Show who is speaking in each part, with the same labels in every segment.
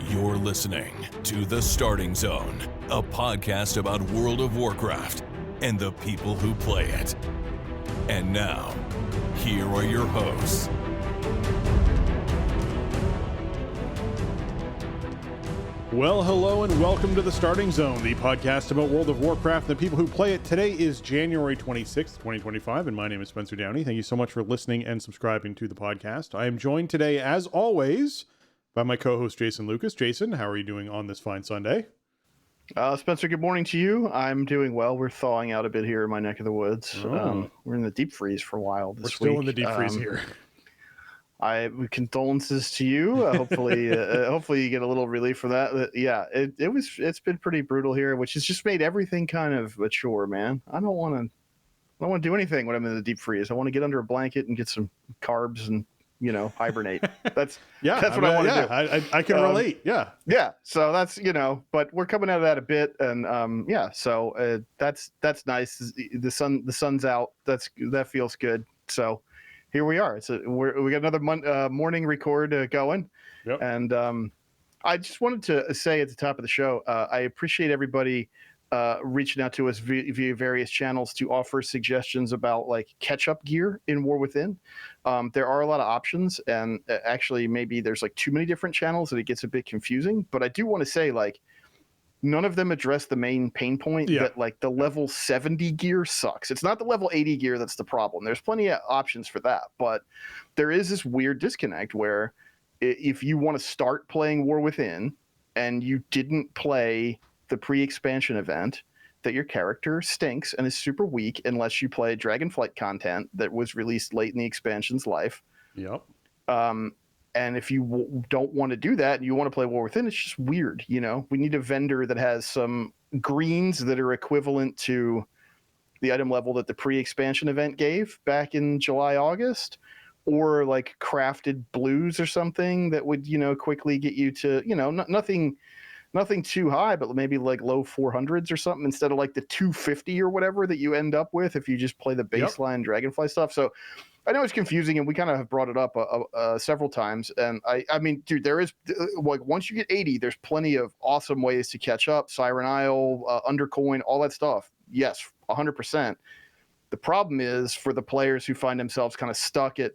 Speaker 1: You're listening to The Starting Zone, a podcast about World of Warcraft and the people who play it. And now, here are your hosts.
Speaker 2: Well, hello and welcome to The Starting Zone, the podcast about World of Warcraft and the people who play it. Today is January 26th, 2025, and my name is Spencer Downey. Thank you so much for listening and subscribing to the podcast. I am joined today, as always, by my co-host Jason Lucas. Jason, how are you doing on this fine Sunday?
Speaker 3: Spencer, good morning to you. I'm doing well. We're thawing out a bit here in my neck of the woods. We're in the deep freeze for a while this week.
Speaker 2: We're still in the deep freeze here.
Speaker 3: Condolences to you. Hopefully you get a little relief from that. Yeah, it's been pretty brutal here, which has just made everything kind of a chore, man. I don't want to do anything when I'm in the deep freeze. I want to get under a blanket and get some carbs and hibernate. That's what I want to do.
Speaker 2: I can relate.
Speaker 3: Yeah. So that's, but we're coming out of that a bit. And so that's nice. The sun's out. That feels good. So here we are. We got another morning record going.
Speaker 2: Yep.
Speaker 3: And I just wanted to say at the top of the show, I appreciate everybody reaching out to us via various channels to offer suggestions about like catch-up gear in War Within. There are a lot of options, and actually maybe there's like too many different channels and it gets a bit confusing, but I do want to say like none of them address the main pain point that like the level 70 gear sucks. It's not the level 80 gear that's the problem. There's plenty of options for that, but there is this weird disconnect where if you want to start playing War Within and you didn't play the pre-expansion event, that your character stinks and is super weak unless you play Dragonflight content that was released late in the expansion's life.
Speaker 2: Yep.
Speaker 3: And if you don't want to do that and you want to play War Within, it's just weird. We need a vendor that has some greens that are equivalent to the item level that the pre-expansion event gave back in July, August, or like crafted blues or something that would, quickly get you to, nothing too high, but maybe like low 400s or something instead of like the 250 or whatever that you end up with if you just play the baseline Dragonfly stuff. So I know it's confusing, and we kind of have brought it up several times. And I mean, dude, there is like once you get 80, there's plenty of awesome ways to catch up. Siren Isle, Undercoin, all that stuff. Yes, 100%. The problem is for the players who find themselves kind of stuck at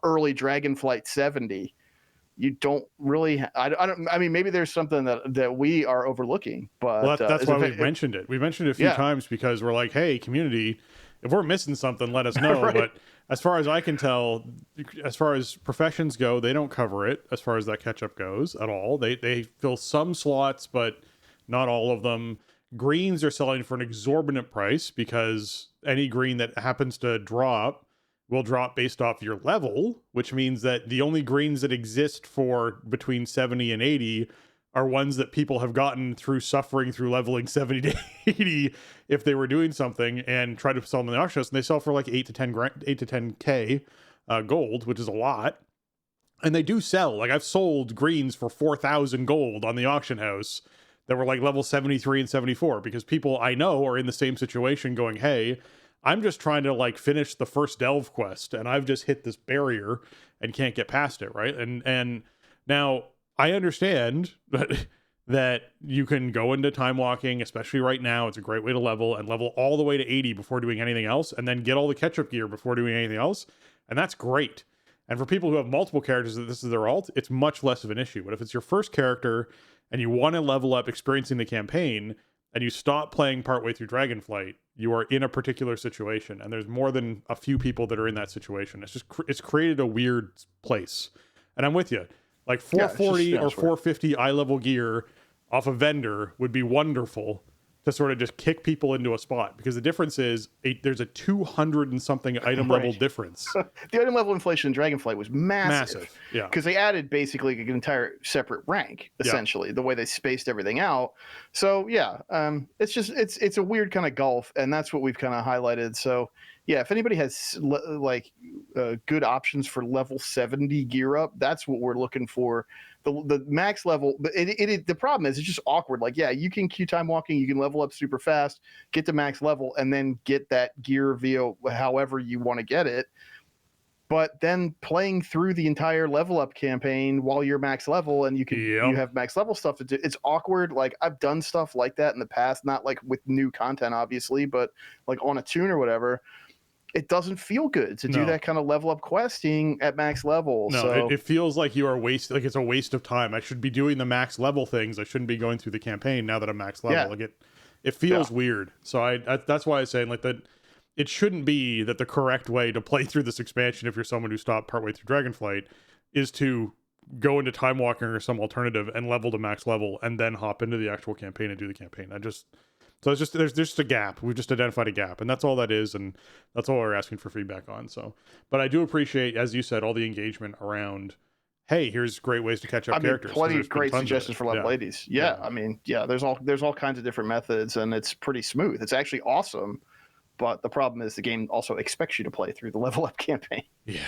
Speaker 3: early Dragonflight 70. You don't really. I mean, maybe there's something that we are overlooking, but
Speaker 2: that's why we've mentioned it. We mentioned it a few times because we're like, hey, community, if we're missing something, let us know. Right. But as far as I can tell, as far as professions go, they don't cover it as far as that catch up goes at all. They fill some slots, but not all of them. Greens are selling for an exorbitant price because any green that happens to drop will drop based off your level, which means that the only greens that exist for between 70 and 80 are ones that people have gotten through suffering through leveling 70 to 80 if they were doing something and try to sell them in the auction house, and they sell for like 8 to 10k gold, which is a lot. And they do sell. Like I've sold greens for 4,000 gold on the auction house that were like level 73 and 74 because people I know are in the same situation going, hey, I'm just trying to like finish the first delve quest and I've just hit this barrier and can't get past it, right? And now I understand that you can go into time walking, especially right now. It's a great way to level and level all the way to 80 before doing anything else, and then get all the catch-up gear before doing anything else. And that's great. And for people who have multiple characters that this is their alt, it's much less of an issue. But if it's your first character and you want to level up experiencing the campaign and you stop playing partway through Dragonflight, you are in a particular situation, and there's more than a few people that are in that situation. It's just it's created a weird place, and I'm with you. Like 440 or 450 eye level gear off a vendor would be wonderful to sort of just kick people into a spot, because the difference is there's a 200 and something item level difference.
Speaker 3: The item level inflation in Dragonflight was massive.
Speaker 2: Yeah,
Speaker 3: because they added basically an entire separate rank, essentially, the way they spaced everything out. So it's just it's a weird kind of gulf, and that's what we've kind of highlighted. So Yeah, if anybody has good options for level 70 gear up, that's what we're looking for. The max level, but the problem is it's just awkward. Like, yeah, you can queue time walking, you can level up super fast, get to max level, and then get that gear via however you want to get it. But then playing through the entire level up campaign while you're max level and you have max level stuff to do, it's awkward. Like, I've done stuff like that in the past, not like with new content, obviously, but like on a tune or whatever. It doesn't feel good to do that kind of level up questing at max level.
Speaker 2: No,
Speaker 3: so
Speaker 2: it feels like you are like it's a waste of time. I should be doing the max level things. I shouldn't be going through the campaign now that I'm max level.
Speaker 3: Yeah.
Speaker 2: Like it feels weird. So that's why I was saying like that. It shouldn't be that the correct way to play through this expansion, if you're someone who stopped partway through Dragonflight, is to go into Time Walking or some alternative and level to max level and then hop into the actual campaign and do the campaign. There's just a gap. We've just identified a gap, and that's all that is, and that's all we're asking for feedback on. So, but I do appreciate, as you said, all the engagement around, hey, here's great ways to catch up characters.
Speaker 3: Plenty of great suggestions for level 80s. Yeah, I mean, there's all kinds of different methods, and it's pretty smooth. It's actually awesome. But the problem is the game also expects you to play through the level up campaign.
Speaker 2: Yeah.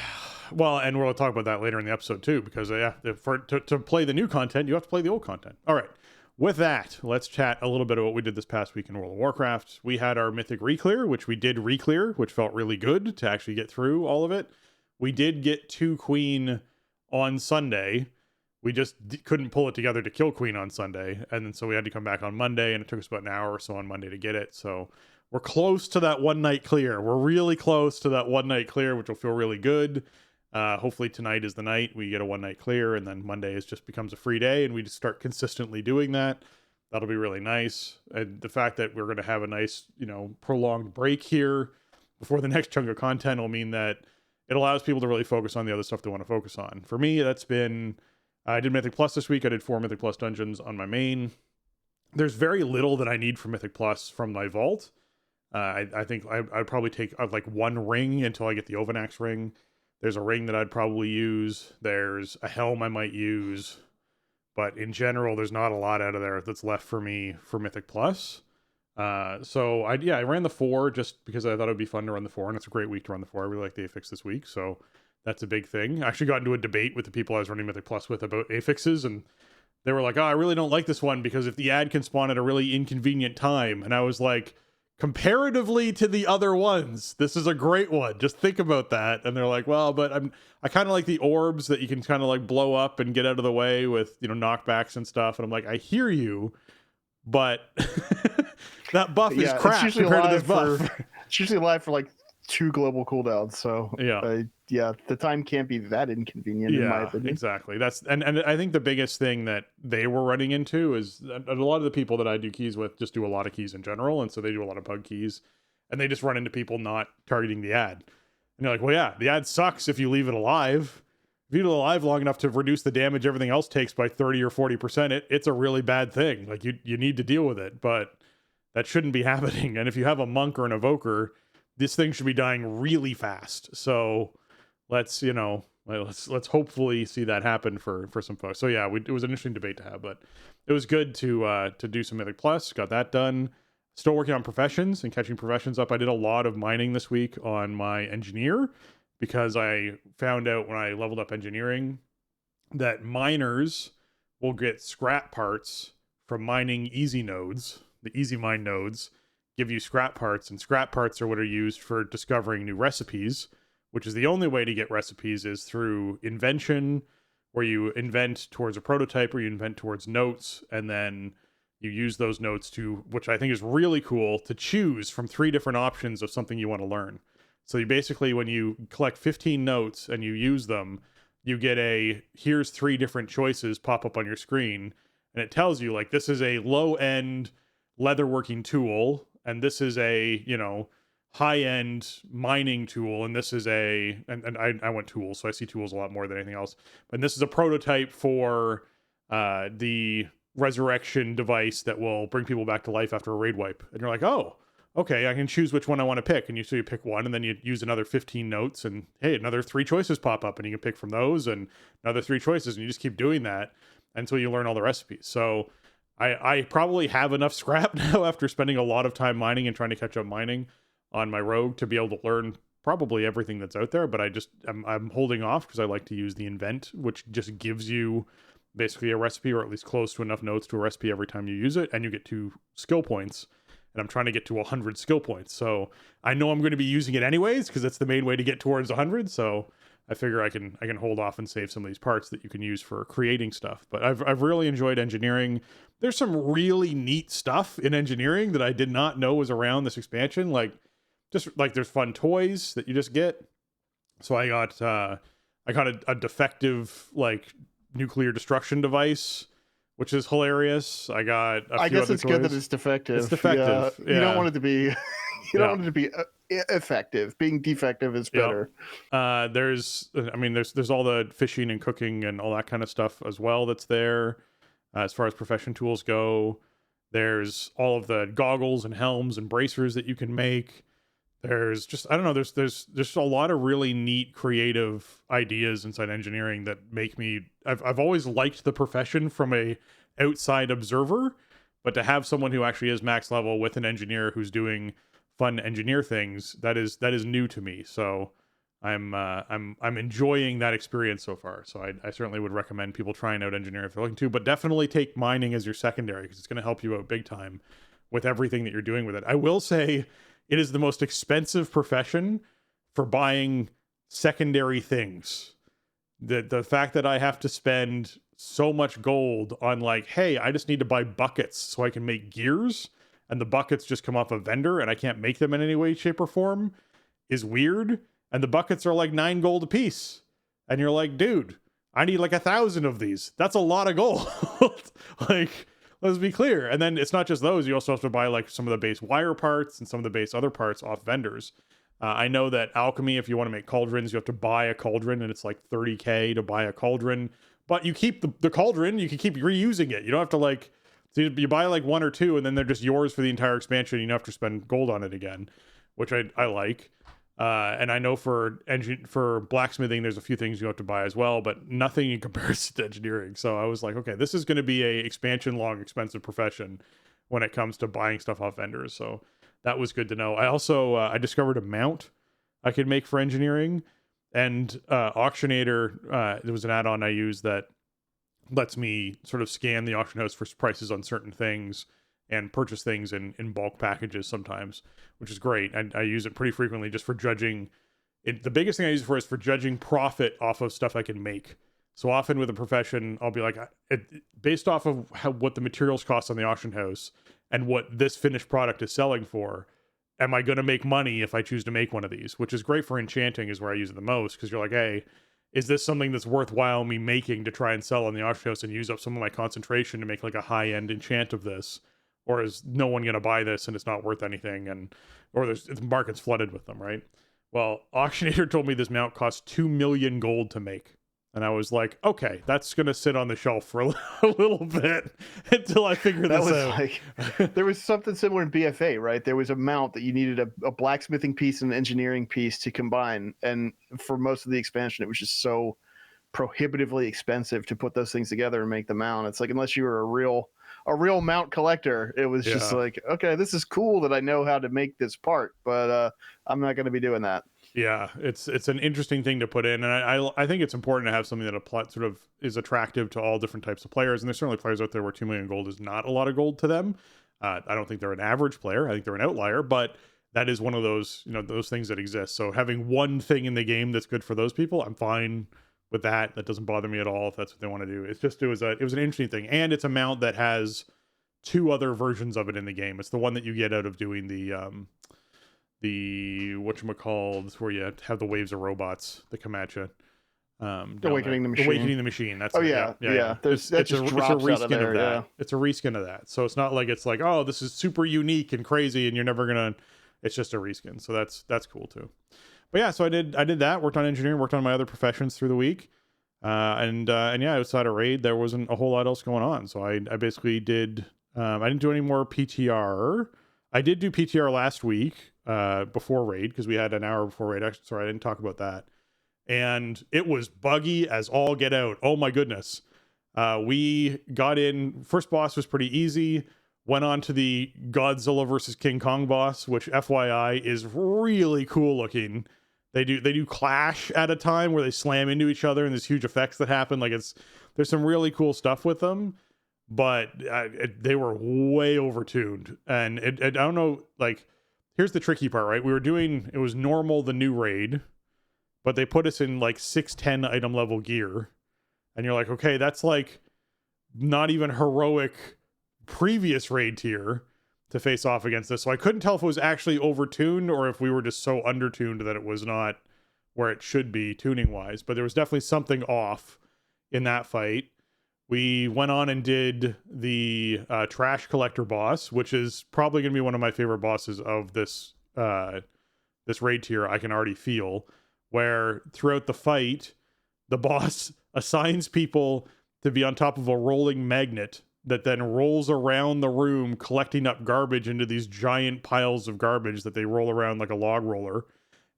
Speaker 2: Well, and we'll talk about that later in the episode too, because to play the new content, you have to play the old content. All right. With that, let's chat a little bit about what we did this past week in World of Warcraft. We had our Mythic Reclear, which we did reclear, which felt really good to actually get through all of it. We did get 2 Queen on Sunday. We just couldn't pull it together to kill Queen on Sunday. And then so we had to come back on Monday, and it took us about an hour or so on Monday to get it. So we're close to that one night clear. We're really close to that one night clear, which will feel really good. Hopefully tonight is the night we get a one night clear, and then Monday just becomes a free day, and we just start consistently doing that. That'll be really nice. And the fact that we're going to have a nice, prolonged break here before the next chunk of content will mean that it allows people to really focus on the other stuff they want to focus on. For me, that's been, I did Mythic Plus this week. I did 4 Mythic Plus dungeons on my main. There's very little that I need for Mythic Plus from my vault. I think I'd probably take like 1 ring until I get the Ovanax ring. There's a ring that I'd probably use. There's a helm I might use. But in general, there's not a lot out of there that's left for me for Mythic Plus. So I ran the 4 just because I thought it would be fun to run the 4, and it's a great week to run the 4. I really like the affix this week, so that's a big thing. I actually got into a debate with the people I was running Mythic Plus with about affixes, and they were like, I really don't like this one because if the ad can spawn at a really inconvenient time. And I was like, comparatively to the other ones, this is a great one. Just think about that. And they're like, well, but I kind of like the orbs that you can kind of like blow up and get out of the way with, knockbacks and stuff. And I'm like, I hear you, but that buff is crap compared to this buff.
Speaker 3: It's usually alive for like 2 global cooldowns. So the time can't be that inconvenient in my opinion.
Speaker 2: Exactly. That's and I think the biggest thing that they were running into is a lot of the people that I do keys with just do a lot of keys in general, and so they do a lot of bug keys, and they just run into people not targeting the ad. And you're like, well, yeah, the ad sucks if you leave it alive. If you leave it alive long enough to reduce the damage everything else takes by 30 or 40%, it's a really bad thing. Like you need to deal with it, but that shouldn't be happening. And if you have a monk or an evoker, this thing should be dying really fast. So let's hopefully see that happen for some folks. So yeah, it was an interesting debate to have, but it was good to do some Mythic Plus. Got that done. Still working on professions and catching professions up. I did a lot of mining this week on my engineer because I found out when I leveled up engineering that miners will get scrap parts from mining easy nodes, the easy mine nodes, give you scrap parts, and scrap parts are what are used for discovering new recipes, which is the only way to get recipes is through invention, where you invent towards a prototype or you invent towards notes, and then you use those notes to, which I think is really cool, to choose from 3 different options of something you want to learn. So you basically, when you collect 15 notes and you use them, you get here's 3 different choices pop up on your screen, and it tells you like, this is a low-end leatherworking tool, and this is a, high-end mining tool, and this is and I went tools, so I see tools a lot more than anything else. And this is a prototype for the resurrection device that will bring people back to life after a raid wipe. And you're like, oh, okay, I can choose which one I want to pick. And you pick one, and then you use another 15 notes, and hey, another 3 choices pop up, and you can pick from those, and another 3 choices, and you just keep doing that until you learn all the recipes. So I probably have enough scrap now after spending a lot of time mining and trying to catch up mining on my rogue to be able to learn probably everything that's out there, but I'm holding off because I like to use the invent, which just gives you basically a recipe, or at least close to enough notes to a recipe every time you use it, and you get 2 skill points. And I'm trying to get to 100 skill points, so I know I'm going to be using it anyways because it's the main way to get towards 100. So I figure I can hold off and save some of these parts that you can use for creating stuff. But I've really enjoyed engineering. There's some really neat stuff in engineering that I did not know was around this expansion. Like, just like there's fun toys that you just get. So I got a defective like nuclear destruction device, which is hilarious. I got
Speaker 3: I guess it's good that it's defective.
Speaker 2: It's defective.
Speaker 3: Yeah. You don't want it to be don't want it to be effective. Being defective is better.
Speaker 2: There's all the fishing and cooking and all that kind of stuff as well that's there. As far as profession tools go, there's all of the goggles and helms and bracers that you can make. There's just, I don't know, there's a lot of really neat creative ideas inside engineering that make me, I've always liked the profession from a outside observer, but to have someone who actually is max level with an engineer who's doing fun engineer things, that is new to me. So I'm enjoying that experience so far. So I certainly would recommend people trying out engineering if they're looking to, but definitely take mining as your secondary because it's going to help you out big time with everything that you're doing with it. I will say, it is the most expensive profession for buying secondary things. The fact that I have to spend so much gold on like, hey, I just need to buy buckets so I can make gears, and the buckets just come off a vendor and I can't make them in any way, shape, or form is weird. And the buckets are like 9 gold a piece. And you're like, dude, I need like 1,000 of these. That's a lot of gold. Like, let's be clear. And then it's not just those. You also have to buy like some of the base wire parts and some of the base other parts off vendors. I know that alchemy, if you want to make cauldrons, you have to buy a cauldron, and it's like 30k to buy a cauldron. But you keep the cauldron, you can keep reusing it. You don't have to like, so you buy like 1 or 2 and then they're just yours for the entire expansion. You don't have to spend gold on it again, which I like. And I know for blacksmithing, there's a few things you have to buy as well, but nothing in comparison to engineering. So I was like, okay, this is going to be a expansion long, expensive profession when it comes to buying stuff off vendors. So that was good to know. I also, I discovered a mount I could make for engineering, and Auctionator, there was an add-on I used that lets me sort of scan the auction house for prices on certain things and purchase things in bulk packages sometimes, which is great. And I use it pretty frequently just for judging it. The biggest thing I use it for is for judging profit off of stuff I can make. So often with a profession, I'll be like, based off of what the materials cost on the auction house and what this finished product is selling for, am I going to make money if I choose to make one of these? Which is great for enchanting, is where I use it the most, because you're like, hey, is this something that's worthwhile me making to try and sell on the auction house and use up some of my concentration to make like a high-end enchant of this? Or is no one going to buy this and it's not worth anything, or the market's flooded with them, right? Well, Auctionator told me this mount costs 2 million gold to make. And I was like, okay, that's going to sit on the shelf for a little bit until I figure this out.
Speaker 3: Like, there was something similar in BFA, right? There was a mount that you needed a blacksmithing piece and an engineering piece to combine. And for most of the expansion, it was just so prohibitively expensive to put those things together and make the mount. It's like, unless you were a real mount collector, it was just like, okay, this is cool that I know how to make this part, but I'm not going to be doing that.
Speaker 2: Yeah, it's an interesting thing to put in, and I think it's important to have something that sort of is attractive to all different types of players. And there's certainly players out there where 2 million gold is not a lot of gold to them. I don't think they're an average player. I think they're an outlier, but that is one of those, those things that exist. So having one thing in the game that's good for those people, I'm fine with that. That doesn't bother me at all if that's what they want to do. It's just it was an interesting thing, and it's a mount that has 2 other versions of it in the game. It's the one that you get out of doing the whatchamacallit, where you have the waves of robots that come at you.
Speaker 3: Awakening the Machine.
Speaker 2: Awakening the Machine. That's
Speaker 3: yeah.
Speaker 2: It's a reskin of that. Yeah. It's a reskin of that. So it's not like it's like, oh, this is super unique and crazy, and you're never gonna. It's just a reskin. So that's cool too. But yeah, so I did that. Worked on engineering. Worked on my other professions through the week. And yeah, outside of raid, there wasn't a whole lot else going on. So I basically did. I didn't do any more PTR. I did do PTR last week before raid, because we had an hour before raid. Actually, sorry, I didn't talk about that. And it was buggy as all get out. Oh my goodness. We got in. First boss was pretty easy. Went on to the Godzilla versus King Kong boss, which FYI is really cool looking. They do clash at a time where they slam into each other and there's huge effects that happen. Like there's some really cool stuff with them, but they were way overtuned. And I don't know, like, here's the tricky part, right? It was normal, the new raid, but they put us in like 610 item level gear. And you're like, okay, that's like not even heroic previous raid tier to face off against this. So I couldn't tell if it was actually overtuned or if we were just so undertuned that it was not where it should be tuning wise. But there was definitely something off in that fight. We went on and did the trash collector boss, which is probably going to be one of my favorite bosses of this raid tier. I can already feel where throughout the fight, the boss assigns people to be on top of a rolling magnet that then rolls around the room, collecting up garbage into these giant piles of garbage that they roll around like a log roller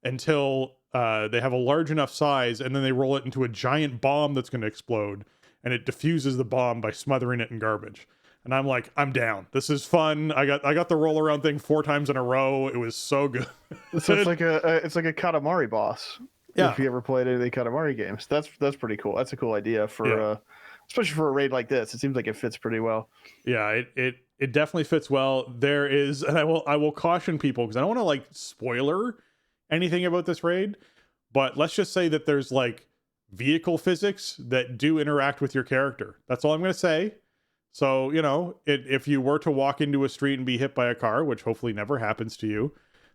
Speaker 2: until they have a large enough size, and then they roll it into a giant bomb that's going to explode, and it diffuses the bomb by smothering it in garbage. And I'm like, I'm down. This is fun. I got the roll around thing 4 times in a row. It was so good.
Speaker 3: So it's like a Katamari boss.
Speaker 2: Yeah.
Speaker 3: If you ever played any of the Katamari games, that's pretty cool. That's a cool idea for especially for a raid like this. It seems like it fits pretty well.
Speaker 2: Yeah, it definitely fits well. There is, and I will caution people because I don't want to like spoiler anything about this raid, but let's just say that there's like vehicle physics that do interact with your character. That's all I'm going to say. So, you know, if you were to walk into a street and be hit by a car, which hopefully never happens to you,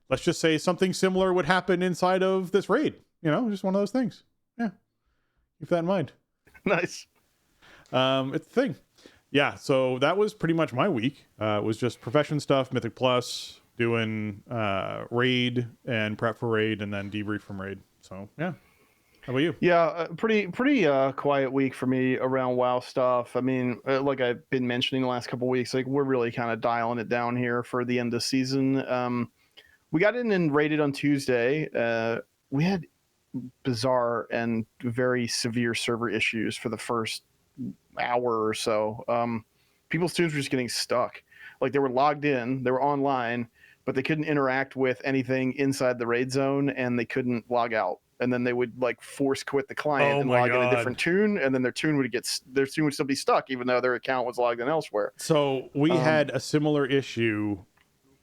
Speaker 2: let's just say something similar would happen inside of this raid. You know, just one of those things. Yeah. Keep that in mind.
Speaker 3: Nice.
Speaker 2: It's the thing. Yeah, so that was pretty much my week. It was just profession stuff, Mythic Plus, doing raid and prep for raid, and then debrief from raid. So, yeah. How about you?
Speaker 3: Yeah, pretty quiet week for me around WoW stuff. I mean, like I've been mentioning the last couple of weeks, like we're really kind of dialing it down here for the end of season. We got in and raided on Tuesday. We had bizarre and very severe server issues for the first hour or so. People's tunes were just getting stuck. Like they were logged in, they were online, but they couldn't interact with anything inside the raid zone, and they couldn't log out. And then they would like force quit the client and log in a different tune, and then their tune would still be stuck, even though their account was logged in elsewhere.
Speaker 2: So we had a similar issue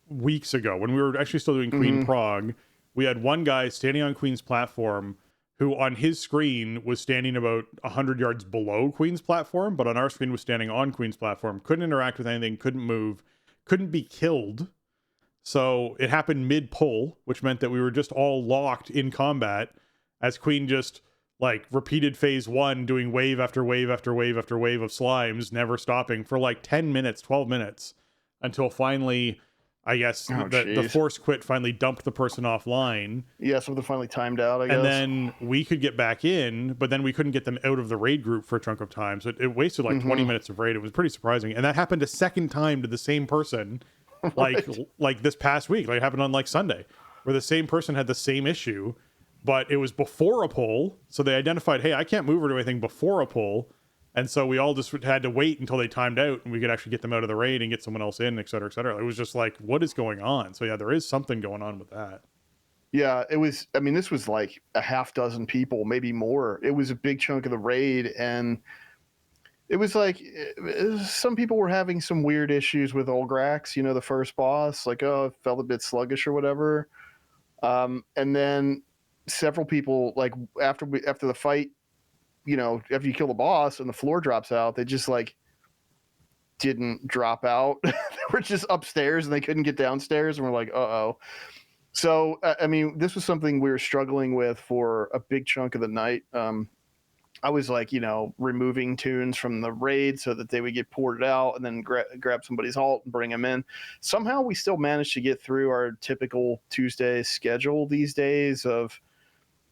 Speaker 2: weeks ago when we were actually still doing Queen Prog. We had one guy standing on Queen's platform who on his screen was standing about 100 yards below Queen's platform, but on our screen was standing on Queen's platform, couldn't interact with anything, couldn't move, couldn't be killed. So it happened mid-pull, which meant that we were just all locked in combat as Queen just like repeated phase 1, doing wave after wave after wave after wave of slimes, never stopping for like 10 minutes, 12 minutes, until finally, I guess, the force quit finally dumped the person offline.
Speaker 3: Yeah, something finally timed out, I guess.
Speaker 2: And then we could get back in, but then we couldn't get them out of the raid group for a chunk of time. So it wasted like 20 minutes of raid. It was pretty surprising. And that happened a second time to the same person, like this past week. Like it happened on like Sunday, where the same person had the same issue, but it was before a pull. So they identified, hey, I can't move or do anything before a pull. And so we all just had to wait until they timed out and we could actually get them out of the raid and get someone else in, et cetera, et cetera. It was just like, what is going on? So yeah, there is something going on with that.
Speaker 3: Yeah, it was, I mean, this was like a half dozen people, maybe more. It was a big chunk of the raid. And it was like, some people were having some weird issues with Olgrax, you know, the first boss, like, oh, it felt a bit sluggish or whatever. And then several people, like after the fight, you know, after you kill the boss and the floor drops out, they just like didn't drop out. They were just upstairs and they couldn't get downstairs, and we're like, uh-oh. So, I mean, this was something we were struggling with for a big chunk of the night. I was like, you know, removing tunes from the raid so that they would get ported out, and then grab somebody's halt and bring them in. Somehow we still managed to get through our typical Tuesday schedule these days of,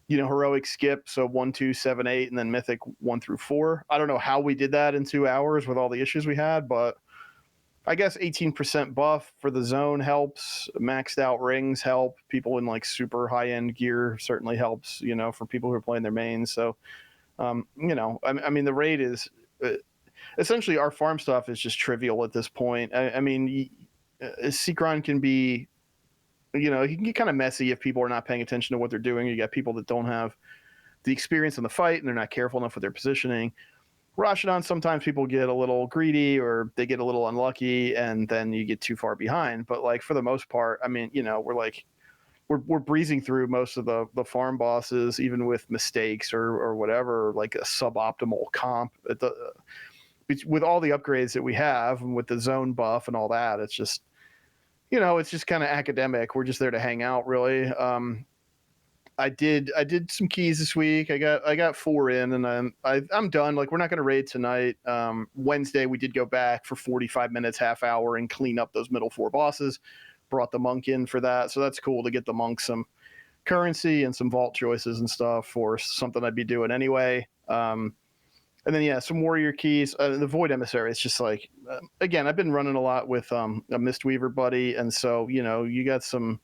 Speaker 3: you know, heroic skip, so 1, 2, 7, 8, and then mythic 1 through 4. I don't know how we did that in 2 hours with all the issues we had, but I guess 18% buff for the zone helps. Maxed out rings help. People in like super high end gear certainly helps, you know, for people who are playing their mains. So, you know, I mean, the raid is, essentially our farm stuff is just trivial at this point. I mean, Seacron can be, he can get kind of messy if people are not paying attention to what they're doing. You got people that don't have the experience in the fight and they're not careful enough with their positioning. Rashadan, sometimes people get a little greedy or they get a little unlucky and then you get too far behind. But like for the most part, I mean, we're breezing through most of the farm bosses, even with mistakes or whatever, like a suboptimal comp with all the upgrades that we have and with the zone buff and all that. It's just, it's just kind of academic. We're just there to hang out, really. I did some keys this week. I got 4 in, and I'm done. Like, we're not going to raid tonight. Wednesday we did go back for 45 minutes, half hour, and clean up those middle 4 bosses. Brought the monk in for that, so that's cool to get the monk some currency and some vault choices and stuff for something I'd be doing anyway. And then some warrior keys. The Void Emissary. It's just like, again, I've been running a lot with a Mistweaver buddy, and so you got some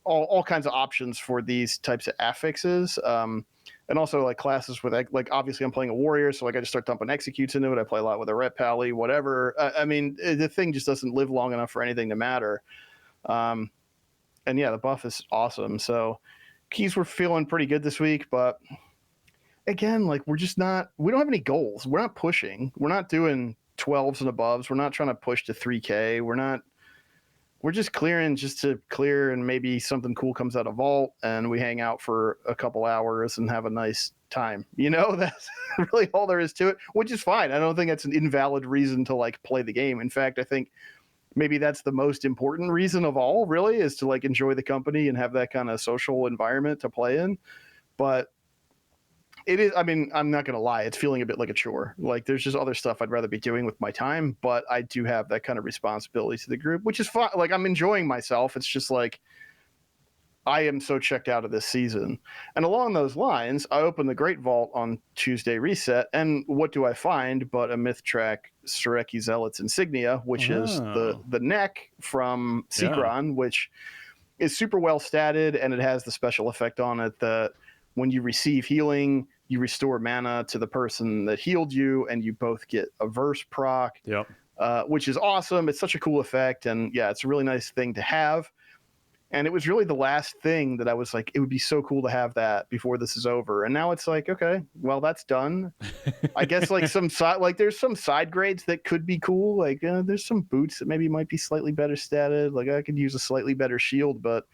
Speaker 3: all kinds of options for these types of affixes. And also like classes with, like, obviously I'm playing a warrior, so like I just start dumping executes into it. I play a lot with a Ret Pally, whatever. I mean, the thing just doesn't live long enough for anything to matter. And yeah, the buff is awesome. So keys were feeling pretty good this week, but again, like we don't have any goals. We're not pushing. We're not doing 12s and aboves. We're not trying to push to 3K. We're just clearing just to clear, and maybe something cool comes out of vault and we hang out for a couple hours and have a nice time. That's really all there is to it, which is fine. I don't think that's an invalid reason to like play the game. In fact, I think maybe that's the most important reason of all, really, is to like enjoy the company and have that kind of social environment to play in. But it is, I mean, I'm not going to lie, it's feeling a bit like a chore. Like there's just other stuff I'd rather be doing with my time, but I do have that kind of responsibility to the group, which is fine. Like I'm enjoying myself. It's just like, I am so checked out of this season. And along those lines, I opened the Great Vault on Tuesday reset. And what do I find but a Mythtrack Sareki Zealot's Insignia, which is the neck from Seacron, which is super well statted. And it has the special effect on it that when you receive healing, you restore mana to the person that healed you, and you both get a verse proc, which is awesome. It's such a cool effect, and yeah, it's a really nice thing to have. And it was really the last thing that I was like, it would be so cool to have that before this is over. And now it's like, okay, well, that's done. I guess like there's some side grades that could be cool. Like there's some boots that maybe might be slightly better statted. Like I could use a slightly better shield, but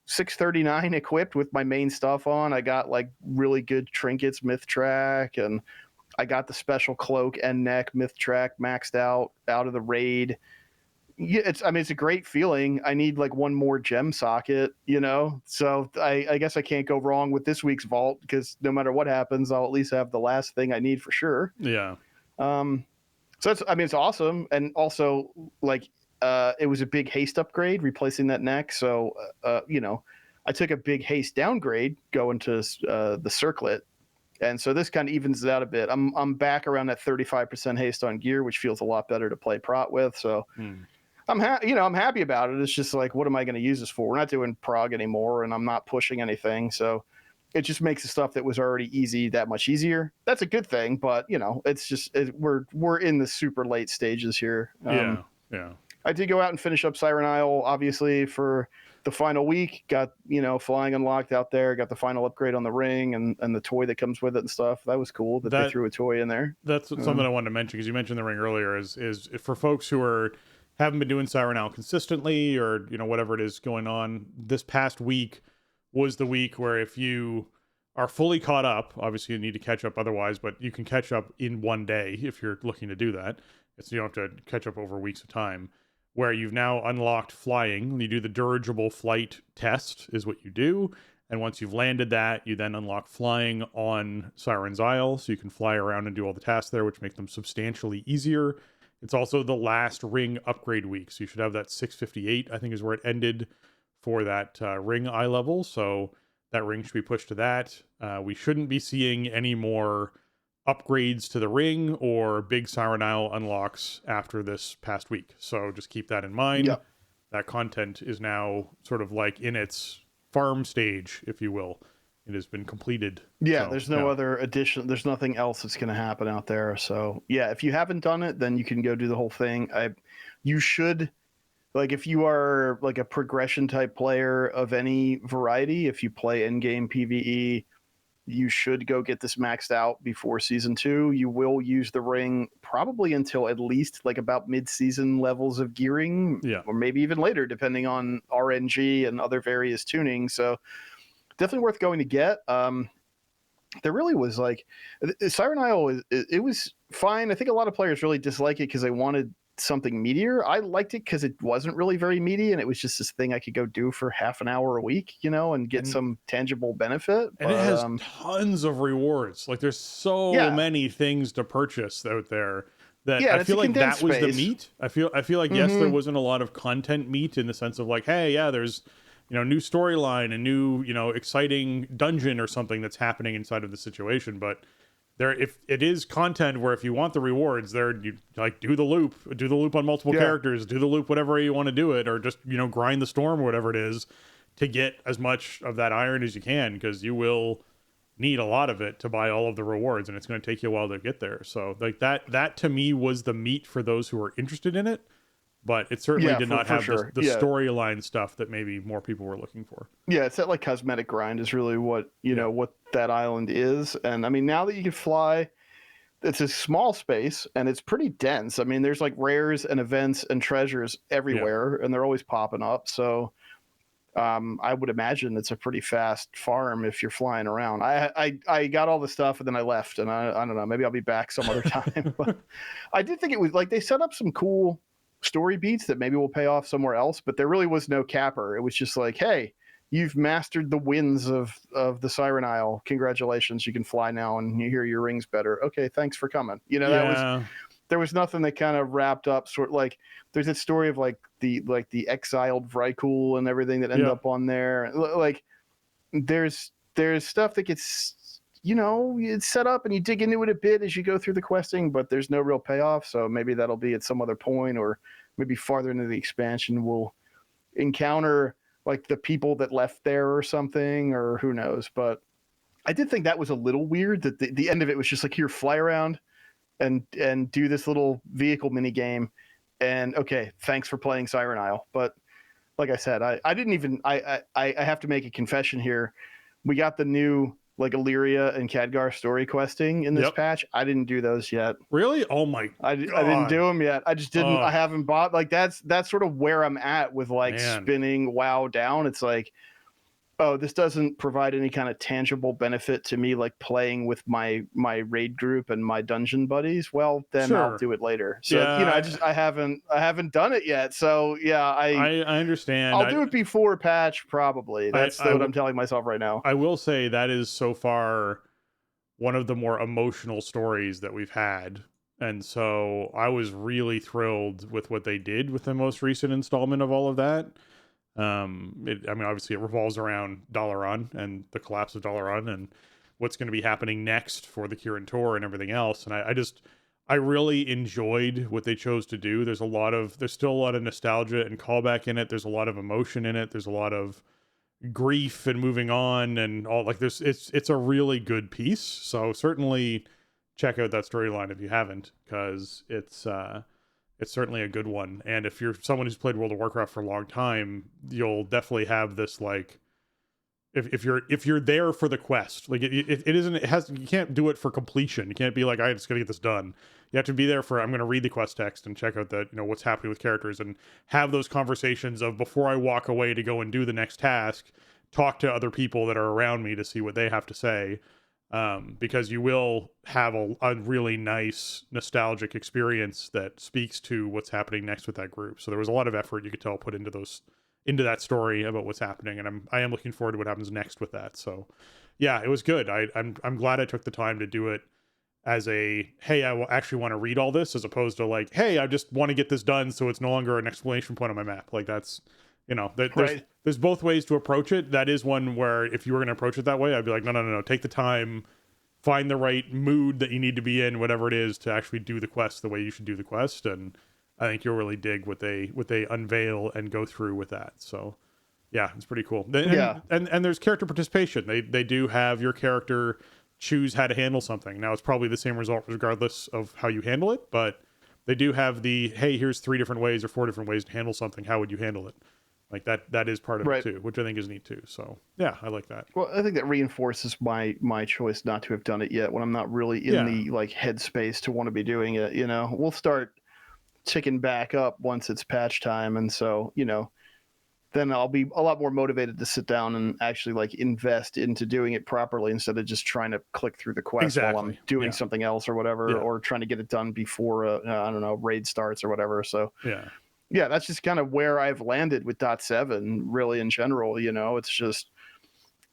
Speaker 3: 639 equipped with my main stuff on. I got like really good trinkets, Mythtrack, and I got the special cloak and neck Mythtrack maxed out of the raid. Yeah, it's a great feeling. I need like one more gem socket, so I guess I can't go wrong with this week's vault, because no matter what happens, I'll at least have the last thing I need for sure.
Speaker 2: Yeah.
Speaker 3: So it's awesome. And also like, it was a big haste upgrade replacing that neck. So, I took a big haste downgrade going to the circlet. And so this kind of evens it out a bit. I'm back around that 35% haste on gear, which feels a lot better to play prot with. So I'm happy about it. It's just like, what am I going to use this for? We're not doing prog anymore, and I'm not pushing anything. So it just makes the stuff that was already easy that much easier. That's a good thing, but it's just, we're in the super late stages here.
Speaker 2: Yeah.
Speaker 3: I did go out and finish up Siren Isle, obviously, for the final week. Got, flying unlocked out there. Got the final upgrade on the ring and the toy that comes with it and stuff. That was cool that they threw a toy in there.
Speaker 2: That's something I wanted to mention, because you mentioned the ring earlier, is for folks who haven't been doing Siren Isle consistently, or, whatever it is going on. This past week was the week where if you are fully caught up, obviously you need to catch up otherwise, but you can catch up in one day if you're looking to do that. You don't have to catch up over weeks of time. Where you've now unlocked flying. When you do the dirigible flight test is what you do. And once you've landed that, you then unlock flying on Siren's Isle. So you can fly around and do all the tasks there, which make them substantially easier. It's also the last ring upgrade week. So you should have that 658, I think is where it ended for that ring eye level. So that ring should be pushed to that. We shouldn't be seeing any more upgrades to the ring or big Siren Isle unlocks after this past week. So just keep that in mind.
Speaker 3: Yep.
Speaker 2: That content is now sort of like in its farm stage, if you will. it has been completed.
Speaker 3: Yeah,
Speaker 2: so,
Speaker 3: there's no other addition. There's nothing else that's going to happen out there. So yeah, if you haven't done it, then you can go do the whole thing. You should, like, if you are like a progression type player of any variety, if you play endgame PvE, you should go get this maxed out before season 2. You will use the ring probably until at least like about mid-season levels of gearing, or maybe even later, depending on RNG and other various tuning. So definitely worth going to get. There really was like Siren Isle. It was fine. I think a lot of players really dislike it because they wanted something meatier. I liked it because it wasn't really very meaty, and it was just this thing I could go do for half an hour a week, and get some tangible benefit.
Speaker 2: And it has tons of rewards. Like there's so many things to purchase out there that I feel like that was the meat. I feel like yes, there wasn't a lot of content meat in the sense of like, hey, yeah, there's new storyline, a new exciting dungeon or something that's happening inside of the situation, but if it is content where if you want the rewards there, you like do the loop on multiple characters, do the loop whatever you want to do it, or just grind the storm or whatever it is to get as much of that iron as you can, because you will need a lot of it to buy all of the rewards, and it's going to take you a while to get there. So like that to me was the meat for those who were interested in it, but it certainly did not have the storyline stuff that maybe more people were looking for. Yeah,
Speaker 3: it's that like cosmetic grind is really what what that island is. And I mean, now that you can fly, it's a small space and it's pretty dense. I mean, there's like rares and events and treasures everywhere, and they're always popping up. So I would imagine it's a pretty fast farm if you're flying around. I got all the stuff and then I left, and I don't know, maybe I'll be back some other time. But I did think it was like they set up some cool story beats that maybe will pay off somewhere else, but there really was no capper. It was just like, hey, you've mastered the winds of the Siren Isle. Congratulations, you can fly now, and you hear your rings better. Okay, thanks for coming. There was nothing that kind of wrapped up sort of like there's that story of like the exiled Vrykul and everything that end up on there. Like there's stuff that gets it's set up and you dig into it a bit as you go through the questing, but there's no real payoff. So maybe that'll be at some other point, or maybe farther into the expansion we'll encounter like the people that left there or something, or who knows. But I did think that was a little weird that the end of it was just like, here, fly around and do this little vehicle mini game, and okay, thanks for playing Siren Isle. But like I said, I didn't even I have to make a confession here. We got the new like Illyria and Khadgar story questing in this patch. I didn't do those yet.
Speaker 2: Really? Oh my God.
Speaker 3: I didn't do them yet. I just didn't. I haven't bought. Like that's sort of where I'm at with like spinning WoW down. It's like, oh, this doesn't provide any kind of tangible benefit to me, like playing with my raid group and my dungeon buddies. Well, then I'll do it later. So I haven't done it yet. So I
Speaker 2: understand.
Speaker 3: I'll do it before patch probably. That's what I'm telling myself right now.
Speaker 2: I will say that is so far one of the more emotional stories that we've had. And so I was really thrilled with what they did with the most recent installment of all of that. Obviously it revolves around Dalaran and the collapse of Dalaran and what's going to be happening next for the Kirin Tor and everything else. And I really enjoyed what they chose to do. There's still a lot of nostalgia and callback in it. There's a lot of emotion in it. There's a lot of grief and moving on and all, like it's a really good piece. So certainly check out that storyline if you haven't, because it's certainly a good one. And if you're someone who's played World of Warcraft for a long time, you'll definitely have this, like, if you're there for the quest, like you can't do it for completion. You can't be like, I just gotta get this done. You have to be there for, I'm going to read the quest text and check out that, what's happening with characters and have those conversations of, before I walk away to go and do the next task, talk to other people that are around me to see what they have to say. Because you will have a really nice nostalgic experience that speaks to what's happening next with that group. So there was a lot of effort you could tell put into that story about what's happening, and I am looking forward to what happens next with that. So yeah, it was good. I'm glad I took the time to do it as a, hey, I will actually want to read all this, as opposed to like, hey, I just want to get this done so it's no longer an exclamation point on my map. Like that's, there's both ways to approach it. That is one where if you were going to approach it that way, I'd be like, no, take the time, find the right mood that you need to be in, whatever it is, to actually do the quest the way you should do the quest. And I think you'll really dig what they unveil and go through with that. So Yeah, it's pretty cool. And there's character participation. They do have your character choose how to handle something. Now, it's probably the same result regardless of how you handle it, but they do have the, hey, here's 3 different ways or 4 different ways to handle something. How would you handle it? Like that is part of it too, which I think is neat too. So yeah, I like that.
Speaker 3: Well, I think that reinforces my choice not to have done it yet when I'm not really in the like headspace to want to be doing it. You know, we'll start ticking back up once it's patch time, and so then I'll be a lot more motivated to sit down and actually like invest into doing it properly instead of just trying to click through the quest while I'm doing something else or whatever, or trying to get it done before I don't know, raid starts or whatever. So yeah, that's just kind of where I've landed with .7 really in general. It's just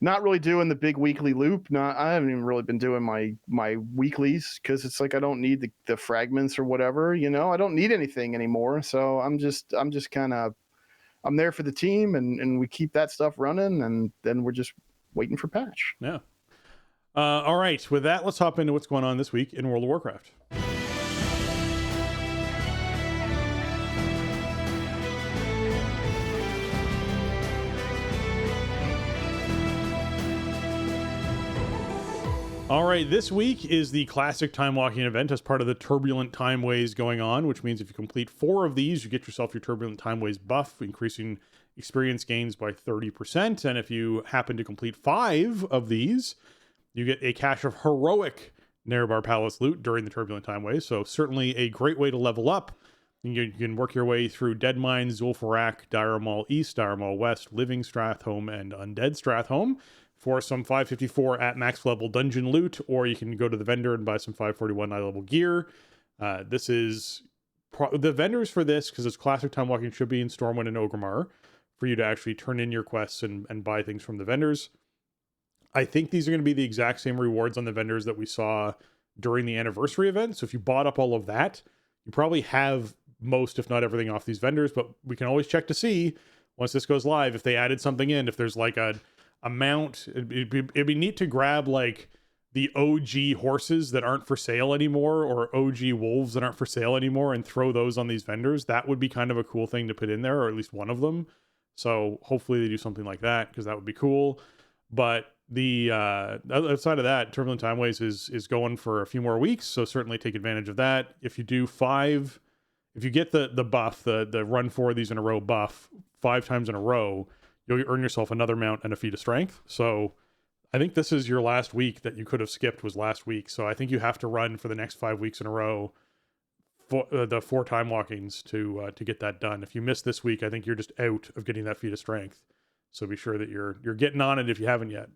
Speaker 3: not really doing the big weekly loop. I haven't even really been doing my weeklies because it's like I don't need the fragments or whatever. I don't need anything anymore. So I'm just kind of, I'm there for the team, and we keep that stuff running, and then we're just waiting for patch.
Speaker 2: Yeah. All right. With that, let's hop into what's going on this week in World of Warcraft. All right, this week is the Classic Time Walking event as part of the Turbulent Timeways going on, which means if you complete 4 of these, you get yourself your Turbulent Timeways buff, increasing experience gains by 30%. And if you happen to complete 5 of these, you get a cache of heroic Nerebar Palace loot during the Turbulent Timeways. So certainly a great way to level up. You can work your way through Deadmine, Zul'Farrak, Dire Maul East, Dire Maul West, Living Stratholme, and Undead Stratholme for some 554 at max level dungeon loot, or you can go to the vendor and buy some 541 high level gear. This is the vendors for this, because it's Classic Time Walking, should be in Stormwind and Orgrimmar for you to actually turn in your quests and buy things from the vendors. I think these are going to be the exact same rewards on the vendors that we saw during the anniversary event. So if you bought up all of that, you probably have most, if not everything, off these vendors, but we can always check to see once this goes live if they added something in, if there's like a amount. It'd be neat to grab like the OG horses that aren't for sale anymore, or OG wolves that aren't for sale anymore, and throw those on these vendors. That would be kind of a cool thing to put in there, or at least one of them. So hopefully they do something like that, because that would be cool. But the outside of that, Turbulent Timeways is going for a few more weeks, so certainly take advantage of that. If you do 5, if you get the buff, the run 4 of these in a row buff 5 times in a row, you'll earn yourself another mount and a feat of strength. So I think this is your last week that you could have skipped, was last week. So I think you have to run for the next 5 weeks in a row for the 4 time walkings to get that done. If you miss this week, I think you're just out of getting that feat of strength. So be sure that you're getting on it if you haven't yet.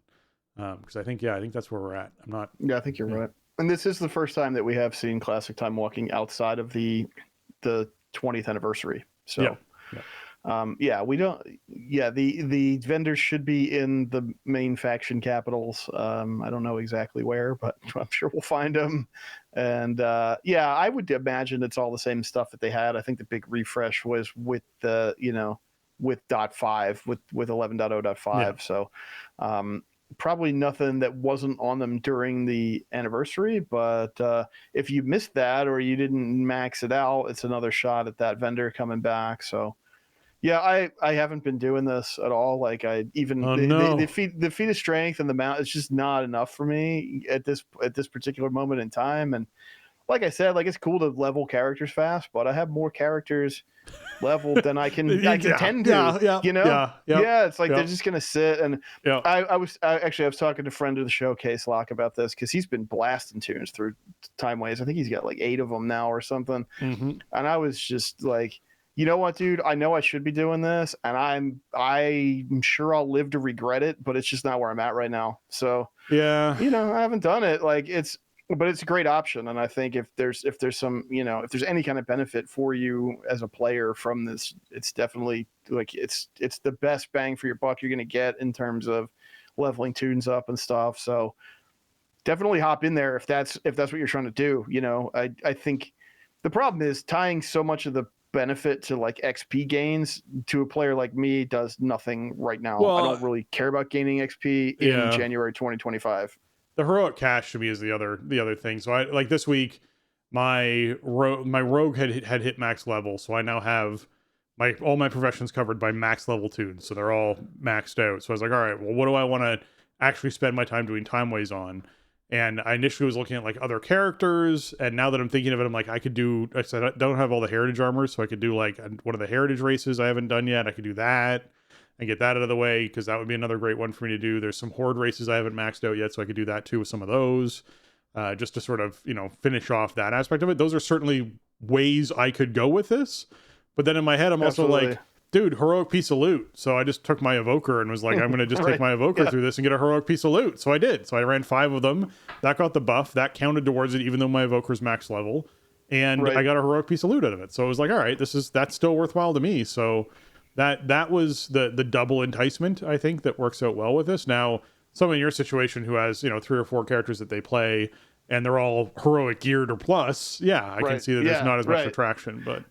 Speaker 2: Because I think that's where we're at.
Speaker 3: I think you're right. And this is the first time that we have seen Classic Time Walking outside of the 20th anniversary. So we don't. Yeah, the vendors should be in the main faction capitals. I don't know exactly where, but I'm sure we'll find them. And I would imagine it's all the same stuff that they had. I think the big refresh was with the with .5 with 11.0.5. Yeah. So probably nothing that wasn't on them during the anniversary. But if you missed that or you didn't max it out, it's another shot at that vendor coming back. So. Yeah, I haven't been doing this at all. Like I even the feat of strength and the mount, it's just not enough for me at this particular moment in time. And like I said, like it's cool to level characters fast, but I have more characters leveled than I can tend to. It's like they're just gonna sit. And I was talking to a friend of the show, Case Lock, about this because he's been blasting tunes through Timeways. I think he's got like 8 of them now or something. Mm-hmm. And I was just like, you know what, dude? I know I should be doing this, and I'm sure I'll live to regret it, but it's just not where I'm at right now. So I haven't done it. Like but it's a great option, and I think if there's some, if there's any kind of benefit for you as a player from this, it's definitely like it's the best bang for your buck you're gonna get in terms of leveling tunes up and stuff. So definitely hop in there if that's what you're trying to do. I think the problem is tying so much of the benefit to like XP gains to a player like me does nothing right now. Well, I don't really care about gaining XP in January 2025.
Speaker 2: The heroic cache to me is the other thing. So I like this week my rogue had hit max level, so I now have all my professions covered by max level tunes, so they're all maxed out. So I was like, all right, well, what do I want to actually spend my time doing time ways on? And I initially was looking at like other characters, and now that I'm thinking of it, I'm like, I said I don't have all the heritage armors, so I could do like one of the heritage races I haven't done yet. I could do that and get that out of the way, because that would be another great one for me to do. There's some horde races I haven't maxed out yet, so I could do that too with some of those, just to sort of, finish off that aspect of it. Those are certainly ways I could go with this. But then in my head, I'm also like, dude, heroic piece of loot. So I just took my evoker and was like, I'm going to just take my evoker through this and get a heroic piece of loot. So I did. So I ran 5 of them. That got the buff. That counted towards it, even though my evoker's max level. And I got a heroic piece of loot out of it. So I was like, all right, that's still worthwhile to me. So that was the double enticement, I think, that works out well with this. Now, someone in your situation who has, 3 or 4 characters that they play and they're all heroic geared or plus, I can see that there's not as much attraction, but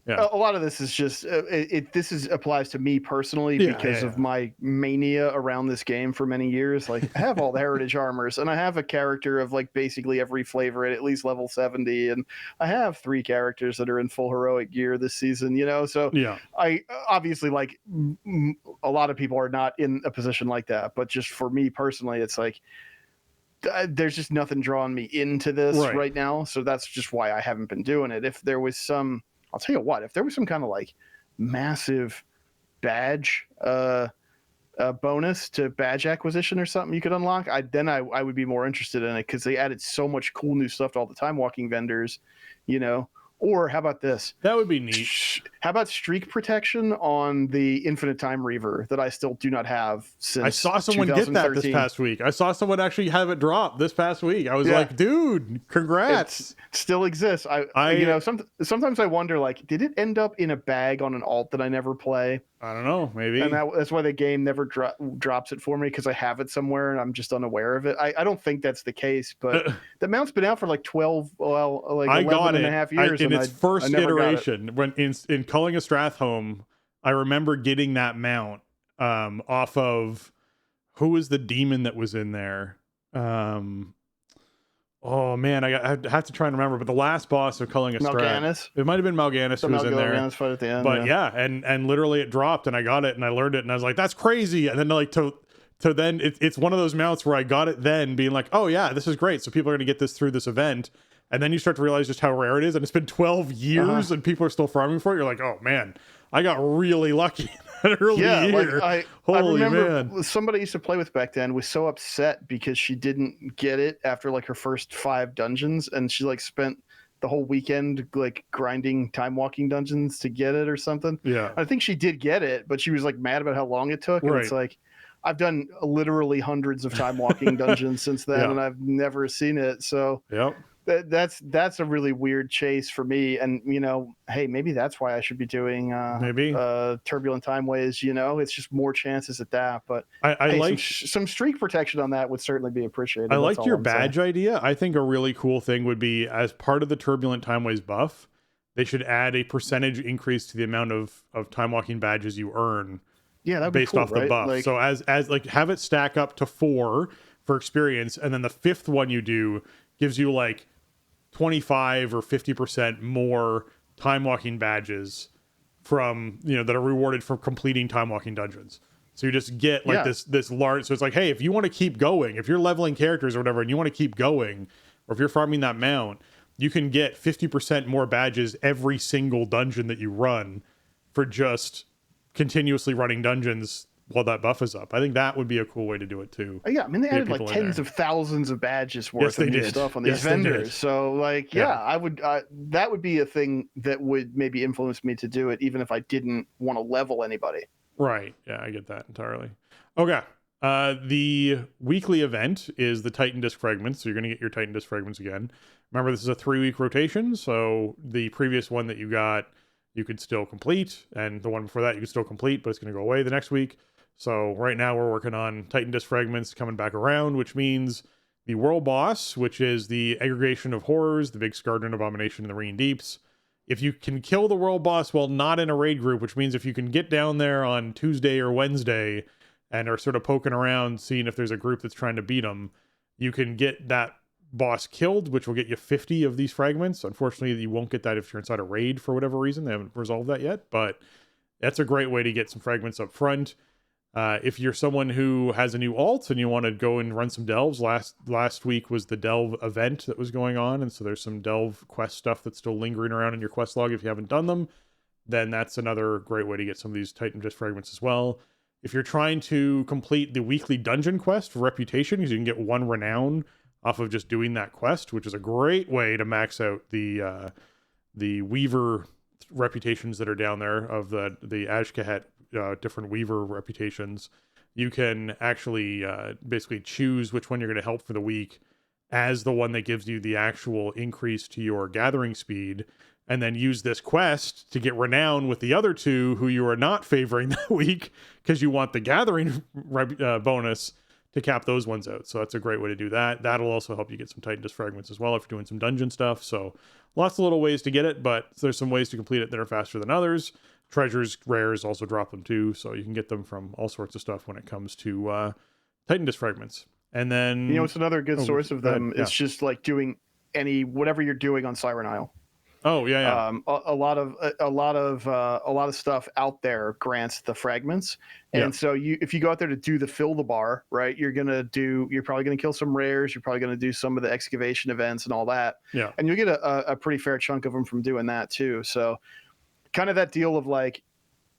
Speaker 3: a lot of this is just applies to me personally because of my mania around this game for many years. Like, I have all the heritage armors, and I have a character of like basically every flavor at least level 70, and I have 3 characters that are in full heroic gear this season. So I obviously, like, a lot of people are not in a position like that, but just for me personally, it's like there's just nothing drawing me into this right now. So that's just why I haven't been doing it. If there was some, I'll tell you what, if there was some kind of like massive badge bonus to badge acquisition or something you could unlock, I would be more interested in it, because they added so much cool new stuff to all the time walking vendors, Or how about this?
Speaker 2: That would be neat.
Speaker 3: How about streak protection on the Infinite Time Reaver that I still do not have since
Speaker 2: I saw someone get that this past week. I saw someone actually have it drop this past week. I was like, dude, congrats.
Speaker 3: It still exists. Sometimes I wonder, like, did it end up in a bag on an alt that I never play?
Speaker 2: I don't know, maybe.
Speaker 3: And that's why the game never drops it for me, because I have it somewhere and I'm just unaware of it. I don't think that's the case, but the mount's been out for like 11 and a half years.
Speaker 2: In its first iteration, when in Culling of Stratholme, I remember getting that mount off of, who was the demon that was in there? Oh man, I have to try and remember. But the last boss of Culling of Strat, it might have been Mal'Ganis who was in there.
Speaker 3: Fight at the end,
Speaker 2: but and literally it dropped, and I got it, and I learned it, and I was like, that's crazy. And then like to then it's one of those mounts where I got it then, being like, oh yeah, this is great. So people are going to get this through this event. And then you start to realize just how rare it is. And it's been 12 years and people are still farming for it. You're like, oh man, I got really lucky that early year.
Speaker 3: Like I remember somebody I used to play with back then was so upset because she didn't get it after like her first 5 dungeons. And she like spent the whole weekend like grinding time walking dungeons to get it or something.
Speaker 2: Yeah.
Speaker 3: I think she did get it, but she was like mad about how long it took. And it's like, I've done literally hundreds of time walking dungeons since then, and I've never seen it. So that's a really weird chase for me. And hey, maybe that's why I should be doing Turbulent Time Ways. It's just more chances at that. But
Speaker 2: I like
Speaker 3: some streak protection on that would certainly be appreciated.
Speaker 2: I liked your badge idea. I think a really cool thing would be, as part of the Turbulent Time Ways buff, they should add a percentage increase to the amount of time walking badges you earn.
Speaker 3: Yeah, that'd be
Speaker 2: based
Speaker 3: cool,
Speaker 2: off the buff. Like, so as like have it stack up to 4 for experience, and then the 5th one you do gives you like 25 or 50% more time walking badges from that are rewarded for completing time walking dungeons. So you just get like this large. So it's like, hey, if you want to keep going, if you're leveling characters or whatever, and you want to keep going, or if you're farming that mount, you can get 50% more badges every single dungeon that you run for just continuously running dungeons while that buff is up. I think that would be a cool way to do it too.
Speaker 3: Yeah, I mean, they added like tens of thousands of badges worth of new stuff on these vendors. So like, I would that would be a thing that would maybe influence me to do it, even if I didn't want to level anybody.
Speaker 2: Right. Yeah, I get that entirely. Okay. The weekly event is the Titan Disc Fragments. So you're going to get your Titan Disc Fragments again. Remember, this is a 3-week rotation. So the previous one that you got, you could still complete. And the one before that, you could still complete, but it's going to go away the next week. So right now we're working on Titan Disc Fragments coming back around, which means the world boss, which is the aggregation of horrors, the big Skardan abomination in the Reen Deeps. If you can kill the world boss while not in a raid group, which means if you can get down there on Tuesday or Wednesday and are sort of poking around, seeing if there's a group that's trying to beat them, you can get that boss killed, which will get you 50 of these fragments. Unfortunately, you won't get that if you're inside a raid for whatever reason. They haven't resolved that yet, but That's a great way to get some fragments up front. If you're someone who has a new alt and you want to go and run some delves, last week was the delve event that was going on, and so there's some delve quest stuff that's still lingering around in your quest log if you haven't done them, then that's another great way to get some of these Titan Drift fragments as well. If you're trying to complete the weekly dungeon quest for reputation, because you can get 1 renown off of just doing that quest, which is a great way to max out the Weaver reputations that are down there of the Azkahet different Weaver reputations. You can actually basically choose which one you're going to help for the week as the one that gives you the actual increase to your gathering speed, and then use this quest to get renown with the other 2 who you are not favoring that week because you want the gathering bonus to cap those ones out. So that's a great way to do that. That'll also help you get some Titan Disc fragments as well if you're doing some dungeon stuff. So lots of little ways to get it, but there's some ways to complete it that are faster than others. Treasures, rares also drop them too, so you can get them from all sorts of stuff when it comes to Titan Disc fragments. And then
Speaker 3: it's another good source of them. It's just like doing whatever you're doing on Siren Isle.
Speaker 2: Oh yeah.
Speaker 3: A lot of stuff out there grants the fragments, and so if you go out there to do fill the bar, right, you're probably gonna kill some rares, you're probably gonna do some of the excavation events and all that, and you'll get a pretty fair chunk of them from doing that too. So kind of that deal of like,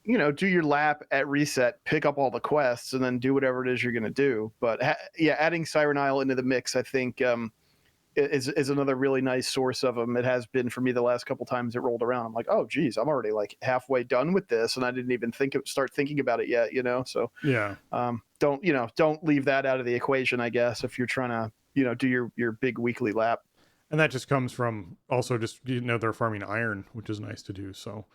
Speaker 3: do your lap at reset, pick up all the quests, and then do whatever it is you're gonna do. But adding Siren Isle into the mix, I think. Is another really nice source of them. It has been for me the last couple times it rolled around. I'm like, oh geez, I'm already like halfway done with this, and I didn't even start thinking about it yet. So don't leave that out of the equation, I guess, if you're trying to do your big weekly lap.
Speaker 2: And that just comes from also just they're farming iron, which is nice to do. So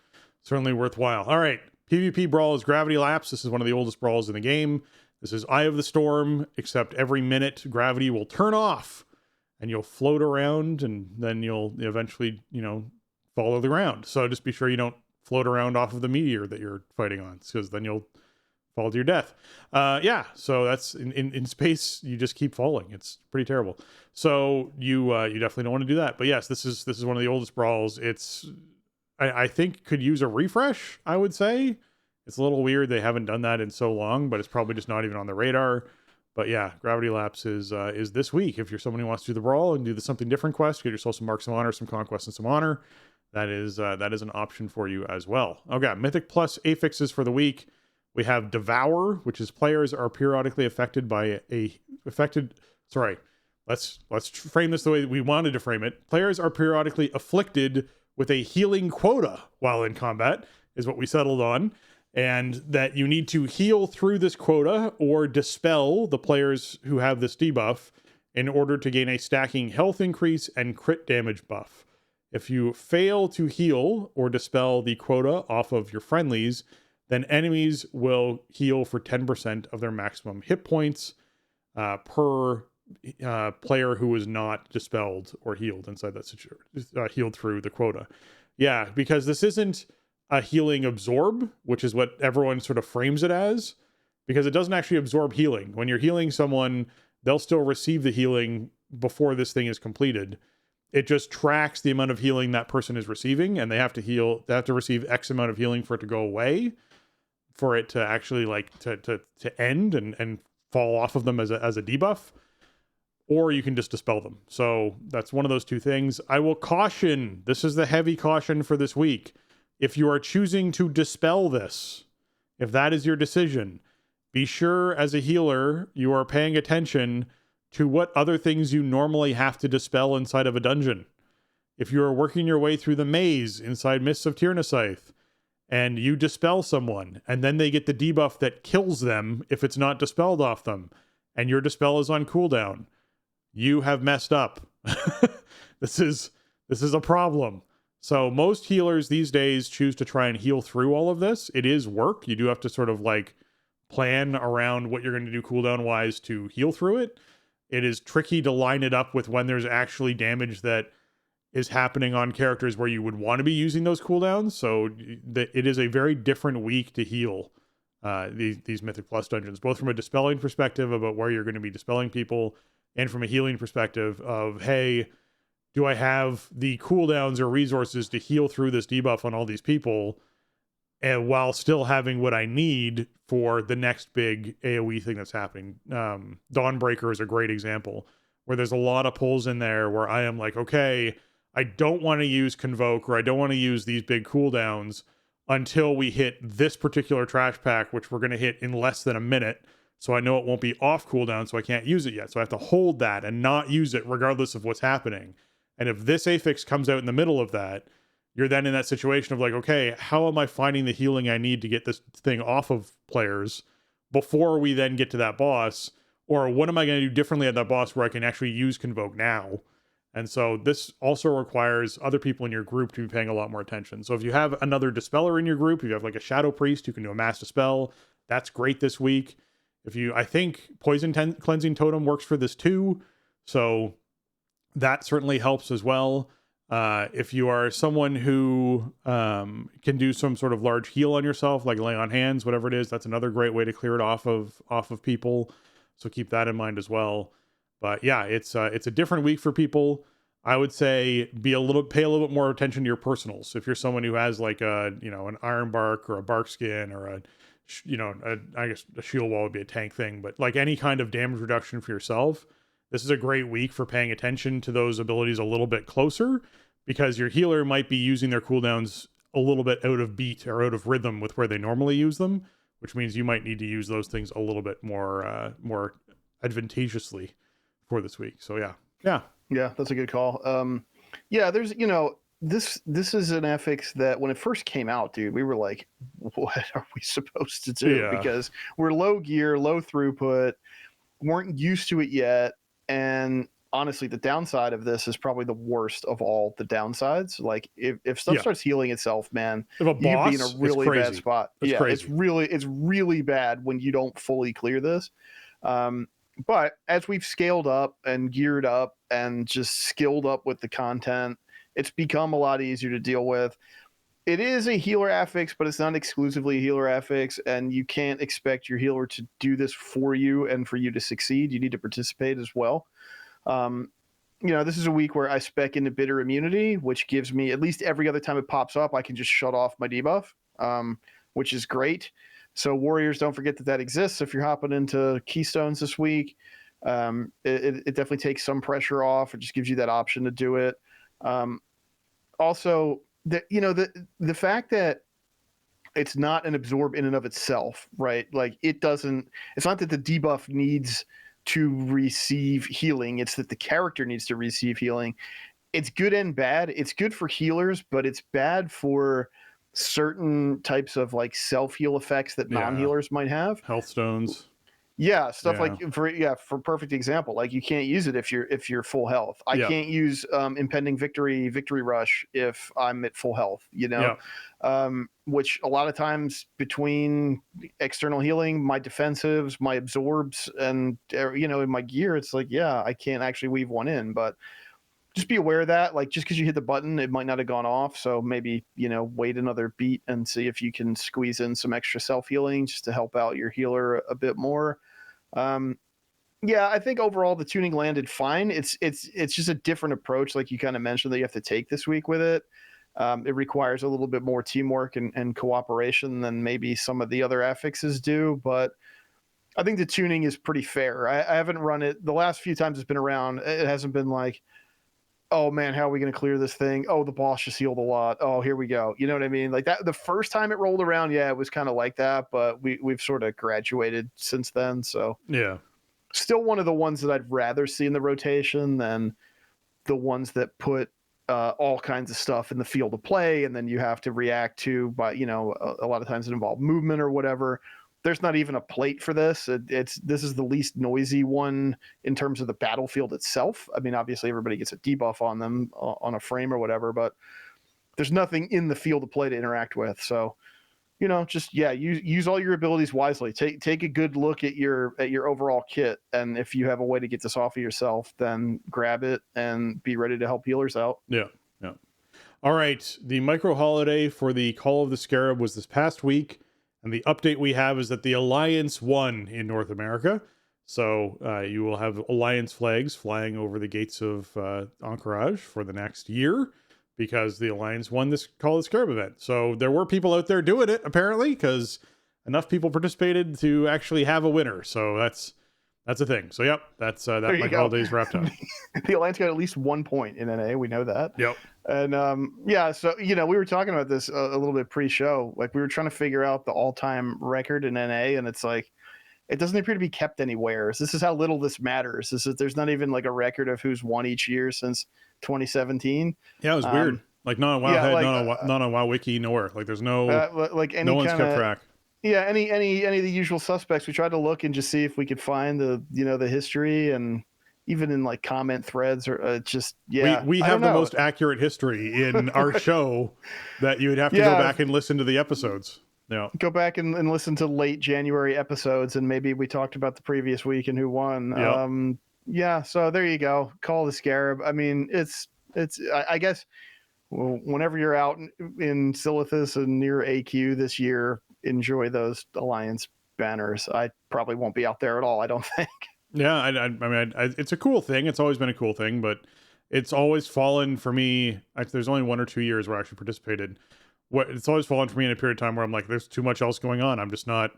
Speaker 2: certainly worthwhile. All right, PvP brawl is Gravity Lapse. This is one of the oldest brawls in the game. This is Eye of the Storm, except every minute gravity will turn off. And you'll float around, and then you'll eventually, fall to the ground. So just be sure you don't float around off of the meteor that you're fighting on, because then you'll fall to your death. So that's in space. You just keep falling. It's pretty terrible. So you definitely don't want to do that. But yes, this is one of the oldest brawls. It's I think could use a refresh. I would say it's a little weird they haven't done that in so long, but it's probably just not even on the radar. But yeah, Gravity Lapse is this week. If you're someone who wants to do the brawl and do the something different quest, get yourself some Marks of Honor, some Conquest, and some Honor. That is an option for you as well. Okay, Mythic Plus affixes for the week. We have Devour, which is players are periodically affected by Let's frame this the way we wanted to frame it. Players are periodically afflicted with a healing quota while in combat, is what we settled on. And that you need to heal through this quota or dispel the players who have this debuff in order to gain a stacking health increase and crit damage buff. If you fail to heal or dispel the quota off of your friendlies, then enemies will heal for 10% of their maximum hit points per player who is not dispelled or healed inside that situation, healed through the quota. Yeah, because this isn't a healing absorb, which is what everyone sort of frames it as, because it doesn't actually absorb healing. When you're healing someone, they'll still receive the healing before this thing is completed. It just tracks the amount of healing that person is receiving, and they have to receive X amount of healing for it to go away, for it to actually to end and fall off of them as a debuff, or you can just dispel them. So that's one of those two things. I will caution, this is the heavy caution for this week. If you are choosing to dispel this, if that is your decision, be sure as a healer you are paying attention to what other things you normally have to dispel inside of a dungeon. If you are working your way through the maze inside Mists of Tyrannosaith, and you dispel someone, and then they get the debuff that kills them if it's not dispelled off them, and your dispel is on cooldown, you have messed up. This is a problem. So most healers these days choose to try and heal through all of this. It is work. You do have to sort of plan around what you're going to do cooldown wise to heal through it. It is tricky to line it up with when there's actually damage that is happening on characters where you would want to be using those cooldowns. So it is a very different week to heal these Mythic Plus dungeons, both from a dispelling perspective about where you're going to be dispelling people, and from a healing perspective of, hey, do I have the cooldowns or resources to heal through this debuff on all these people? and while still having what I need for the next big AoE thing that's happening. Dawnbreaker is a great example where there's a lot of pulls in there where I am like, okay, I don't want to use Convoke or I don't want to use these big cooldowns until we hit this particular trash pack, which we're going to hit in less than a minute. So I know it won't be off cooldown, so I can't use it yet. So I have to hold that and not use it regardless of what's happening. And if this affix comes out in the middle of that, you're then in that situation of like, okay, how am I finding the healing I need to get this thing off of players before we then get to that boss? Or what am I going to do differently at that boss where I can actually use Convoke now? And so this also requires other people in your group to be paying a lot more attention. So if you have another Dispeller in your group, if you have like a Shadow Priest who can do a Mass Dispel, that's great this week. I think Poison Cleansing Totem works for this too. So that certainly helps as well. If you are someone who can do some sort of large heal on yourself, like lay on hands, whatever it is, that's another great way to clear it off of people. So keep that in mind as well. But yeah, it's a different week for people. I would say pay a little bit more attention to your personals. If you're someone who has like an Iron Bark or a Bark Skin or I guess a Shield Wall would be a tank thing, but like any kind of damage reduction for yourself, this is a great week for paying attention to those abilities a little bit closer, because your healer might be using their cooldowns a little bit out of beat or out of rhythm with where they normally use them, which means you might need to use those things a little bit more advantageously for this week. So yeah,
Speaker 3: that's a good call. There's this is an affix that when it first came out, dude, we were like, what are we supposed to do?
Speaker 2: Yeah.
Speaker 3: Because we're low gear, low throughput, weren't used to it yet. And honestly, the downside of this is probably the worst of all the downsides. Like if stuff starts healing itself, man,
Speaker 2: if
Speaker 3: you'd be in a really bad spot.
Speaker 2: It's crazy.
Speaker 3: It's really bad when you don't fully clear this. But as we've scaled up and geared up and just skilled up with the content, it's become a lot easier to deal with. It is a healer affix, but it's not exclusively a healer affix, and you can't expect your healer to do this for you and for you to succeed. You need to participate as well. This is a week where I spec into Bitter Immunity, which gives me, at least every other time it pops up, I can just shut off my debuff, which is great. So Warriors, don't forget that exists if you're hopping into Keystones this week. It definitely takes some pressure off. It just gives you that option to do it. Also, the fact that it's not an absorb in and of itself, right? Like it's not that the debuff needs to receive healing. It's that the character needs to receive healing. It's good and bad. It's good for healers, but it's bad for certain types of like self-heal effects that non-healers might have.
Speaker 2: Health stones.
Speaker 3: Yeah, stuff like for perfect example, like you can't use it if you're full health. I can't use impending victory rush if I'm at full health, which a lot of times between external healing, my defensives, my absorbs, and in my gear, it's like I can't actually weave one in. But just be aware of that. Like just because you hit the button, it might not have gone off. So maybe wait another beat and see if you can squeeze in some extra self healing just to help out your healer a bit more. I think overall the tuning landed fine. It's just a different approach, like you kind of mentioned, that you have to take this week with it. It requires a little bit more teamwork and cooperation than maybe some of the other affixes do, but I think the tuning is pretty fair. I haven't run it the last few times it's been around. It hasn't been like, oh man, how are we going to clear this thing? Oh, the boss just healed a lot. Oh, here we go. You know what I mean? Like that, the first time it rolled around, it was kind of like that, but we've sort of graduated since then. So still one of the ones that I'd rather see in the rotation than the ones that put all kinds of stuff in the field of play, and then you have to react to, by a lot of times it involves movement or whatever. There's not even a plate for this. This is the least noisy one in terms of the battlefield itself. I mean, obviously everybody gets a debuff on them on a frame or whatever, but there's nothing in the field of play to interact with. So, use all your abilities wisely. Take a good look at your overall kit, and if you have a way to get this off of yourself, then grab it and be ready to help healers out.
Speaker 2: Yeah. All right, the micro holiday for the Call of the Scarab was this past week. And the update we have is that the Alliance won in North America. So you will have Alliance flags flying over the gates of Anchorage for the next year. because the Alliance won this Call of the Scarab event. So there were people out there doing it, apparently, because enough people participated to actually have a winner. So that's a thing. So yep, that's that my holidays wrapped up.
Speaker 3: The Alliance got at least 1 point in NA. We know that.
Speaker 2: Yep.
Speaker 3: And yeah, so we were talking about this a little bit pre-show. Like we were trying to figure out the all-time record in NA, and it's like it doesn't appear to be kept anywhere. This is how little this matters. There's not even like a record of who's won each year since 2017.
Speaker 2: Yeah, it was weird. Like not on WoWhead, not on WoWWiki, nowhere. Like there's no no one's kept track.
Speaker 3: Yeah, any of the usual suspects. We tried to look and just see if we could find the history, and even in like comment threads or just
Speaker 2: we have the most accurate history in our show that you would have to go back and listen to the episodes. Yeah,
Speaker 3: go back and listen to late January episodes, and maybe we talked about the previous week and who won. Yep. So there you go. Call the Scarab. I mean, it's I guess whenever you're out in Silithus and near AQ this year, enjoy those Alliance banners. I probably won't be out there at all, I don't think.
Speaker 2: Yeah, I mean, it's a cool thing. It's always been a cool thing, but it's always fallen for me. There's only 1 or 2 years where I actually participated. It's always fallen for me in a period of time where I'm like, there's too much else going on. I'm just not.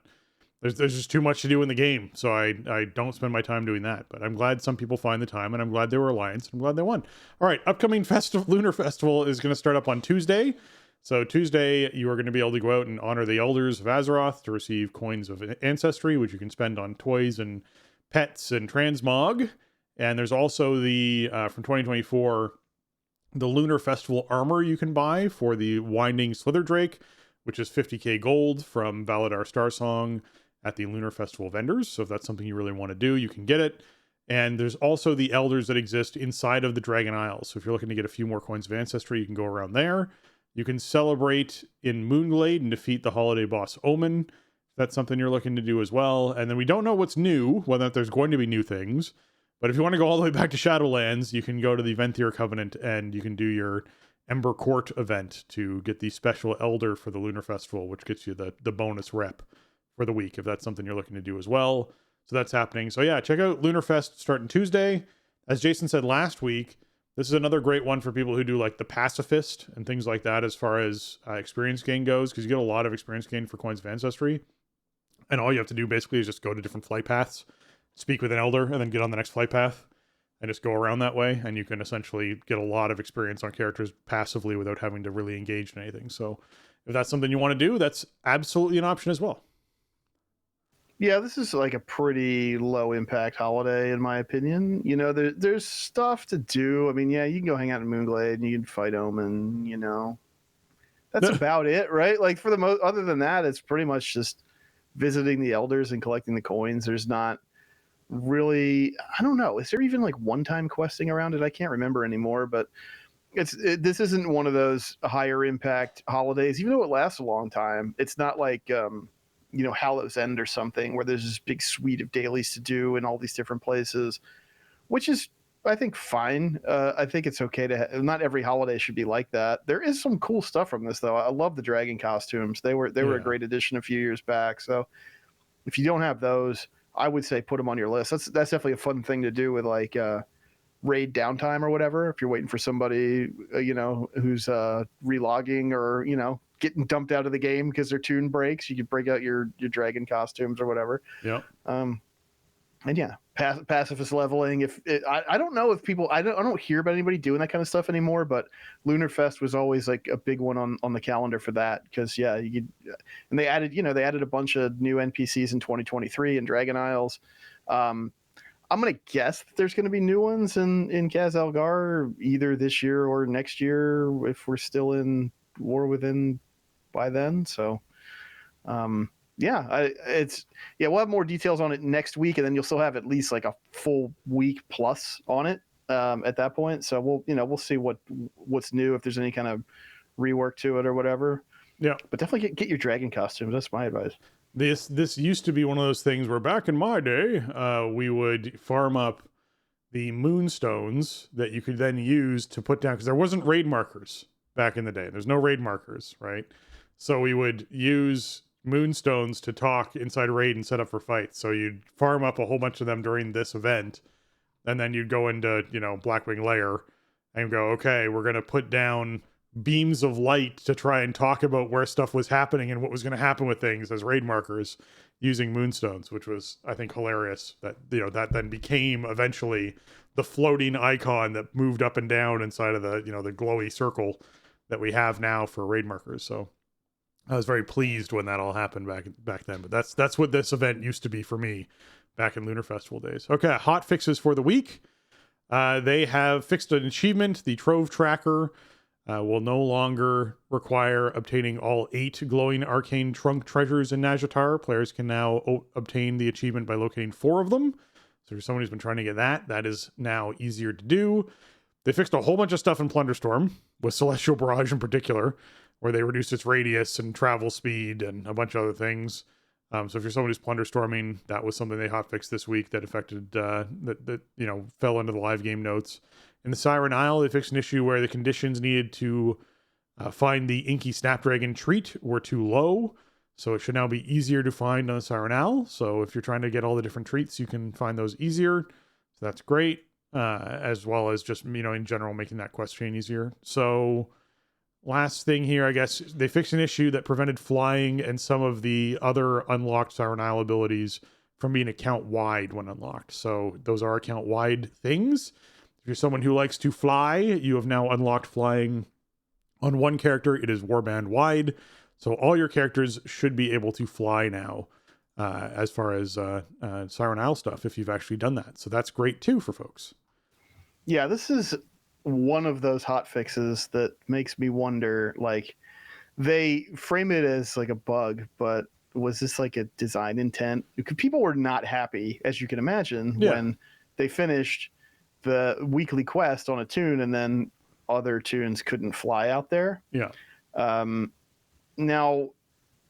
Speaker 2: There's just too much to do in the game, so I don't spend my time doing that. But I'm glad some people find the time, and I'm glad they were Alliance. I'm glad they won. All right, upcoming Lunar Festival is going to start up on Tuesday. So Tuesday, you are going to be able to go out and honor the Elders of Azeroth to receive coins of Ancestry, which you can spend on toys and pets and transmog. And there's also the from 2024, the Lunar Festival armor you can buy for the Winding Slitherdrake, which is 50k gold from Valadar Starsong at the Lunar Festival vendors. So if that's something you really want to do, you can get it. And there's also the Elders that exist inside of the Dragon Isles. So if you're looking to get a few more coins of Ancestry, you can go around there. You can celebrate in Moonglade and defeat the holiday boss Omen. That's something you're looking to do as well. And then we don't know what's new, whether there's going to be new things. But if you want to go all the way back to Shadowlands, you can go to the Venthyr Covenant and you can do your Ember Court event to get the special Elder for the Lunar Festival, which gets you the bonus rep for the week, if that's something you're looking to do as well. So that's happening. So yeah, check out Lunar Fest starting Tuesday. As Jason said last week, this is another great one for people who do like the Pacifist and things like that as far as experience gain goes, because you get a lot of experience gain for coins of Ancestry. And all you have to do basically is just go to different flight paths, speak with an Elder, and then get on the next flight path and just go around that way. And you can essentially get a lot of experience on characters passively without having to really engage in anything. So if that's something you want to do, that's absolutely an option as well.
Speaker 3: Yeah, this is like a pretty low impact holiday in my opinion. There's stuff to do. I mean, yeah, you can go hang out in Moonglade and you can fight Omen, That's about it, right? Like for the most, other than that, it's pretty much just visiting the Elders and collecting the coins. There's not really, I don't know. Is there even like one-time questing around it? I can't remember anymore, but this isn't one of those higher impact holidays, even though it lasts a long time. It's not like, Hallow's End or something where there's this big suite of dailies to do in all these different places, which is, I think, fine. I think it's okay not every holiday should be like that. There is some cool stuff from this though. I love the dragon costumes. They were a great addition a few years back. So if you don't have those, I would say put them on your list. That's definitely a fun thing to do with like raid downtime or whatever. If you're waiting for somebody, who's relogging or, getting dumped out of the game because their tune breaks, you could break out your dragon costumes or whatever.
Speaker 2: Yeah.
Speaker 3: And yeah, pacifist leveling. I don't know if people, I don't hear about anybody doing that kind of stuff anymore, but Lunar Fest was always like a big one on the calendar for that. Cause yeah, and they added a bunch of new NPCs in 2023 in Dragon Isles. I'm going to guess that there's going to be new ones in Kaz Algar either this year or next year if we're still in War Within by then. So, we'll have more details on it next week, and then you'll still have at least like a full week plus on it at that point. So we'll see what's new, if there's any kind of rework to it or whatever.
Speaker 2: Yeah,
Speaker 3: but definitely get your dragon costumes. That's my advice.
Speaker 2: This used to be one of those things where back in my day, we would farm up the moonstones that you could then use to put down, because there wasn't raid markers back in the day. There's no raid markers, right? So we would use moonstones to talk inside a raid and set up for fights. So you'd farm up a whole bunch of them during this event, and then you'd go into, Blackwing Lair and go, okay, we're going to put down beams of light to try and talk about where stuff was happening and what was going to happen with things as raid markers using moonstones, which was, I think, hilarious. That, you know, that then became eventually the floating icon that moved up and down inside of the, you know, the glowy circle that we have now for raid markers. So I was very pleased when that all happened back then. But that's what this event used to be for me back in Lunar Festival days. Okay, hot fixes for the week. They have fixed an achievement. The Trove Tracker will no longer require obtaining all 8 glowing arcane trunk treasures in Nazjatar. Players can now obtain the achievement by locating 4 of them. So if someone who's been trying to get that is now easier to do. They fixed a whole bunch of stuff in Plunderstorm, with Celestial Barrage in particular, where they reduced its radius and travel speed and a bunch of other things. So if you're someone who's Plunderstorming, that was something they hotfixed this week that affected, that you know, fell into the live game notes. In the Siren Isle, they fixed an issue where the conditions needed to find the Inky Snapdragon treat were too low. So it should now be easier to find on the Siren Owl. So if you're trying to get all the different treats, you can find those easier. So that's great. As well as just, you know, in general, making that quest chain easier. So last thing here, I guess, they fixed an issue that prevented flying and some of the other unlocked Siren Isle abilities from being account-wide when unlocked. So those are account-wide things. If you're someone who likes to fly, you have now unlocked flying on one character. It is warband-wide. So all your characters should be able to fly now, as far as Siren Isle stuff, if you've actually done that. So that's great too for folks.
Speaker 3: Yeah, this is one of those hot fixes that makes me wonder, like, they frame it as like a bug, but was this like a design intent? Because people were not happy, as you can imagine, when they finished the weekly quest on a toon and then other toons couldn't fly out there.
Speaker 2: Yeah.
Speaker 3: Now,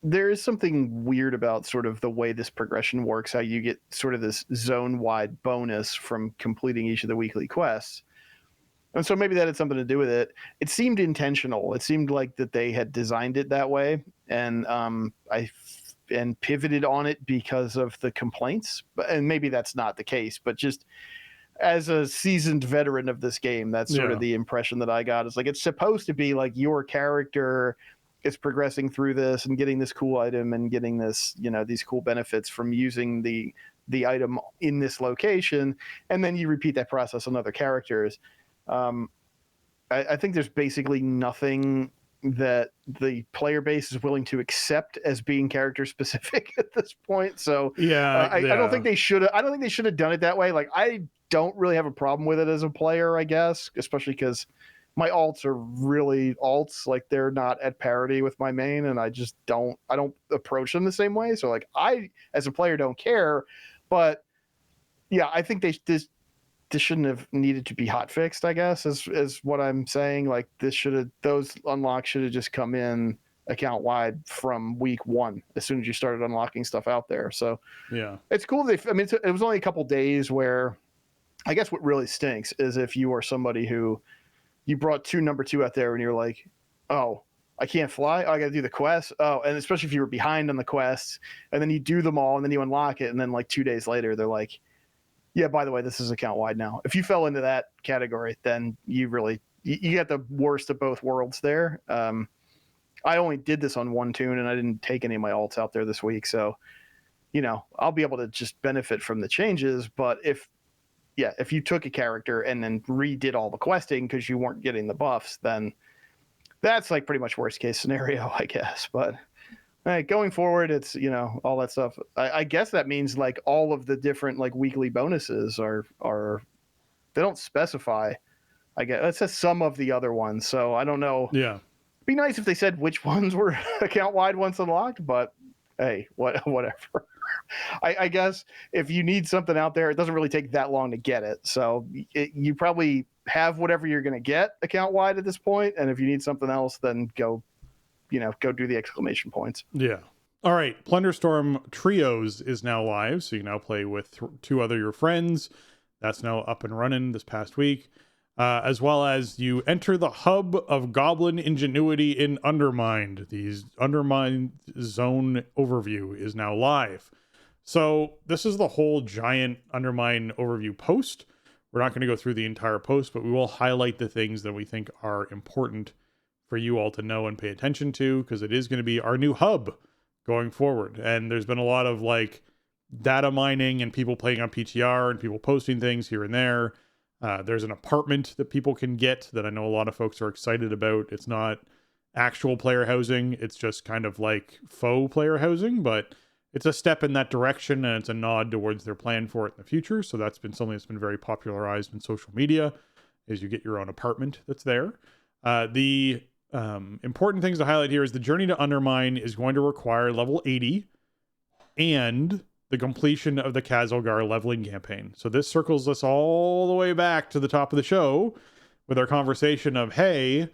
Speaker 3: there is something weird about sort of the way this progression works, how you get sort of this zone-wide bonus from completing each of the weekly quests. And so maybe that had something to do with it. It seemed intentional. It seemed like that they had designed it that way, and pivoted on it because of the complaints. And maybe that's not the case, but just as a seasoned veteran of this game, that's sort of the impression that I got. It's like, it's supposed to be like your character is progressing through this and getting this cool item and getting this, you know, these cool benefits from using the item in this location, and then you repeat that process on other characters. I think there's basically nothing that the player base is willing to accept as being character specific at this point. So I don't think they should have. I don't think they should have done it that way. Like, I don't really have a problem with it as a player, I guess, especially because my alts are really alts. Like, they're not at parity with my main, and I don't approach them the same way. So like, I as a player don't care, but yeah, I think this shouldn't have needed to be hot fixed, I guess, is what I'm saying. Like, those unlocks should have just come in account wide from week 1 as soon as you started unlocking stuff out there. So yeah, it's cool. It was only a couple days where, I guess what really stinks is if you are somebody who you brought number 2 out there and you're like, oh, I can't fly. Oh, I got to do the quest. Oh, and especially if you were behind on the quests, and then you do them all and then you unlock it, and then like 2 days later they're like, yeah, by the way, this is account wide now. If you fell into that category, then you got the worst of both worlds there. I only did this on one toon, and I didn't take any of my alts out there this week. So, you know, I'll be able to just benefit from the changes. But if you took a character and then redid all the questing because you weren't getting the buffs, then that's like pretty much worst case scenario, I guess. But going forward, it's, you know, all that stuff. I guess that means like all of the different like weekly bonuses are they don't specify. I guess it says some of the other ones, so I don't know.
Speaker 2: Yeah,
Speaker 3: it'd be nice if they said which ones were account wide once unlocked, but hey, whatever. I guess if you need something out there, it doesn't really take that long to get it. So you probably have whatever you're going to get account wide at this point, and if you need something else, then go do the exclamation points.
Speaker 2: Yeah. All right. Plunderstorm Trios is now live, so you can now play with 2 other your friends. That's now up and running this past week. As well as you enter the hub of Goblin Ingenuity in Undermined. The Undermined Zone overview is now live. So this is the whole giant Undermine overview post We're not going to go through the entire post, but we will highlight the things that we think are important for you all to know and pay attention to, because it is going to be our new hub going forward. And there's been a lot of like data mining and people playing on PTR and people posting things here and there. There's an apartment that people can get that I know a lot of folks are excited about. It's not actual player housing. It's just kind of like faux player housing, but it's a step in that direction, and it's a nod towards their plan for it in the future. So that's been something that's been very popularized in social media, is you get your own apartment that's there. The important things to highlight here is the journey to Undermine is going to require level 80 and the completion of the Khazalgar leveling campaign. So this circles us all the way back to the top of the show with our conversation of, hey,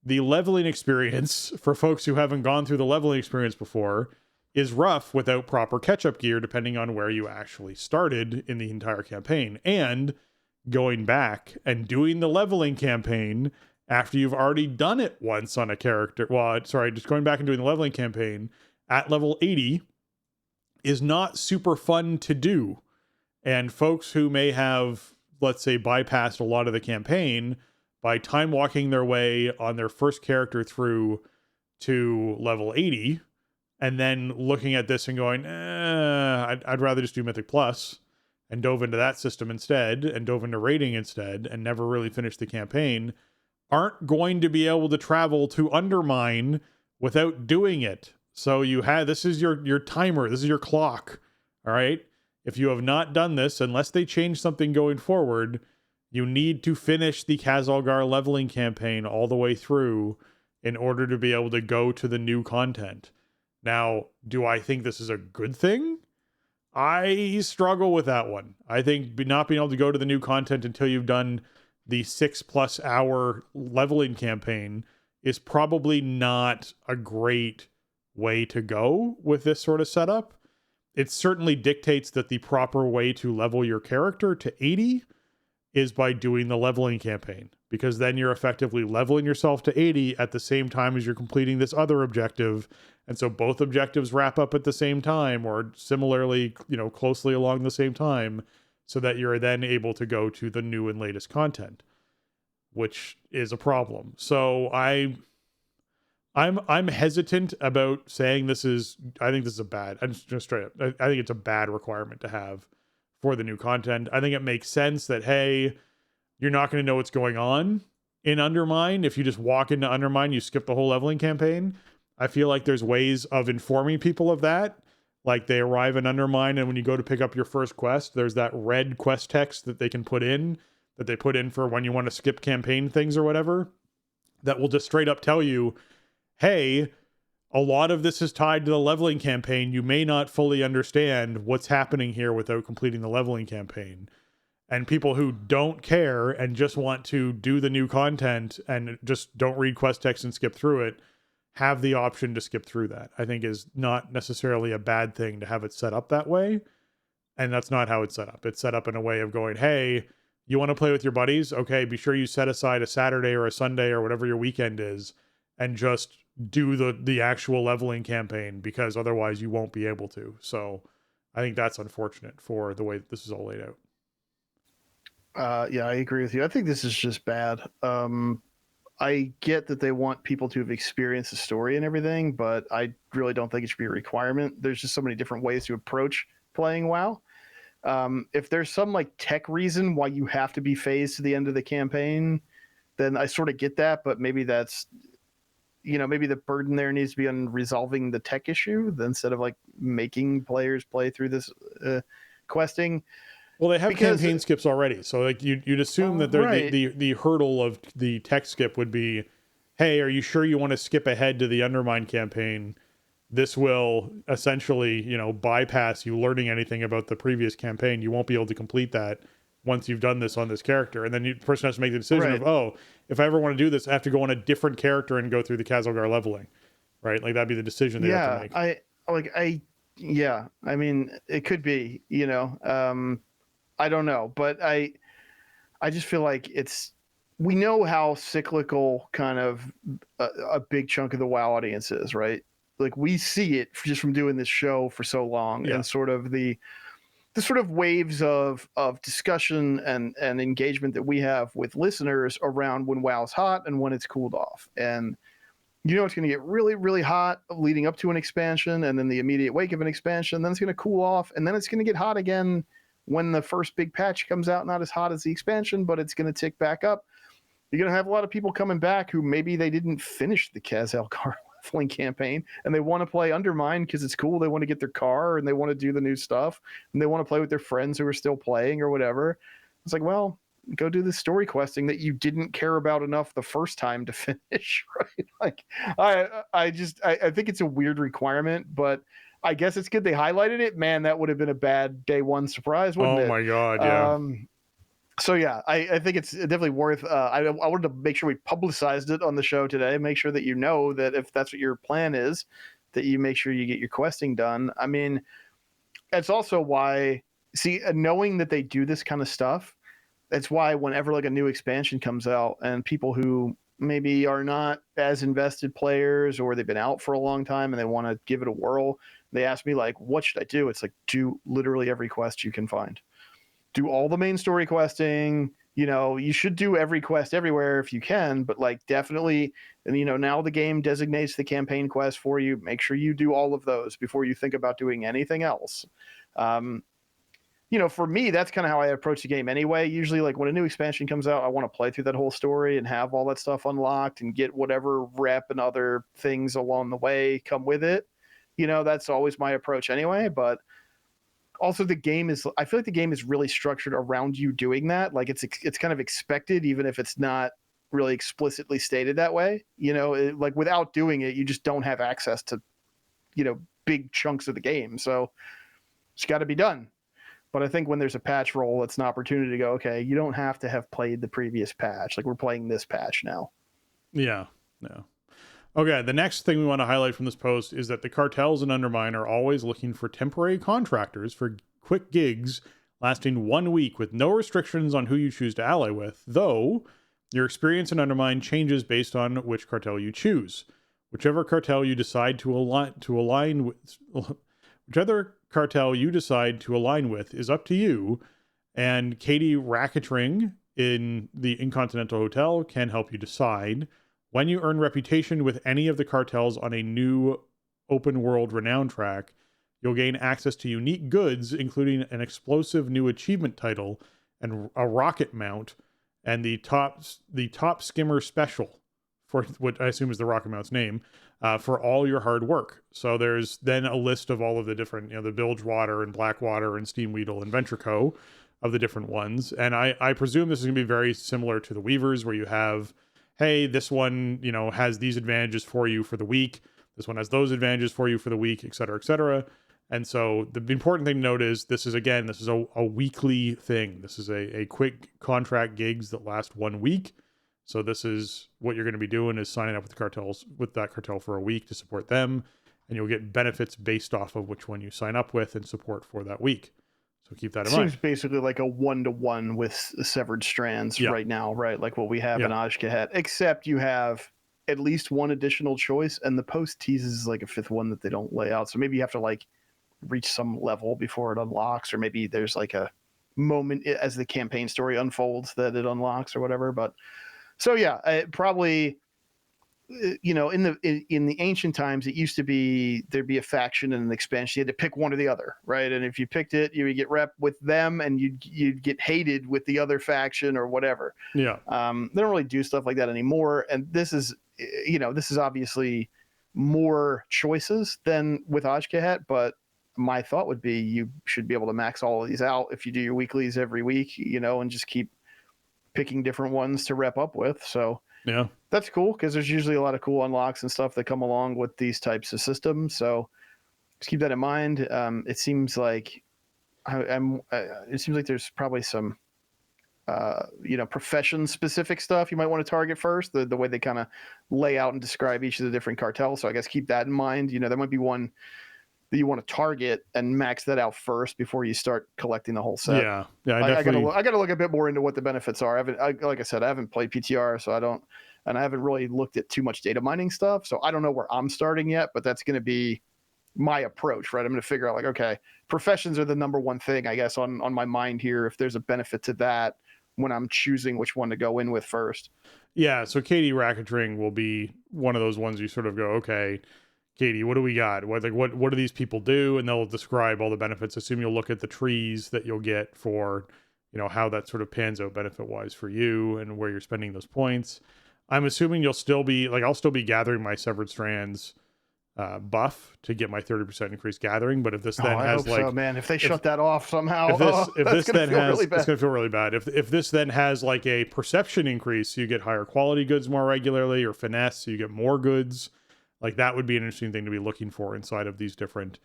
Speaker 2: the leveling experience for folks who haven't gone through the leveling experience before is rough without proper catch-up gear, depending on where you actually started in the entire campaign. And going back and doing the leveling campaign after you've already done it once on a character, just going back and doing the leveling campaign at level 80 is not super fun to do. And folks who may have, let's say, bypassed a lot of the campaign by time walking their way on their first character through to level 80, and then looking at this and going, I'd rather just do Mythic Plus, and dove into that system instead, and dove into raiding instead, and never really finished the campaign, aren't going to be able to travel to Undermine without doing it. So this is your timer, this is your clock, all right? If you have not done this, unless they change something going forward, you need to finish the Khazalgar leveling campaign all the way through in order to be able to go to the new content. Now, do I think this is a good thing? I struggle with that one. I think not being able to go to the new content until you've done the 6+ hour leveling campaign is probably not a great way to go with this sort of setup. It certainly dictates that the proper way to level your character to 80 is by doing the leveling campaign, because then you're effectively leveling yourself to 80 at the same time as you're completing this other objective. And so both objectives wrap up at the same time, or similarly, closely along the same time, so that you're then able to go to the new and latest content, which is a problem. So I'm hesitant about saying I think this is I'm just straight up. I think it's a bad requirement to have for the new content. I think it makes sense that, hey, you're not going to know what's going on in Undermine. If you just walk into Undermine, you skip the whole leveling campaign. I feel like there's ways of informing people of that. Like they arrive in Undermine, and when you go to pick up your first quest, there's that red quest text that they put in for when you want to skip campaign things or whatever, that will just straight up tell you, hey, a lot of this is tied to the leveling campaign. You may not fully understand what's happening here without completing the leveling campaign. And people who don't care and just want to do the new content and just don't read quest text and skip through it have the option to skip through that. I think is not necessarily a bad thing to have it set up that way. And that's not how it's set up. It's set up in a way of going, hey, you want to play with your buddies? Okay, be sure you set aside a Saturday or a Sunday or whatever your weekend is and just do the actual leveling campaign, because otherwise you won't be able to. So I think that's unfortunate for the way that this is all laid out.
Speaker 3: Yeah, I agree with you. I think this is just bad. I get that they want people to have experienced the story and everything, but I really don't think it should be a requirement. There's just so many different ways to approach playing WoW. If there's some like tech reason why you have to be phased to the end of the campaign, then I sort of get that, but maybe that's, maybe the burden there needs to be on resolving the tech issue instead of like making players play through this questing.
Speaker 2: Well, they have campaign skips already, so like you'd assume that
Speaker 3: right.
Speaker 2: the hurdle of the tech skip would be, hey, are you sure you want to skip ahead to the Undermine campaign? This will essentially, bypass you learning anything about the previous campaign. You won't be able to complete that once you've done this on this character. And then the person has to make the decision of, if I ever want to do this, I have to go on a different character and go through the Khazalgar leveling, right? Like that'd be the decision they have to make.
Speaker 3: I mean, it could be, I don't know, but I just feel like we know how cyclical kind of a big chunk of the WoW audience is, right? Like we see it just from doing this show for so long, and sort of the the sort of waves of discussion and engagement that we have with listeners around when WoW's hot and when it's cooled off. And it's going to get really, really hot leading up to an expansion, and then the immediate wake of an expansion. Then it's going to cool off, and then it's going to get hot again when the first big patch comes out. Not as hot as the expansion, but it's going to tick back up. You're going to have a lot of people coming back who maybe they didn't finish the Khazad-dûr leveling campaign, and they want to play Undermine because it's cool. They want to get their car, and they want to do the new stuff, and they want to play with their friends who are still playing or whatever. It's like, well, go do the story questing that you didn't care about enough the first time to finish, right? Like, I think it's a weird requirement, but I guess it's good they highlighted it. Man, that would have been a bad day one surprise, wouldn't it?
Speaker 2: Oh my God, yeah.
Speaker 3: So yeah, I think it's definitely worth. I wanted to make sure we publicized it on the show today. Make sure that you know that if that's what your plan is, that you make sure you get your questing done. I mean, it's also why knowing that they do this kind of stuff. That's why whenever like a new expansion comes out and people who maybe are not as invested players or they've been out for a long time and they want to give it a whirl, they ask me like, "What should I do?" It's like, do literally every quest you can find. Do all the main story questing. You should do every quest everywhere if you can, but like definitely, and now the game designates the campaign quest for you. Make sure you do all of those before you think about doing anything else. For me, that's kind of how I approach the game anyway. Usually, like when a new expansion comes out, I want to play through that whole story and have all that stuff unlocked and get whatever rep and other things along the way come with it. That's always my approach anyway, but also I feel like the game is really structured around you doing that. Like it's kind of expected, even if it's not really explicitly stated that way. Like without doing it, you just don't have access to, big chunks of the game. So it's got to be done. But I think when there's a patch roll, it's an opportunity to go, okay, you don't have to have played the previous patch. Like we're playing this patch now.
Speaker 2: Yeah. No. Okay, the next thing we want to highlight from this post is that the cartels in Undermine are always looking for temporary contractors for quick gigs lasting 1 week with no restrictions on who you choose to ally with, though your experience in Undermine changes based on which cartel you choose. Whichever cartel you decide to align with, whichever cartel you decide to align with is up to you, and Katie Racketring in the Incontinental Hotel can help you decide. When you earn reputation with any of the cartels on a new open world renown track, you'll gain access to unique goods, including an explosive new achievement title and a rocket mount, and the top skimmer special, for what I assume is the rocket mount's name, for all your hard work. So there's then a list of all of the different, the Bilgewater and Blackwater and Steamweedle and Ventrico of the different ones. And I presume this is going to be very similar to the Weavers, where you have, hey, this one, has these advantages for you for the week. This one has those advantages for you for the week, et cetera, et cetera. And so the important thing to note is this is a weekly thing. This is a quick contract gigs that last 1 week. So this is what you're going to be doing, is signing up with that cartel for a week to support them. And you'll get benefits based off of which one you sign up with and support for that week. So keep that in mind.
Speaker 3: Seems basically like a 1-to-1 with Severed Strands right now, right? Like what we have in Azj-Kahet, except you have at least one additional choice, and the post teases like a fifth one that they don't lay out. So maybe you have to like reach some level before it unlocks, or maybe there's like a moment as the campaign story unfolds that it unlocks or whatever. But so yeah, it probably, in the ancient times, it used to be there'd be a faction and an expansion. You had to pick one or the other, right? And if you picked it, you would get rep with them, and you'd get hated with the other faction or whatever.
Speaker 2: Yeah.
Speaker 3: They don't really do stuff like that anymore. And this is obviously more choices than with Azj-Kahet, but my thought would be you should be able to max all of these out if you do your weeklies every week, and just keep picking different ones to rep up with. So
Speaker 2: yeah,
Speaker 3: that's cool, because there's usually a lot of cool unlocks and stuff that come along with these types of systems. So just keep that in mind. It seems like there's probably some profession specific stuff you might want to target first, the way they kind of lay out and describe each of the different cartels. So I guess keep that in mind. There might be one that you want to target and max that out first before you start collecting the whole set.
Speaker 2: Yeah.
Speaker 3: I gotta look a bit more into what the benefits are. Like I said, I haven't played PTR, so I haven't really looked at too much data mining stuff. So I don't know where I'm starting yet, but that's going to be my approach, right? I'm going to figure out like, okay, professions are the number one thing, I guess, on my mind here. If there's a benefit to that when I'm choosing which one to go in with first.
Speaker 2: Yeah. So Katie Racketing will be one of those ones you sort of go, okay, Katie, what do we got? What do these people do? And they'll describe all the benefits. Assume you'll look at the trees that you'll get for, how that sort of pans out benefit wise for you and where you're spending those points. I'm assuming you'll still be like, I'll still be gathering my Severed Strands buff to get my 30% increased gathering. But if this then
Speaker 3: I
Speaker 2: has
Speaker 3: hope so, man, if they shut that off somehow,
Speaker 2: if this then has,
Speaker 3: really bad.
Speaker 2: it's going to feel really bad. If this then has like a perception increase, so you get higher quality goods more regularly, or finesse, so you get more goods, like that would be an interesting thing to be looking for inside of these different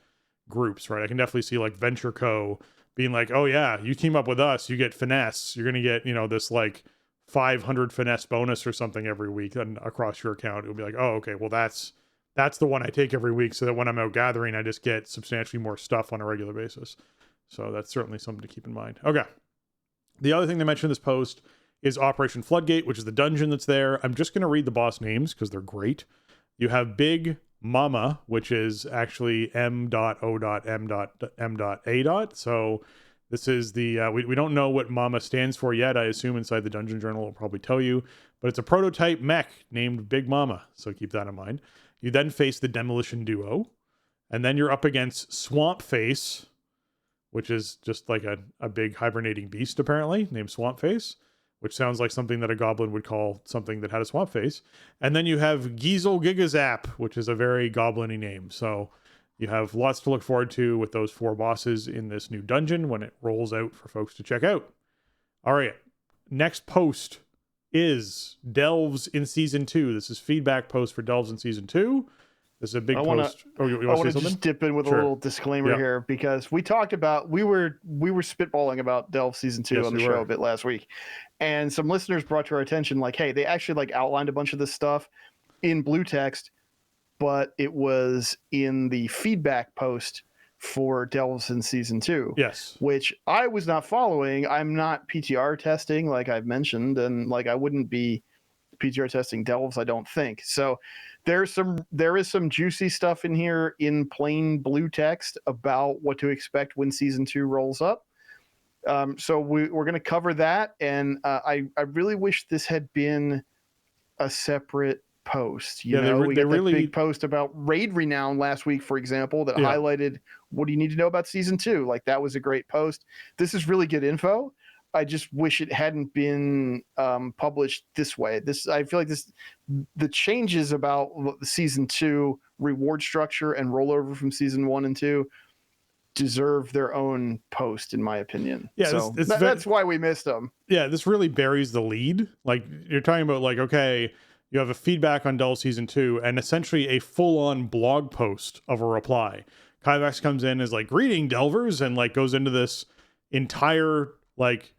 Speaker 2: groups, right? I can definitely see like Venture Co. being like, oh yeah, you team up with us, you get finesse, you're going to get, this like 500 finesse bonus or something every week and across your account. It would be like, oh, okay, well that's the one I take every week, so that when I'm out gathering, I just get substantially more stuff on a regular basis. So that's certainly something to keep in mind. Okay. The other thing they mentioned in this post is Operation Floodgate, which is the dungeon that's there. I'm just going to read the boss names because they're great. You have Big Mama, which is actually M.O.M.M.A. So this is the, we don't know what Mama stands for yet. I assume inside the Dungeon Journal will probably tell you, but it's a prototype mech named Big Mama. So keep that in mind. You then face the Demolition Duo, and then you're up against Swamp Face, which is just like a big hibernating beast, apparently, named Swamp Face, which sounds like something that a goblin would call something that had a swamp face. And then you have Giesel Gigazap, which is a very goblin-y name. So you have lots to look forward to with those 4 bosses in this new dungeon when it rolls out for folks to check out. All right, next post is Delves in Season 2. This is feedback post for Delves in Season 2. This is a big post.
Speaker 3: You want to just dip in with a little disclaimer here, because we talked about, we were spitballing about Delve Season 2 on the show a bit last week, and some listeners brought to our attention like, hey, they actually like outlined a bunch of this stuff in blue text, but it was in the feedback post for Delves in Season 2.
Speaker 2: Yes. Which
Speaker 3: I was not following. I'm not PTR testing like I've mentioned, and like I wouldn't be PTR testing Delves, I don't think. So there is some juicy stuff in here in plain blue text about what to expect when Season 2 rolls up. So we're going to cover that, and I really wish this had been a separate post. We got that big post about Raid Renown last week, for example, that highlighted what do you need to know about Season 2. Like, that was a great post. This is really good info. I just wish it hadn't been published this way. I feel like the changes about the Season 2 reward structure and rollover from Season 1 and 2 deserve their own post, in my opinion. Yeah, so that's why we missed them.
Speaker 2: Yeah, this really buries the lead. Like, you're talking about, like, okay, you have a feedback on Delve Season 2 and essentially a full-on blog post of a reply. Kyvax comes in as like, greeting Delvers, and like goes into this entire like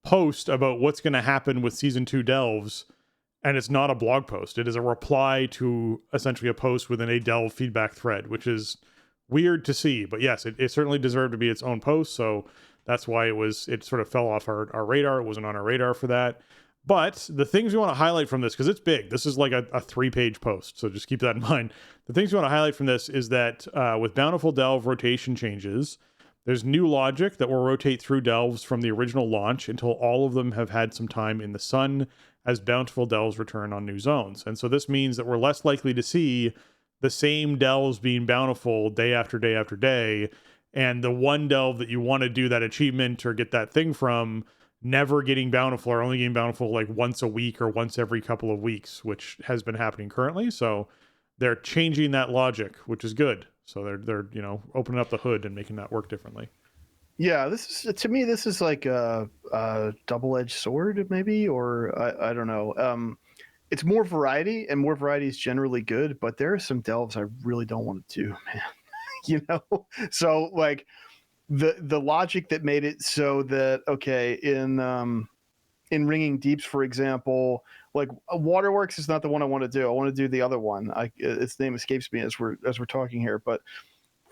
Speaker 2: post about what's going to happen with Season 2 Delves, and it's not a blog post. It is a reply to essentially a post within a Delve feedback thread, which is weird to see. But yes, it certainly deserved to be its own post, so that's why it sort of fell off our radar. It wasn't on our radar for that. But the things we want to highlight from this, because it's big, this is like a 3-page post, so just keep that in mind. The things we want to highlight from this is that with Bountiful Delve rotation changes, there's new logic that will rotate through Delves from the original launch until all of them have had some time in the sun as Bountiful Delves return on new zones. And so this means that we're less likely to see the same Delves being bountiful day after day after day, and the one Delve that you want to do that achievement or get that thing from never getting bountiful, or only getting bountiful like once a week or once every couple of weeks, which has been happening currently. So they're changing that logic, which is good. So they're opening up the hood and making that work differently.
Speaker 3: Yeah, this is like a double-edged sword, maybe, or I don't know. It's more variety, and more variety is generally good, but there are some Delves I really don't want to do, man. So like the logic that made it so that, okay, in Ringing Deeps, for example, like Waterworks is not the one I want to do. I want to do the other one. Its name escapes me as we're talking here, but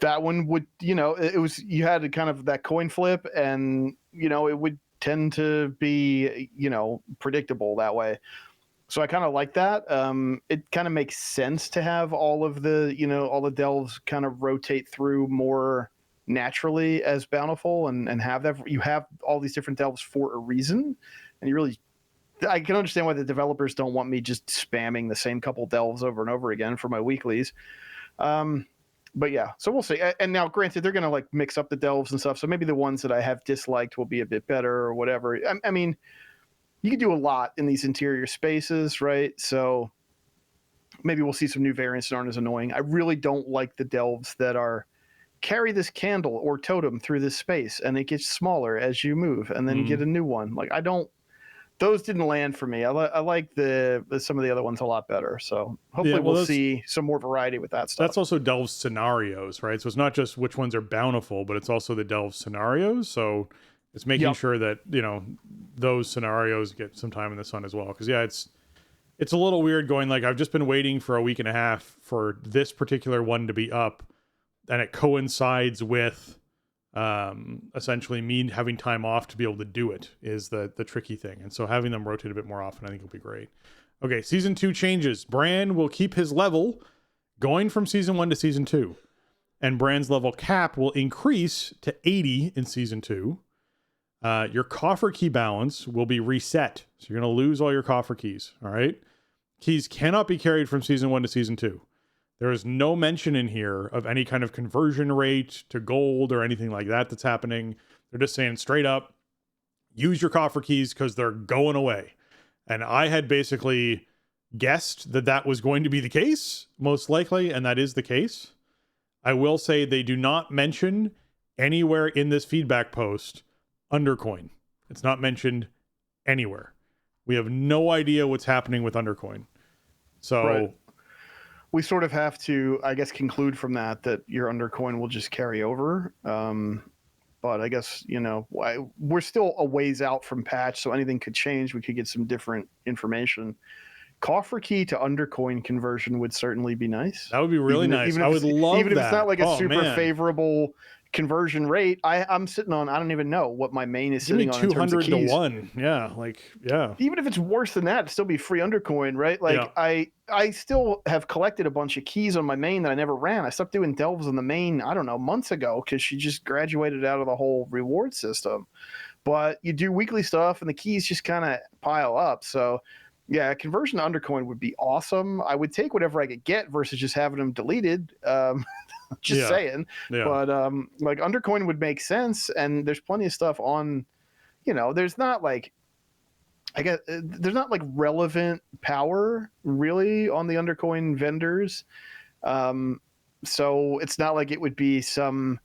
Speaker 3: that one would, it was, you had kind of that coin flip, and it would tend to be predictable that way. So I kind of like that. It kind of makes sense to have all of the, all the delves kind of rotate through more naturally as bountiful and have that. You have all these different delves for a reason. And I can understand why the developers don't want me just spamming the same couple delves over and over again for my weeklies. But yeah, so we'll see. And now, granted, they're going to like mix up the delves and stuff. So maybe the ones that I have disliked will be a bit better or whatever. I mean, you can do a lot in these interior spaces, right? So maybe we'll see some new variants that aren't as annoying. I really don't like the delves that are carry this candle or totem through this space and it gets smaller as you move and then you get a new one. Like those didn't land for me. I like some of the other ones a lot better. So hopefully we'll see some more variety with that stuff.
Speaker 2: That's also delve scenarios, right? So it's not just which ones are bountiful, but it's also the delve scenarios. So it's making sure that, those scenarios get some time in the sun as well. Because, it's a little weird going like, I've just been waiting for a week and a half for this particular one to be up. And it coincides with essentially me having time off to be able to do it is the tricky thing. And so having them rotate a bit more often, I think will be great. Okay, Season 2 changes. Bran will keep his level going from Season 1 to Season 2. And Bran's level cap will increase to 80 in Season 2. Your coffer key balance will be reset. So you're going to lose all your coffer keys, all right? Keys cannot be carried from Season 1 to Season 2. There is no mention in here of any kind of conversion rate to gold or anything like that that's happening. They're just saying straight up, use your coffer keys because they're going away. And I had basically guessed that was going to be the case, most likely, and that is the case. I will say they do not mention anywhere in this feedback post Undercoin. It's not mentioned anywhere. We have no idea what's happening with Undercoin. So
Speaker 3: right. We sort of have to, I guess, conclude from that your Undercoin will just carry over. But I guess, we're still a ways out from patch, so anything could change. We could get some different information. Coffer key to Undercoin conversion would certainly be nice.
Speaker 2: That would be really nice. I would love that.
Speaker 3: Even if it's not like a super favorable conversion rate, I'm sitting on, I don't even know what my main is sitting on in terms of keys.
Speaker 2: 200 to 1. Yeah.
Speaker 3: Even if it's worse than that, it'd still be free Undercoin, right? Like I still have collected a bunch of keys on my main that I never ran. I stopped doing delves on the main, I don't know, months ago because she just graduated out of the whole reward system. But you do weekly stuff and the keys just kind of pile up. So yeah, conversion to Undercoin would be awesome. I would take whatever I could get versus just having them deleted. Just saying. Yeah. But like Undercoin would make sense, and there's plenty of stuff on, there's not like there's not like relevant power really on the Undercoin vendors. So it's not like it would be some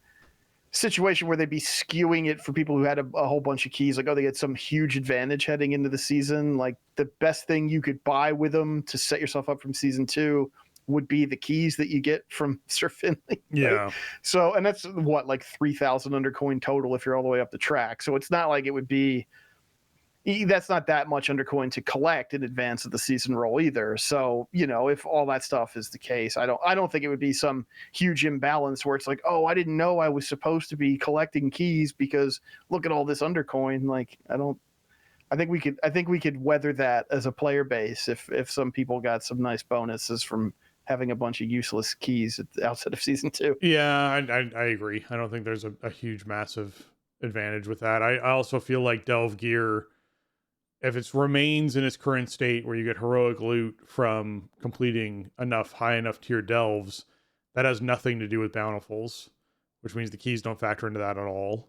Speaker 3: situation where they'd be skewing it for people who had a whole bunch of keys, like, they get some huge advantage heading into the season. Like the best thing you could buy with them to set yourself up from Season 2 would be the keys that you get from Sir Finley. Right?
Speaker 2: Yeah.
Speaker 3: So, and that's what, like 3,000 Undercoin total if you're all the way up the track. So it's not like it would be, that's not that much Undercoin to collect in advance of the season roll either. So, if all that stuff is the case, I don't think it would be some huge imbalance where it's like, oh, I didn't know I was supposed to be collecting keys because look at all this Undercoin. Like, I think we could weather that as a player base if some people got some nice bonuses from having a bunch of useless keys at the outset of Season 2.
Speaker 2: Yeah, I agree. I don't think there's a huge, massive advantage with that. I also feel like Delve Gear, if it remains in its current state where you get heroic loot from completing high enough tier delves, that has nothing to do with bountifuls, which means the keys don't factor into that at all.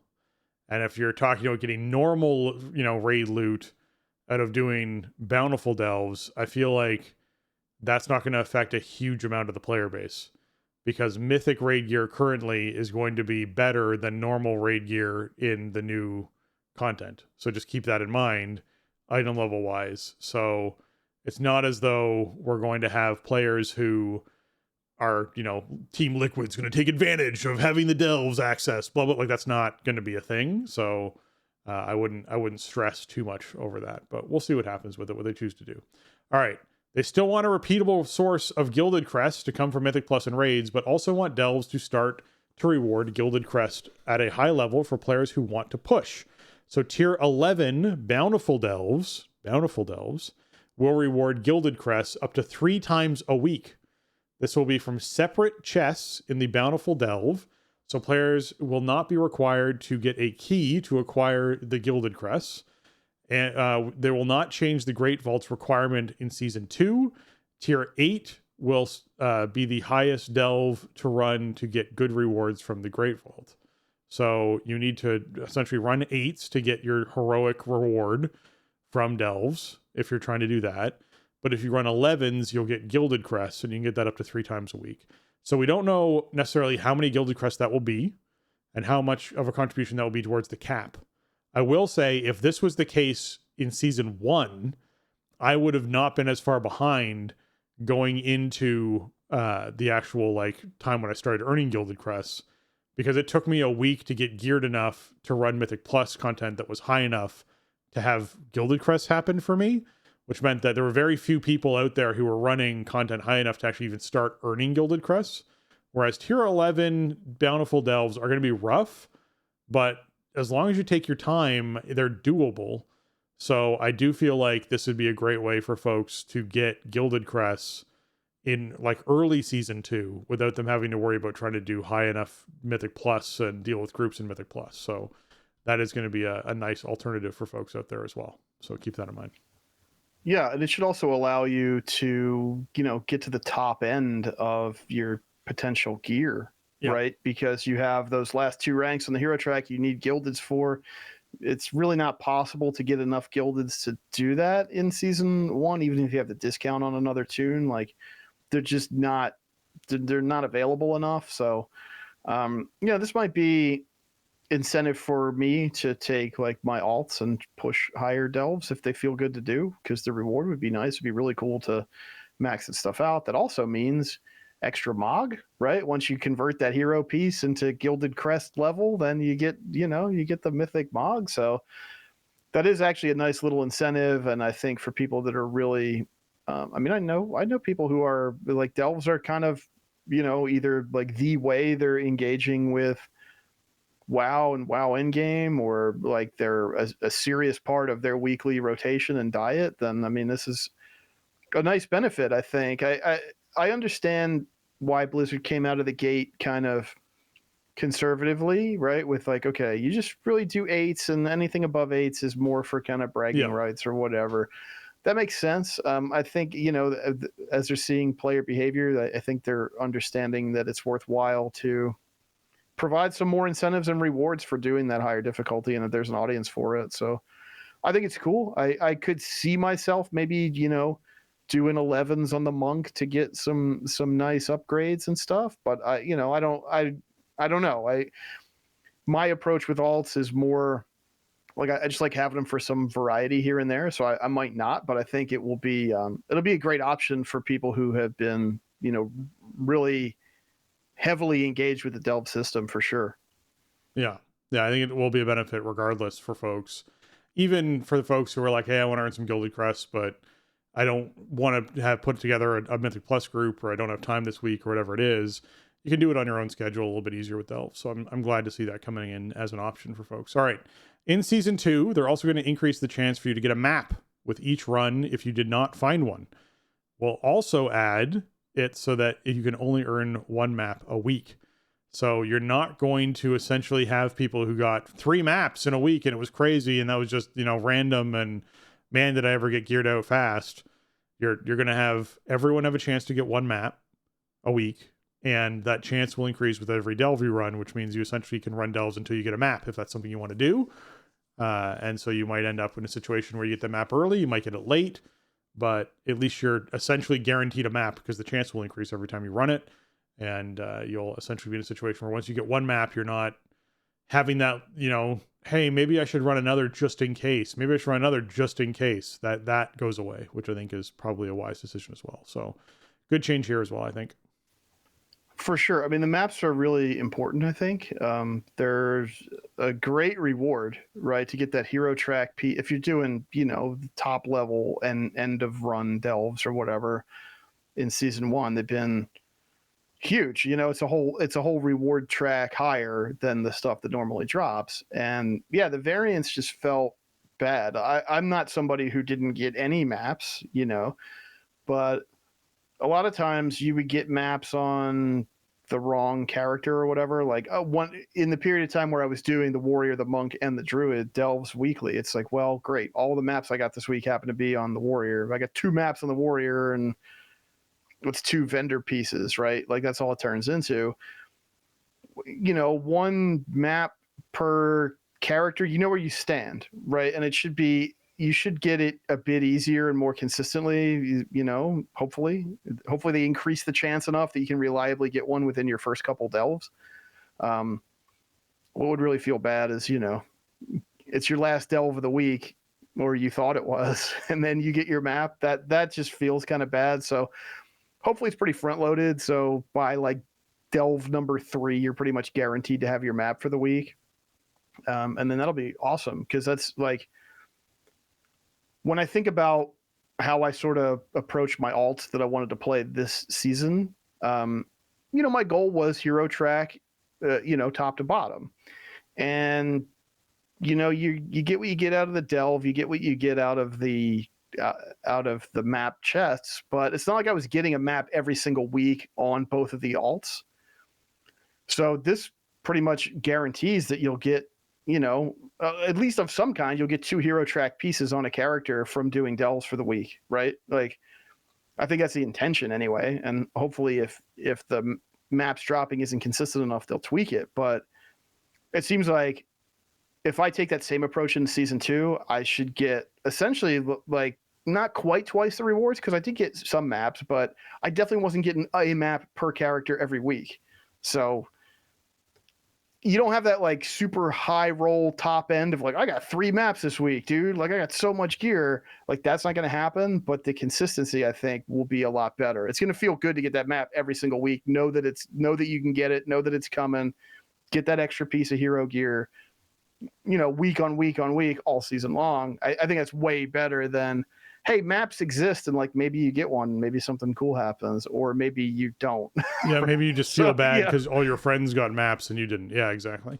Speaker 2: And if you're talking about getting normal, raid loot out of doing bountiful delves, I feel like that's not going to affect a huge amount of the player base, because mythic raid gear currently is going to be better than normal raid gear in the new content. So just keep that in mind, item level wise. So it's not as though we're going to have players who are, Team Liquid's going to take advantage of having the delves access, blah, blah. Like, that's not going to be a thing. So I wouldn't stress too much over that, but we'll see what happens with it, what they choose to do. All right. They still want a repeatable source of Gilded Crest to come from Mythic Plus and raids, but also want delves to start to reward Gilded Crest at a high level for players who want to push. So tier 11 bountiful delves will reward Gilded Crests up to 3 times a week. This will be from separate chests in the Bountiful Delve, so players will not be required to get a key to acquire the Gilded Crests. And they will not change the Great Vault's requirement in Season 2. Tier 8 will be the highest delve to run to get good rewards from the Great Vault. So you need to essentially run 8s to get your heroic reward from delves if you're trying to do that. But if you run 11s, you'll get Gilded Crests, and you can get that up to 3 times a week. So we don't know necessarily how many Gilded Crests that will be and how much of a contribution that will be towards the cap. I will say, if this was the case in Season 1, I would have not been as far behind going into the actual time when I started earning Gilded Crests, because it took me a week to get geared enough to run Mythic Plus content that was high enough to have Gilded Crests happen for me, which meant that there were very few people out there who were running content high enough to actually even start earning Gilded Crests. Whereas Tier 11 Bountiful Delves are going to be rough, but as long as you take your time, they're doable. So I do feel like this would be a great way for folks to get Gilded Crests in early Season 2 without them having to worry about trying to do high enough Mythic Plus and deal with groups in Mythic Plus. So that is going to be a nice alternative for folks out there as well. So keep that in mind.
Speaker 3: Yeah, and it should also allow you to, get to the top end of your potential gear, right? Because you have those last 2 ranks on the hero track you need Gildeds for. It's really not possible to get enough Gildeds to do that in Season 1, even if you have the discount on another tune. They're just not, they're not available enough. So, this might be incentive for me to take my alts and push higher delves if they feel good to do, because the reward would be nice. It'd be really cool to max that stuff out. That also means extra Mog, right? Once you convert that hero piece into Gilded Crest level, then you get the Mythic Mog. So that is actually a nice little incentive. And I think for people that are really, I know people who are delves are kind of, either the way they're engaging with WoW and WoW endgame, or they're a serious part of their weekly rotation and diet. Then this is a nice benefit. I think I understand why Blizzard came out of the gate kind of conservatively, right? With okay, you just really do 8s, and anything above 8s is more for kind of bragging rights or whatever. That makes sense. I think, as they're seeing player behavior, I think they're understanding that it's worthwhile to provide some more incentives and rewards for doing that higher difficulty, and that there's an audience for it. So I think it's cool. I could see myself maybe, doing 11s on the monk to get some nice upgrades and stuff. But I don't know. My approach with alts is more I just like having them for some variety here and there. So I might not, but I think it will be it'll be a great option for people who have been, really heavily engaged with the delve system for sure.
Speaker 2: Yeah. I think it will be a benefit regardless for folks, even for the folks who are hey, I want to earn some Gilded Crests, but I don't want to have put together a Mythic Plus group, or I don't have time this week, or whatever it is. You can do it on your own schedule a little bit easier with delve. So I'm glad to see that coming in as an option for folks. All right. In Season 2, they're also going to increase the chance for you to get a map with each run if you did not find one. We'll also add it so that you can only earn 1 map a week. So you're not going to essentially have people who got 3 maps in a week and it was crazy and that was just, random and man, did I ever get geared out fast. You're going to have everyone have a chance to get 1 map a week, and that chance will increase with every delve you run, which means you essentially can run delves until you get a map if that's something you want to do. And so you might end up in a situation where you get the map early, you might get it late, but at least you're essentially guaranteed a map because the chance will increase every time you run it. And you'll essentially be in a situation where once you get 1 map, you're not having that, hey, maybe I should run another just in case. Maybe I should run another just in case. That goes away, which I think is probably a wise decision as well. So good change here as well, I think.
Speaker 3: For sure. The maps are really important, I think. There's a great reward, right, to get that hero track. If you're doing, top level and end of run delves or whatever in Season 1, they've been huge. It's a whole reward track higher than the stuff that normally drops. And yeah, the variants just felt bad. I'm not somebody who didn't get any maps, but a lot of times you would get maps on the wrong character or whatever. Like one in the period of time where I was doing the warrior, the monk, and the druid delves weekly, it's like, well, great. All the maps I got this week happen to be on the warrior. I got 2 maps on the warrior and it's 2 vendor pieces, right? Like that's all it turns into. 1 map per character, where you stand, right? And you should get it a bit easier and more consistently, hopefully they increase the chance enough that you can reliably get one within your first couple delves. What would really feel bad is, it's your last delve of the week, or you thought it was, and then you get your map. That just feels kind of bad. So hopefully it's pretty front loaded. So by like delve number 3, you're pretty much guaranteed to have your map for the week. And then that'll be awesome, because that's like, when I think about how I sort of approached my alts that I wanted to play this season, my goal was hero track, top to bottom. And, you get what you get out of the delve, you get what you get out of the map chests, but it's not like I was getting a map every single week on both of the alts. So this pretty much guarantees that you'll get, at least of some kind, you'll get 2 hero track pieces on a character from doing delves for the week, right? Like, I think that's the intention anyway. And hopefully if the maps dropping isn't consistent enough, they'll tweak it. But it seems like if I take that same approach in season 2, I should get essentially like not quite twice the rewards, because I did get some maps, but I definitely wasn't getting a map per character every week. So you don't have that like super high roll top end of like, I got 3 maps this week, dude. Like I got so much gear. Like that's not going to happen, but the consistency I think will be a lot better. It's going to feel good to get that map every single week. Know that you can get it, know that it's coming, get that extra piece of hero gear, week on week on week, all season long. I think that's way better than, hey, maps exist and like maybe you get one, maybe something cool happens, or maybe you don't.
Speaker 2: Yeah, maybe you just feel bad because all your friends got maps and you didn't. Yeah, exactly.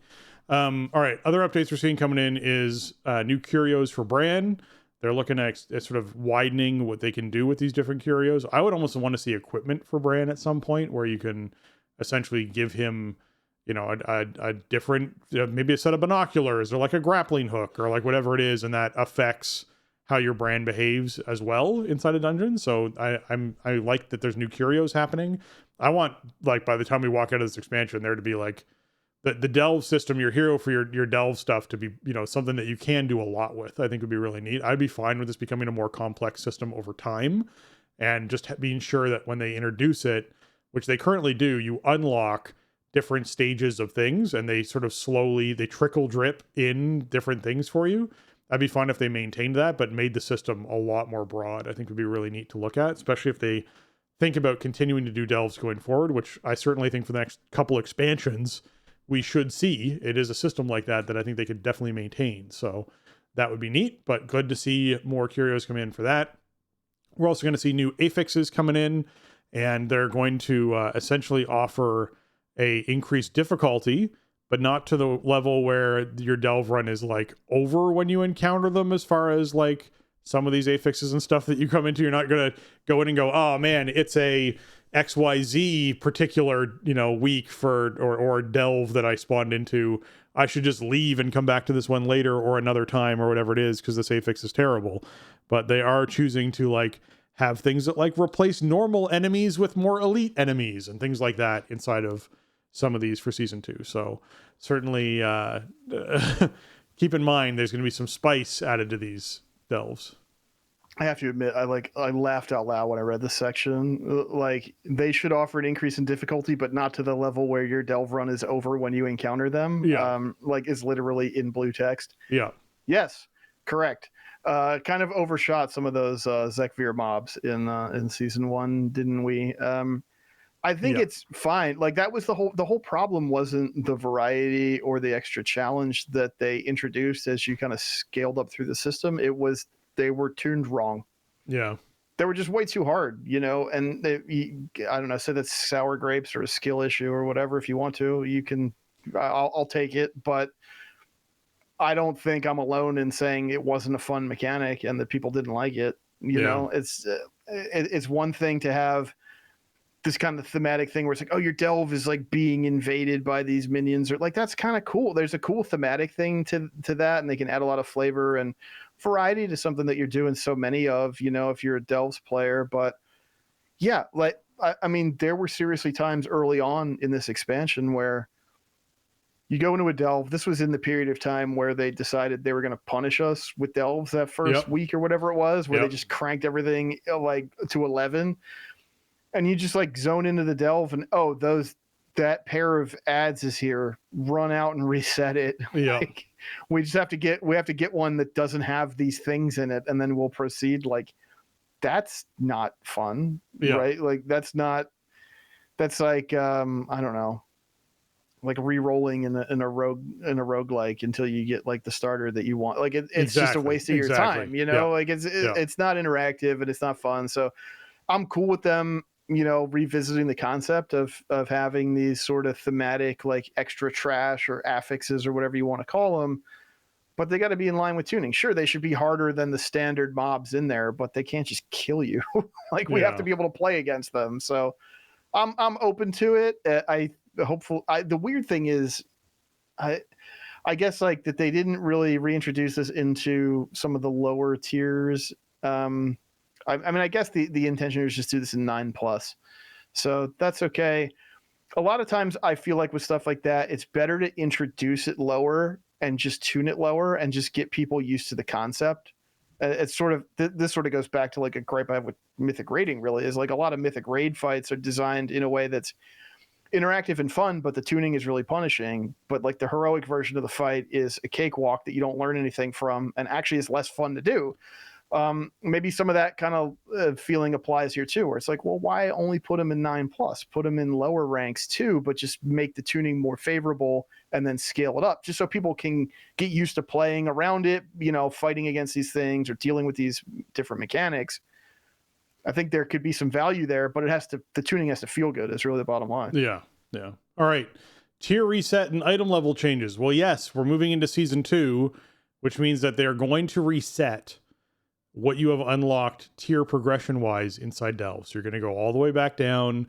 Speaker 2: All right, other updates we're seeing coming in is new curios for Bran. They're looking at sort of widening what they can do with these different curios. I would almost want to see equipment for Bran at some point where you can essentially give him, a different, maybe a set of binoculars or like a grappling hook or like whatever it is, and that affects how your brand behaves as well inside a dungeon. So I like that there's new curios happening. I want, like, by the time we walk out of this expansion, there to be like the delve system, your hero for your delve stuff to be, something that you can do a lot with. I think would be really neat. I'd be fine with this becoming a more complex system over time, and just being sure that when they introduce it, which they currently do, you unlock different stages of things and they sort of slowly, they trickle drip in different things for you. I'd be fine if they maintained that, but made the system a lot more broad. I think would be really neat to look at, especially if they think about continuing to do delves going forward, which I certainly think for the next couple expansions, we should see. It is a system like that I think they could definitely maintain. So that would be neat, but good to see more curios come in for that. We're also going to see new affixes coming in, and they're going to essentially offer a increased difficulty, but not to the level where your delve run is like over when you encounter them. As far as like some of these affixes and stuff that you come into, you're not going to go in and go, oh man, it's a XYZ particular, week or delve that I spawned into. I should just leave and come back to this one later or another time or whatever it is, because this affix is terrible. But they are choosing to like have things that like replace normal enemies with more elite enemies and things like that inside of some of these for season 2. So certainly keep in mind there's going to be some spice added to these delves.
Speaker 3: I have to admit, I laughed out loud when I read this section. Like, they should offer an increase in difficulty, but not to the level where your delve run is over when you encounter them.
Speaker 2: Yeah.
Speaker 3: Like, is literally in blue text.
Speaker 2: Yeah.
Speaker 3: Yes, correct. Kind of overshot some of those Zekvir mobs in season 1, didn't we? I think it's fine. Like, that was the whole problem wasn't the variety or the extra challenge that they introduced as you kind of scaled up through the system. It was they were tuned wrong.
Speaker 2: Yeah.
Speaker 3: They were just way too hard, and I don't know, say that's sour grapes or a skill issue or whatever. If you want to, you can, I'll take it. But I don't think I'm alone in saying it wasn't a fun mechanic and that people didn't like it. You know, it's one thing to have this kind of thematic thing where it's like, oh, your delve is like being invaded by these minions, or like, that's kind of cool. There's a cool thematic thing to that, and they can add a lot of flavor and variety to something that you're doing so many of, you know, if you're a delves player. But yeah, like, I mean, there were seriously times early on in this expansion where you go into a delve. This was in the period of time where they decided they were going to punish us with delves that first week or whatever it was, where they just cranked everything like to 11. And you just like zone into the delve and, oh, that pair of ads is here, run out and reset it.
Speaker 2: Yeah.
Speaker 3: Like, we have to get one that doesn't have these things in it, and then we'll proceed. Like, that's not fun, right? Like, that's like, I don't know, like re-rolling in a roguelike until you get like the starter that you want. Like, it's just a waste of your time, you know. Like, it's not interactive and it's not fun. So I'm cool with them, you know, revisiting the concept of having these sort of thematic, like, extra trash or affixes or whatever you want to call them, but they got to be in line with tuning. Sure, they should be harder than the standard mobs in there, but they can't just kill you. Like, we have to be able to play against them. So I'm open to it. The weird thing is, I guess, like, that they didn't really reintroduce this into some of the lower tiers. I mean, I guess the intention is just do this in 9+. So that's okay. A lot of times I feel like with stuff like that, it's better to introduce it lower and just tune it lower and just get people used to the concept. It's sort of, this sort of goes back to like a gripe I have with Mythic Raiding, really, is like a lot of Mythic Raid fights are designed in a way that's interactive and fun, but the tuning is really punishing. But like the heroic version of the fight is a cakewalk that you don't learn anything from and actually is less fun to do. Maybe some of that kind of feeling applies here too, where it's like, well, why only put them in 9+? Put them in lower ranks too, but just make the tuning more favorable and then scale it up, just so people can get used to playing around it, you know, fighting against these things or dealing with these different mechanics. I think there could be some value there, but the tuning has to feel good. Is really the bottom line.
Speaker 2: Yeah. All right. Tier reset and item level changes. Well, yes, we're moving into season 2, which means that they're going to reset what you have unlocked tier progression wise inside delves. So you're going to go all the way back down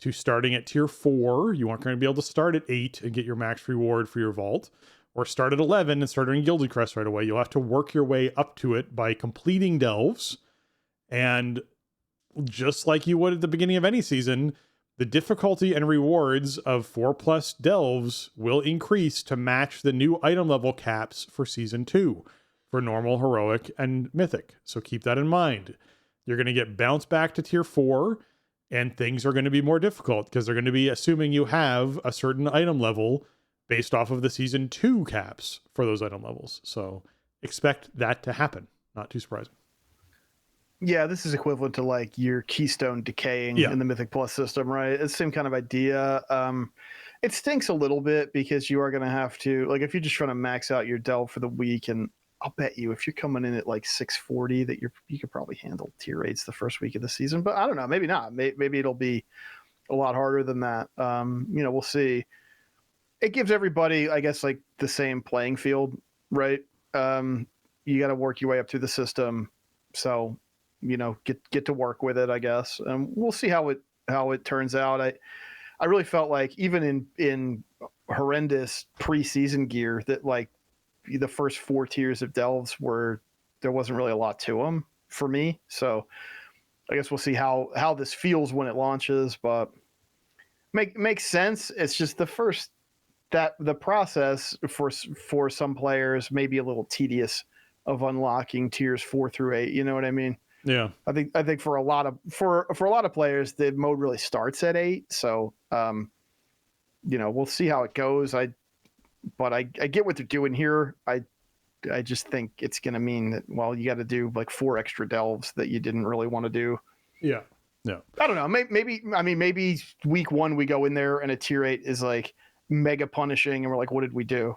Speaker 2: to starting at tier 4. You aren't going to be able to start at 8 and get your max reward for your vault, or start at 11 and start earning Gilded Crest right away. You'll have to work your way up to it by completing delves. And just like you would at the beginning of any season, the difficulty and rewards of 4+ delves will increase to match the new item level caps for season 2. For normal, heroic, and mythic. So keep that in mind. You're going to get bounced back to tier 4, and things are going to be more difficult because they're going to be assuming you have a certain item level based off of the season 2 caps for those item levels. So expect that to happen. Not too surprising.
Speaker 3: Yeah, this is equivalent to like your keystone decaying in the Mythic Plus system, right? It's the same kind of idea. It stinks a little bit because you are going to have to, like, if you're just trying to max out your delve for the week, and I'll bet you if you're coming in at like 640 that you could probably handle tier 8s the first week of the season, but I don't know, maybe not. Maybe it'll be a lot harder than that. You know, we'll see. It gives everybody, I guess, like the same playing field, right? You got to work your way up through the system. So, you know, get to work with it, I guess. And we'll see how it turns out. I really felt like even in horrendous preseason gear that like the first 4 tiers of delves there wasn't really a lot to them for me. So I guess we'll see how this feels when it launches, but makes sense. It's just the process for some players may be a little tedious of unlocking tiers 4 through 8. You know what I mean?
Speaker 2: Yeah.
Speaker 3: I think for a lot of players, the mode really starts at 8. So, you know, we'll see how it goes. But I get what they're doing here. I just think it's going to mean that, well, you got to do like 4 extra delves that you didn't really want to do.
Speaker 2: Yeah.
Speaker 3: I don't know. Maybe week 1 we go in there and a tier 8 is like mega punishing and we're like, what did we do?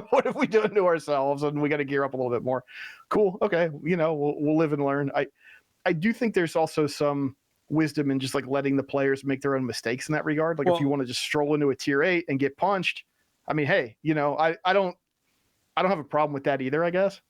Speaker 3: What have we done to ourselves? And we got to gear up a little bit more. Cool. Okay. You know, we'll live and learn. I do think there's also some wisdom in just like letting the players make their own mistakes in that regard. Like, if you want to just stroll into a tier 8 and get punched, I mean, hey, you know, I don't I don't have a problem with that either, I guess.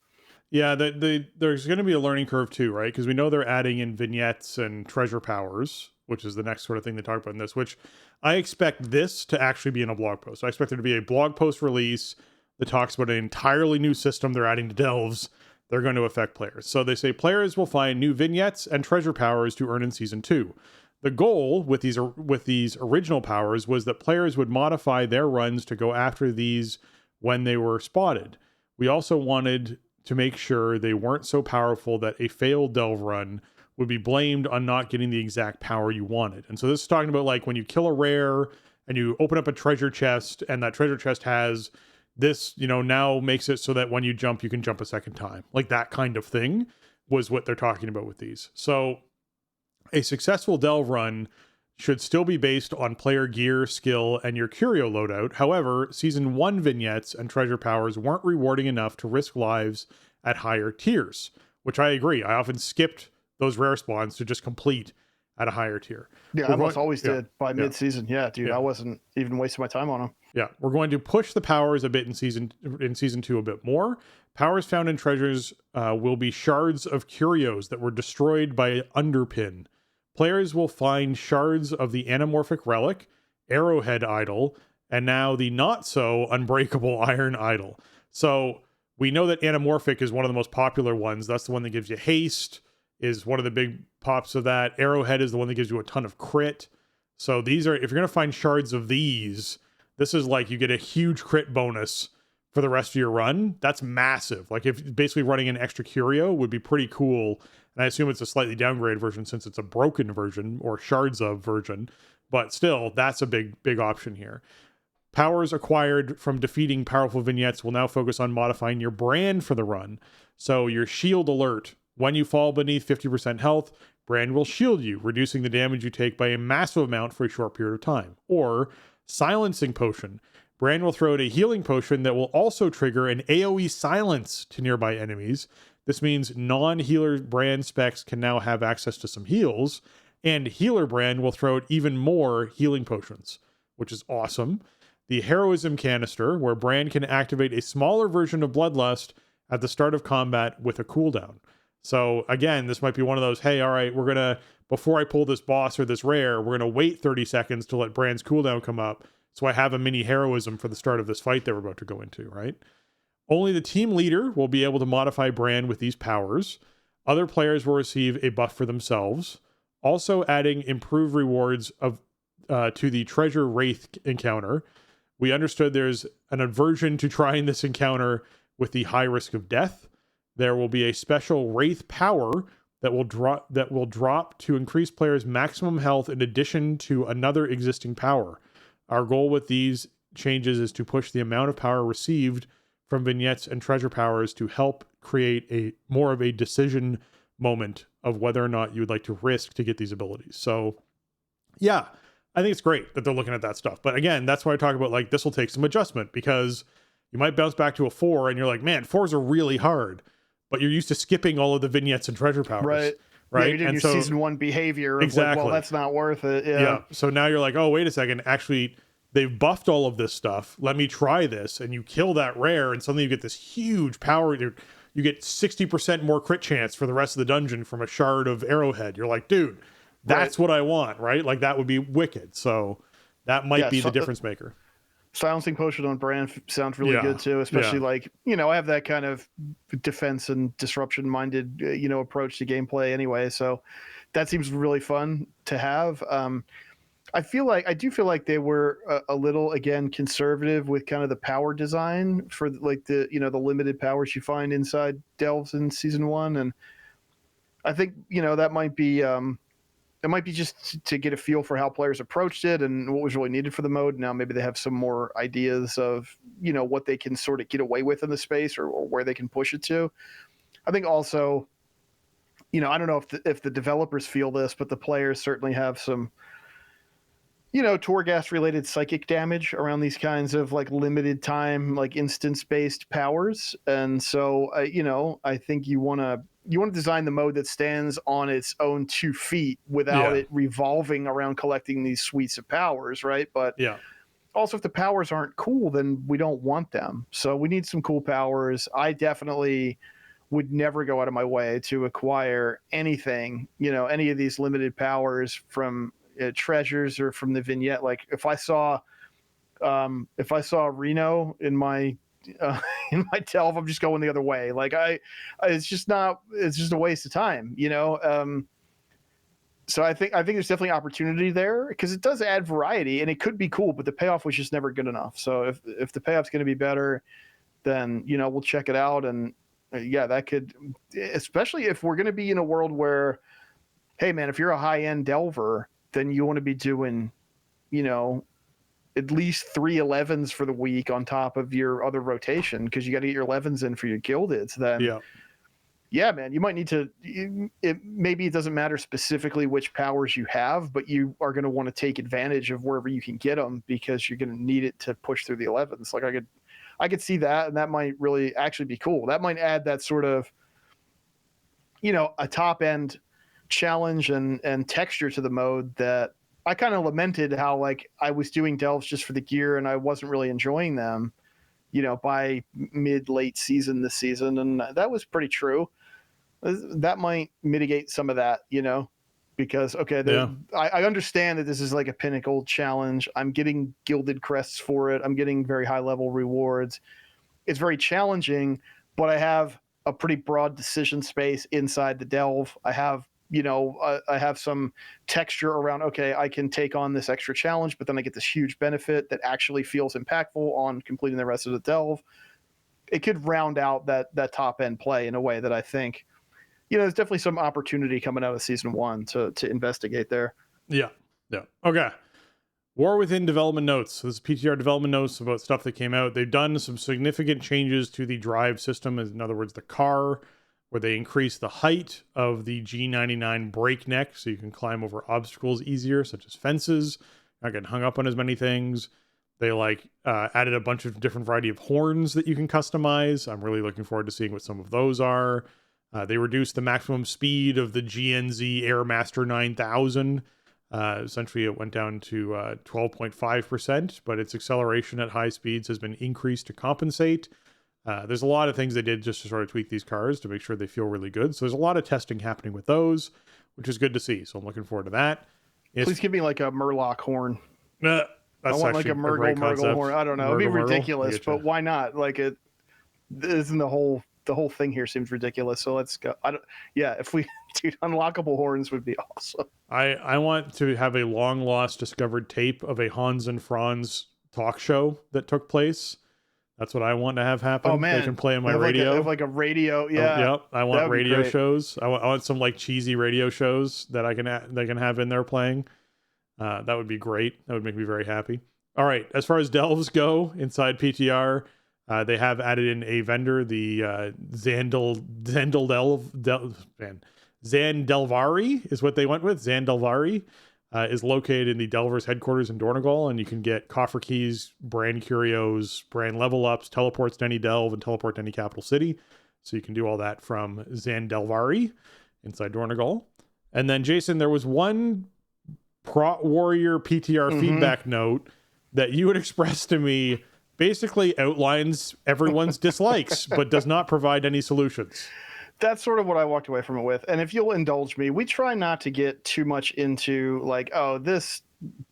Speaker 2: Yeah, there's going to be a learning curve too, right? Because we know they're adding in vignettes and treasure powers, which is the next sort of thing they talk about in this, which I expect this to actually be in a blog post. I expect there to be a blog post release that talks about an entirely new system they're adding to Delves. They're going to affect players. So they say players will find new vignettes and treasure powers to earn in Season 2. The goal with these original powers was that players would modify their runs to go after these when they were spotted. We also wanted to make sure they weren't so powerful that a failed Delve run would be blamed on not getting the exact power you wanted. And so this is talking about like when you kill a rare and you open up a treasure chest, and that treasure chest has this, now makes it so that when you jump, you can jump a second time. Like that kind of thing was what they're talking about with these. So a successful Delve run should still be based on player gear, skill, and your curio loadout. However, Season 1 vignettes and treasure powers weren't rewarding enough to risk lives at higher tiers, which I agree. I often skipped those rare spawns to just complete at a higher tier.
Speaker 3: Yeah, I almost always did by mid-season. Yeah, dude, I wasn't even wasting my time on them.
Speaker 2: Yeah, we're going to push the powers a bit in season 2 a bit more. Powers found in treasures will be shards of curios that were destroyed by Underpin. Players will find shards of the anamorphic relic, Arrowhead Idol, and now the not so unbreakable Iron Idol. So we know that anamorphic is one of the most popular ones. That's the one that gives you haste, is one of the big pops of that. Arrowhead is the one that gives you a ton of crit. So these are, if you're going to find shards of these, this is like you get a huge crit bonus for the rest of your run. That's massive. Like if basically running an extra curio would be pretty cool. And I assume it's a slightly downgraded version since it's a broken version or shards of version, but still that's a big option here. Powers acquired from defeating powerful vignettes will now focus on modifying your brand for the run. So your shield alert, when you fall beneath 50% health, brand will shield you, reducing the damage you take by a massive amount for a short period of time. Or silencing potion, brand will throw out a healing potion that will also trigger an AoE silence to nearby enemies. This means non-healer brand specs can now have access to some heals, and healer brand will throw out even more healing potions, which is awesome. The heroism canister, where brand can activate a smaller version of Bloodlust at the start of combat with a cooldown. So again, this might be one of those, hey, all right, we're going to, before I pull this boss or this rare, we're going to wait 30 seconds to let brand's cooldown come up. So I have a mini heroism for the start of this fight that we're about to go into, right? Only the team leader will be able to modify brand with these powers. Other players will receive a buff for themselves. Also adding improved rewards to the treasure wraith encounter. We understood there's an aversion to trying this encounter with the high risk of death. There will be a special wraith power that will drop to increase players' maximum health in addition to another existing power. Our goal with these changes is to push the amount of power received from vignettes and treasure powers to help create a more of a decision moment of whether or not you would like to risk to get these abilities. So yeah, I think it's great that they're looking at that stuff. But again, that's why I talk about like this will take some adjustment, because you might bounce back to a 4 and you're like, man, 4s are really hard, but you're used to skipping all of the vignettes and treasure powers.
Speaker 3: Right.
Speaker 2: Right.
Speaker 3: Yeah, you did
Speaker 2: and
Speaker 3: your
Speaker 2: so,
Speaker 3: season 1 behavior. Of
Speaker 2: exactly.
Speaker 3: Like, well, that's not worth it.
Speaker 2: Yeah. So now you're like, oh, wait a second. Actually, they've buffed all of this stuff. Let me try this. And you kill that rare, and suddenly you get this huge power. You get 60% more crit chance for the rest of the dungeon from a shard of Arrowhead. You're like, dude, that's what I want, right? Like that would be wicked. So that might be the difference maker.
Speaker 3: Silencing potion on brand sounds really good too, especially like, I have that kind of defense and disruption minded, approach to gameplay anyway. So that seems really fun to have. I do feel like they were a little, again, conservative with kind of the power design for like the limited powers you find inside Delves in season 1. And I think, that might be, it might be just to get a feel for how players approached it and what was really needed for the mode. Now maybe they have some more ideas of, what they can sort of get away with in the space or where they can push it to. I think also, I don't know if the developers feel this, but the players certainly have some, Torghast related psychic damage around these kinds of like limited time, like instance based powers. And so, I think you want to design the mode that stands on its own 2 feet without it revolving around collecting these suites of powers, right? But also, if the powers aren't cool, then we don't want them. So we need some cool powers. I definitely would never go out of my way to acquire anything, any of these limited powers from treasures or from the vignette. Like if I saw Reno in my in my delve, I'm just going the other way. Like it's just a waste of time, So I think there's definitely opportunity there because it does add variety and it could be cool, but the payoff was just never good enough. So if the payoff's going to be better, then we'll check it out. And yeah, that could, especially if we're going to be in a world where, hey man, if you're a high end delver, then you want to be doing, at least 3 11s for the week on top of your other rotation because you got to get your 11s in for your gildeds. Then yeah, man, you might need to. Maybe it doesn't matter specifically which powers you have, but you are going to want to take advantage of wherever you can get them because you're going to need it to push through the 11s. Like I could see that, and that might really actually be cool. That might add that sort of, a top end challenge and texture to the mode that I kind of lamented how like I was doing delves just for the gear and I wasn't really enjoying them, by late season this season, and that was pretty true. That might mitigate some of that, because I understand that this is like a pinnacle challenge. I'm getting gilded crests for it. I'm getting very high level rewards. It's very challenging, but I have a pretty broad decision space inside the delve. I have, I have some texture around, okay, I can take on this extra challenge, but then I get this huge benefit that actually feels impactful on completing the rest of the delve. It could round out that top end play in a way that I think, there's definitely some opportunity coming out of season 1 to investigate there.
Speaker 2: Yeah. Okay. War Within development notes. So this is PTR development notes about stuff that came out. They've done some significant changes to the drive system, in other words, the car, where they increased the height of the G99 breakneck so you can climb over obstacles easier, such as fences, not getting hung up on as many things. They added a bunch of different variety of horns that you can customize. I'm really looking forward to seeing what some of those are. They reduced the maximum speed of the GNZ Airmaster 9000. Essentially, it went down to 12.5%, but its acceleration at high speeds has been increased to compensate. There's a lot of things they did just to sort of tweak these cars to make sure they feel really good. So there's a lot of testing happening with those, which is good to see. So I'm looking forward to that.
Speaker 3: Please give me like a Murloc horn.
Speaker 2: That's
Speaker 3: I want like a Murgle horn. I don't know. It'd be ridiculous, but why not? Like it isn't the whole thing here seems ridiculous. So let's go. If we unlockable horns would be awesome.
Speaker 2: I want to have a long lost discovered tape of a Hans and Franz talk show that took place. That's what I want to have happen.
Speaker 3: Oh man,
Speaker 2: they can play on my radio.
Speaker 3: Like a radio, yeah.
Speaker 2: I want radio shows. I want some like cheesy radio shows that they can have in there playing. That would be great. That would make me very happy. All right, as far as delves go inside PTR, they have added in a vendor, the Zandelvari is what they went with. Zandelvari is located in the Delver's headquarters in Dornegal, and you can get coffer keys, brand curios, brand level ups, teleports to any delve, and teleport to any capital city. So you can do all that from Zandelvari inside Dornegal. And then, Jason, there was one Prot Warrior PTR feedback note that you had expressed to me, basically outlines everyone's dislikes, but does not provide any solutions.
Speaker 3: That's sort of what I walked away from it with. And if you'll indulge me, we try not to get too much into like, oh, this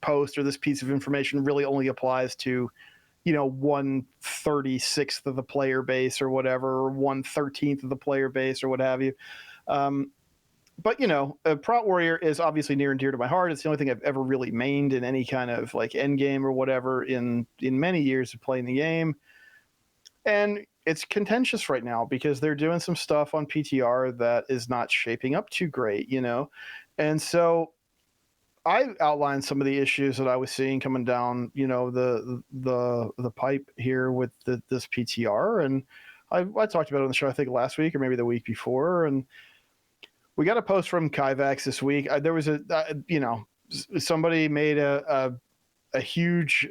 Speaker 3: post or this piece of information really only applies to, 1/36 of the player base or whatever, or 1/13 of the player base or what have you. But, Prot Warrior is obviously near and dear to my heart. It's the only thing I've ever really mained in any kind of like end game or whatever in many years of playing the game. And it's contentious right now because they're doing some stuff on PTR that is not shaping up too great, And so I outlined some of the issues that I was seeing coming down, the pipe here with this PTR. And I talked about it on the show, I think last week or maybe the week before. And we got a post from Kyvax this week. There was somebody made a huge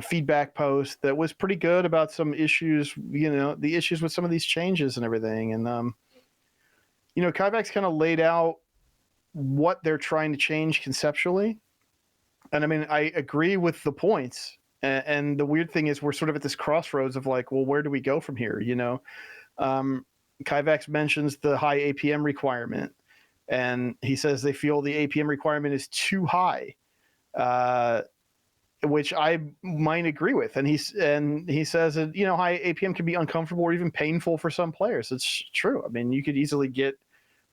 Speaker 3: feedback post that was pretty good about some issues, the issues with some of these changes and everything. And, Kyvax kind of laid out what they're trying to change conceptually. And I mean, I agree with the points. And the weird thing is we're sort of at this crossroads of like, well, where do we go from here? Kaivex mentions the high APM requirement, and he says they feel the APM requirement is too high, which I might agree with. And he says that, high APM can be uncomfortable or even painful for some players. It's true. I mean, you could easily get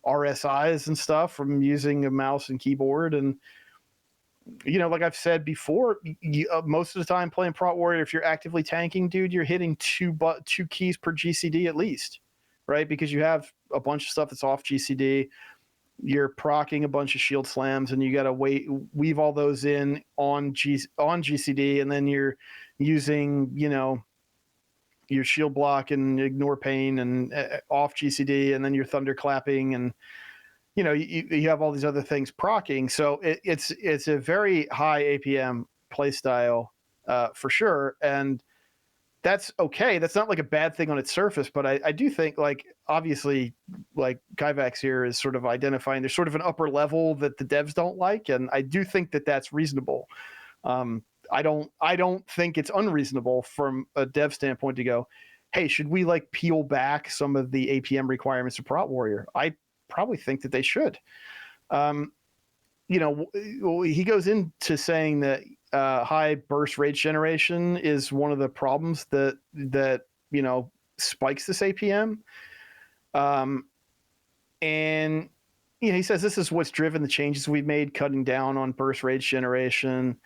Speaker 3: RSIs and stuff from using a mouse and keyboard. And, like I've said before, most of the time playing Prot Warrior, if you're actively tanking, dude, you're hitting two keys per GCD at least, right? Because you have a bunch of stuff that's off GCD. You're proccing a bunch of shield slams, and you got to weave all those in on GCD, and then you're using, your shield block and ignore pain and off GCD, and then you're thunderclapping, and you have all these other things proccing. So it's a very high APM play style for sure, and that's okay. That's not like a bad thing on its surface, but I do think, like, obviously, like Kaivex here is sort of identifying there's sort of an upper level that the devs don't like, and I do think that that's reasonable. I don't think it's unreasonable from a dev standpoint to go, hey, should we like peel back some of the APM requirements of Prot Warrior? I probably think that they should. He goes into saying that high burst rage generation is one of the problems that spikes this APM. And he says this is what's driven the changes we've made, cutting down on burst rage generation.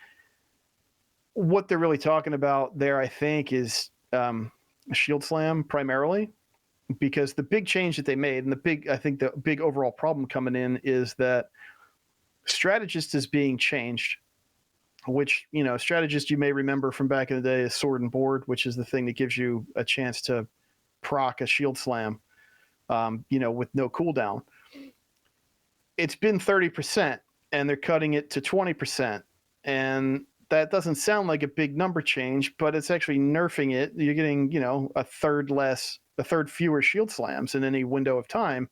Speaker 3: What they're really talking about there, I think, is Shield Slam primarily, because the big change that they made, and the big overall problem coming in is that Strategist is being changed, which, Strategist, you may remember from back in the day, is Sword and Board, which is the thing that gives you a chance to proc a Shield Slam, with no cooldown. It's been 30%, and they're cutting it to 20%. And that doesn't sound like a big number change, but it's actually nerfing it. You're getting, a third fewer Shield Slams in any window of time.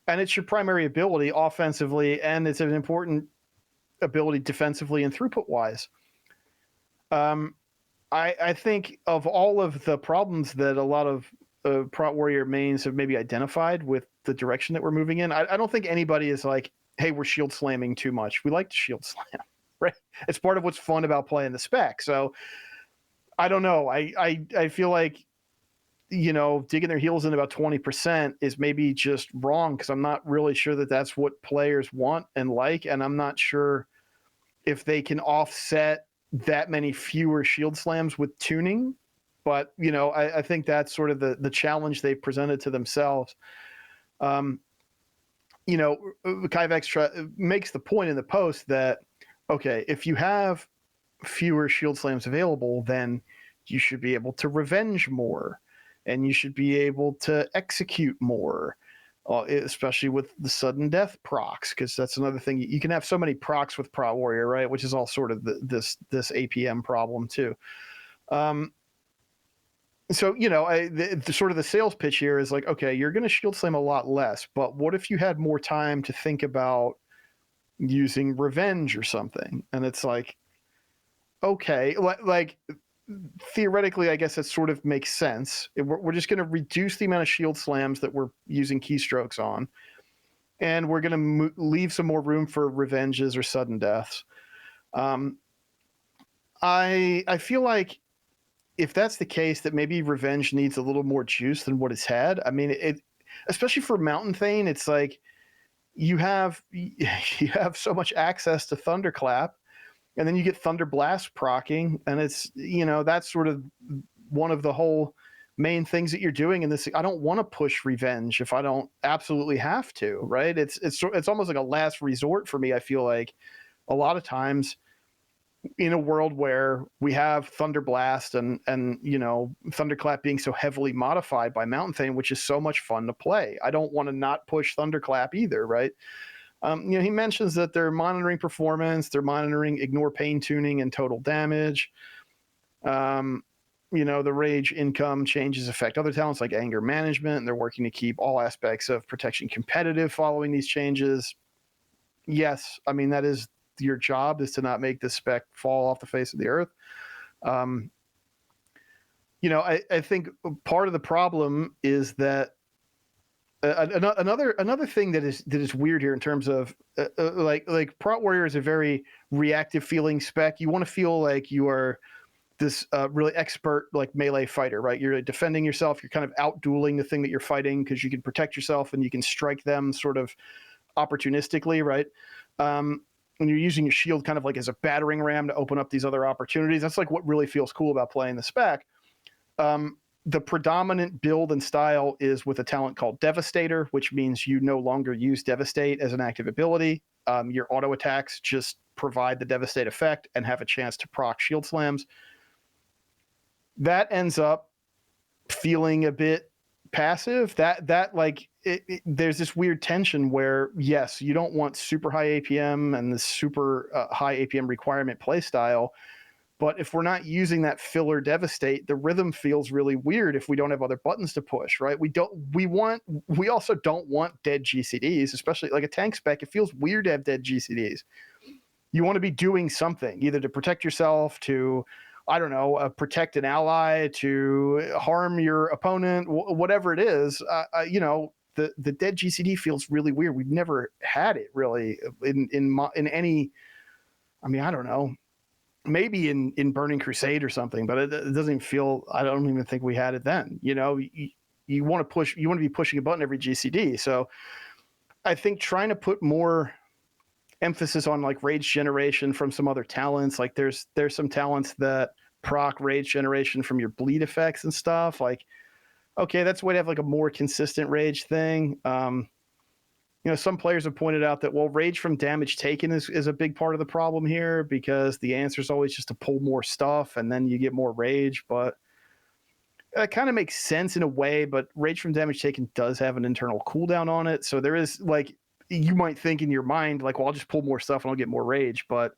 Speaker 3: And it's your primary ability offensively, and it's an important ability defensively and throughput-wise. I think of all of the problems that a lot of Prot Warrior mains have maybe identified with the direction that we're moving in, I don't think anybody is like, hey, we're shield slamming too much. We like to shield slam, right? It's part of what's fun about playing the spec. So I don't know. I feel like, digging their heels in about 20% is maybe just wrong, because I'm not really sure that that's what players want and like, and I'm not sure if they can offset that many fewer shield slams with tuning. But, I think that's sort of the challenge they've presented to themselves. Kaivex makes the point in the post that, okay, if you have fewer shield slams available, then you should be able to revenge more, and you should be able to execute more, especially with the sudden death procs, because that's another thing. You can have so many procs with Prot Warrior, right? Which is all sort of this APM problem too. So, the sort of the sales pitch here is like, okay, you're going to shield slam a lot less, but what if you had more time to think about using revenge or something? And it's like, okay, like theoretically, I guess that sort of makes sense. We're just going to reduce the amount of shield slams that we're using keystrokes on, and we're going to leave some more room for revenges or sudden deaths. I feel like if that's the case, that maybe revenge needs a little more juice than what it's had. I mean, especially for Mountain Thane, it's like you have so much access to Thunderclap, and then you get Thunder Blast proccing, and it's, that's sort of one of the whole main things that you're doing in this. I don't want to push revenge if I don't absolutely have to, right? It's almost like a last resort for me. I feel like a lot of times in a world where we have Thunder Blast and Thunderclap being so heavily modified by Mountain Thane, which is so much fun to play, I don't want to not push Thunderclap either, right? He mentions that they're monitoring performance, they're monitoring ignore pain tuning and total damage. The rage income changes affect other talents like anger management, and they're working to keep all aspects of protection competitive following these changes. Yes, I mean, that is your job, is to not make this spec fall off the face of the earth. I think part of the problem is that another thing that is weird here in terms of like Prot Warrior is a very reactive feeling spec. You want to feel like you are this really expert like melee fighter, right? You're defending yourself. You're kind of out dueling the thing that you're fighting because you can protect yourself and you can strike them sort of opportunistically, right? And you're using your shield kind of like as a battering ram to open up these other opportunities. That's like what really feels cool about playing the spec. The predominant build and style is with a talent called Devastator, which means you no longer use Devastate as an active ability. Your auto attacks just provide the Devastate effect and have a chance to proc shield slams. That ends up feeling a bit passive. There's this weird tension where, yes, you don't want super high APM and the super high APM requirement playstyle, but if we're not using that filler Devastate, the rhythm feels really weird if we don't have other buttons to push, right? We also don't want dead GCDs, especially like a tank spec. It feels weird to have dead GCDs. You want to be doing something, either to protect yourself, to, I don't know, protect an ally, to harm your opponent, whatever it is. The dead GCD feels really weird. We've never had it really in any. I mean, I don't know. Maybe in Burning Crusade or something, but it doesn't even feel. I don't even think we had it then. You want to push. You want to be pushing a button every GCD. So, I think trying to put more emphasis on like rage generation from some other talents. Like there's some talents that proc rage generation from your bleed effects and stuff. Like, okay, that's a way to have like a more consistent rage thing. Some players have pointed out that, well, rage from damage taken is a big part of the problem here because the answer is always just to pull more stuff and then you get more rage. But it kind of makes sense in a way, but rage from damage taken does have an internal cooldown on it. So there is like, you might think in your mind, like, well, I'll just pull more stuff and I'll get more rage. But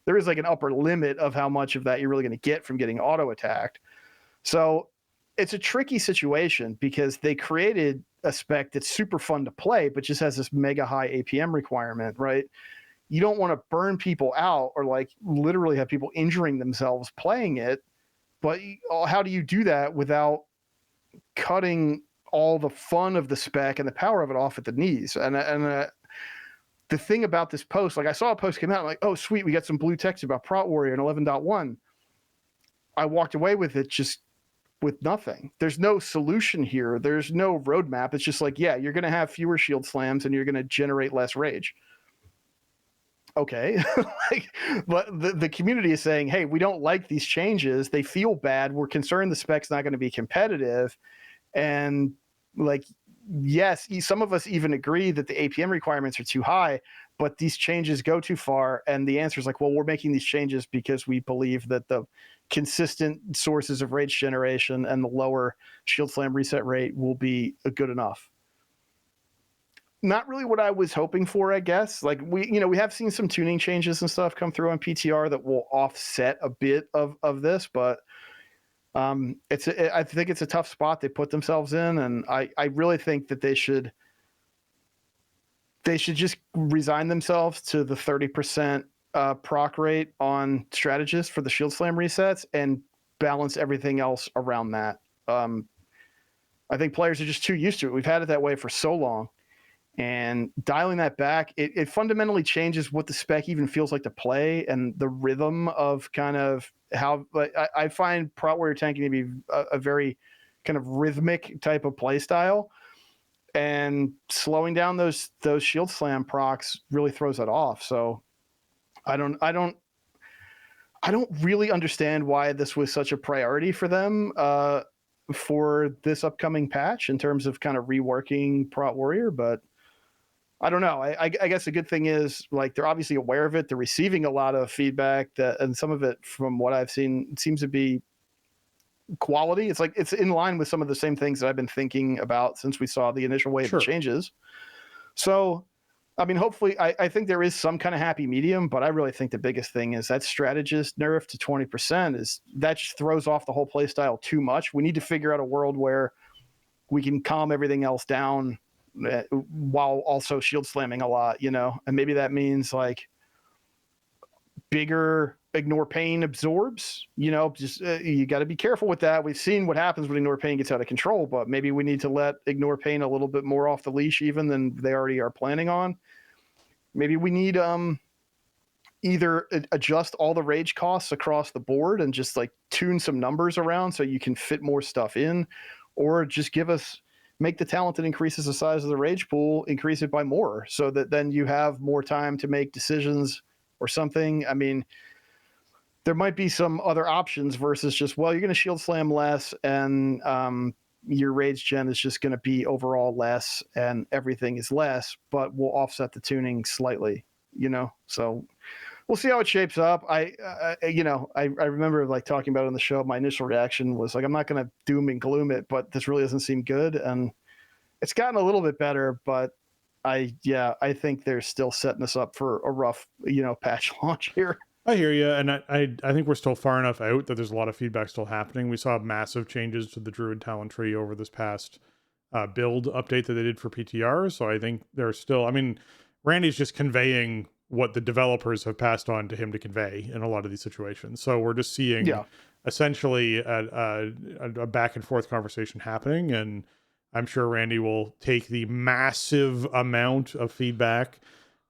Speaker 3: there is like an upper limit of how much of that you're really going to get from getting auto attacked. So it's a tricky situation because they created a spec that's super fun to play, but just has this mega high APM requirement, right? You don't want to burn people out or like literally have people injuring themselves playing it. But how do you do that without cutting all the fun of the spec and the power of it off at the knees? And the thing about this post, like I saw a post come out, I'm like, oh, sweet, we got some blue text about Prot Warrior in 11.1. I walked away with it just with nothing. There's no solution here. There's no roadmap. It's just like, yeah, you're going to have fewer shield slams and you're going to generate less rage. Okay. But the community is saying, hey, we don't like these changes. They feel bad. We're concerned the spec's not going to be competitive. And like, yes, some of us even agree that the APM requirements are too high, but these changes go too far. And the answer is like, well, we're making these changes because we believe that the consistent sources of rage generation and the lower shield slam reset rate will be good enough. Not really what I was hoping for, I guess. Like we have seen some tuning changes and stuff come through on PTR that will offset a bit of this, but I think it's a tough spot they put themselves in, and I really think that they should just resign themselves to the 30% proc rate on strategists for the shield slam resets and balance everything else around that. I think players are just too used to it. We've had it that way for so long, and dialing that back, it fundamentally changes what the spec even feels like to play and the rhythm of kind of how. Like I find Prot Warrior tanking to be a very kind of rhythmic type of play style, and slowing down those shield slam procs really throws that off. So I don't really understand why this was such a priority for them for this upcoming patch in terms of kind of reworking Prot Warrior, but I don't know. I guess the good thing is like they're obviously aware of it. They're receiving a lot of feedback and some of it from what I've seen seems to be quality. It's like it's in line with some of the same things that I've been thinking about since we saw the initial wave of changes. So I mean, hopefully, I think there is some kind of happy medium, but I really think the biggest thing is that strategist nerf to 20% is that just throws off the whole play style too much. We need to figure out a world where we can calm everything else down while also shield slamming a lot, and maybe that means like bigger Ignore Pain absorbs, just you got to be careful with that. We've seen what happens when Ignore Pain gets out of control, but maybe we need to let Ignore Pain a little bit more off the leash even than they already are planning on. Maybe we need either adjust all the rage costs across the board and just like tune some numbers around so you can fit more stuff in, or just make the talent that increases the size of the rage pool, increase it by more so that then you have more time to make decisions or something. I mean, there might be some other options versus just, well, you're going to shield slam less and your rage gen is just going to be overall less and everything is less, but we'll offset the tuning slightly, so we'll see how it shapes up. I remember like talking about it on the show. My initial reaction was like, I'm not going to doom and gloom it, but this really doesn't seem good. And it's gotten a little bit better, but I think they're still setting us up for a rough, patch launch here.
Speaker 2: I hear you, and I think we're still far enough out that there's a lot of feedback still happening. We saw massive changes to the Druid talent tree over this past build update that they did for PTR, so I think there's still, Randy's just conveying what the developers have passed on to him to convey in a lot of these situations. So we're just seeing essentially a back and forth conversation happening, and I'm sure Randy will take the massive amount of feedback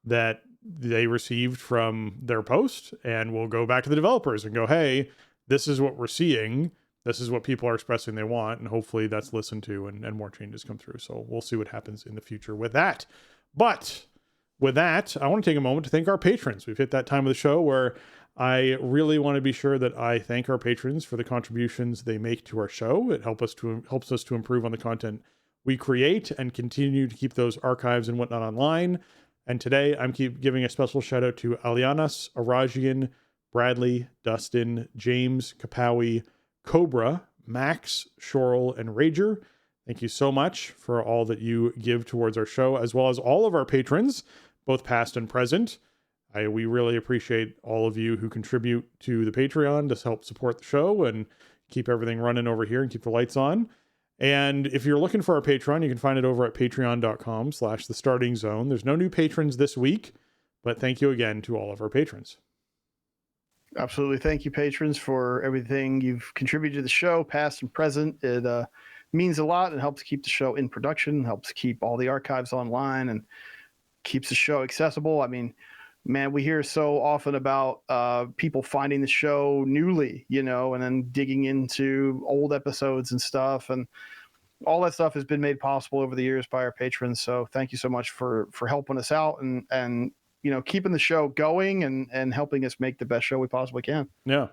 Speaker 2: that they received from their post and we'll go back to the developers and go, hey, this is what we're seeing. This is what people are expressing they want. And hopefully that's listened to and more changes come through. So we'll see what happens in the future with that. But with that, I want to take a moment to thank our patrons. We've hit that time of the show where I really want to be sure that I thank our patrons for the contributions they make to our show. It helps us to improve on the content we create and continue to keep those archives and whatnot online. And today I'm giving a special shout out to Alianas, Arajian, Bradley, Dustin, James, Kapawi, Cobra, Max, Shorel, and Rager. Thank you so much for all that you give towards our show, as well as all of our patrons, both past and present. We really appreciate all of you who contribute to the Patreon to help support the show and keep everything running over here and keep the lights on. And if you're looking for our Patreon, you can find it over at patreon.com/thestartingzone. There's no new patrons this week, but thank you again to all of our patrons.
Speaker 3: Absolutely. Thank you, patrons, for everything you've contributed to the show, past and present. It means a lot and helps keep the show in production, helps keep all the archives online, and keeps the show accessible. I mean, man, we hear so often about people finding the show newly, and then digging into old episodes and stuff. And all that stuff has been made possible over the years by our patrons. So thank you so much for helping us out and keeping the show going and helping us make the best show we possibly can.
Speaker 2: Yeah.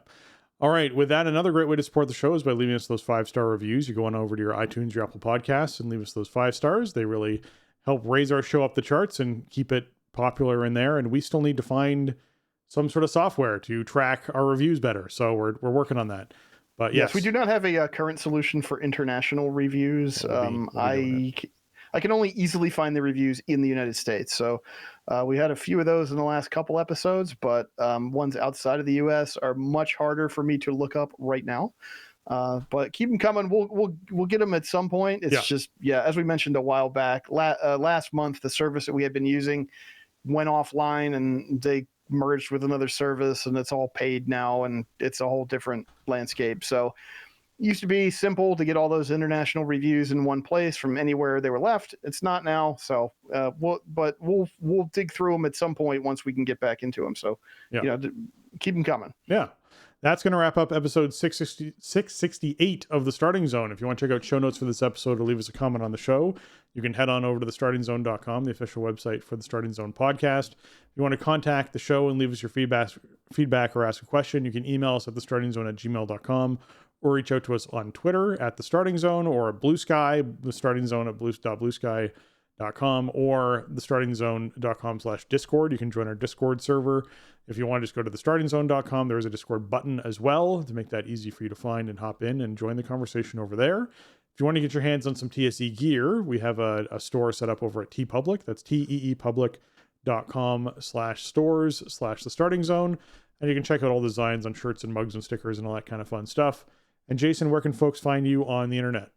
Speaker 2: All right. With that, another great way to support the show is by leaving us those 5-star reviews. You go on over to your iTunes, your Apple Podcasts, and leave us those 5 stars. They really help raise our show up the charts and keep it popular in there. And we still need to find some sort of software to track our reviews better. So we're working on that. But yes,
Speaker 3: we do not have a current solution for international reviews. I can only easily find the reviews in the United States. So we had a few of those in the last couple episodes, but ones outside of the US are much harder for me to look up right now. But keep them coming. We'll get them at some point. It's just, as we mentioned a while back, last month, the service that we had been using went offline and they merged with another service and it's all paid now and it's a whole different landscape. So it used to be simple to get all those international reviews in one place from anywhere they were left. It's not now. So we'll dig through them at some point once we can get back into them. So keep them coming.
Speaker 2: Yeah. That's going to wrap up episode 668 of The Starting Zone. If you want to check out show notes for this episode or leave us a comment on the show, you can head on over to thestartingzone.com, the official website for the Starting Zone podcast. If you want to contact the show and leave us your feedback or ask a question, you can email us at thestartingzone@gmail.com or reach out to us on Twitter at The Starting Zone or at Blue Sky, The Starting Zone at bluesky.com or thestartingzone.com/Discord. You can join our Discord server. If you want to just go to thestartingzone.com, there is a Discord button as well to make that easy for you to find and hop in and join the conversation over there. If you want to get your hands on some TSE gear, we have a store set up over at TeePublic. That's teepublic.com/stores/thestartingzone. And you can check out all the designs on shirts and mugs and stickers and all that kind of fun stuff. And Jason, where can folks find you on the internet?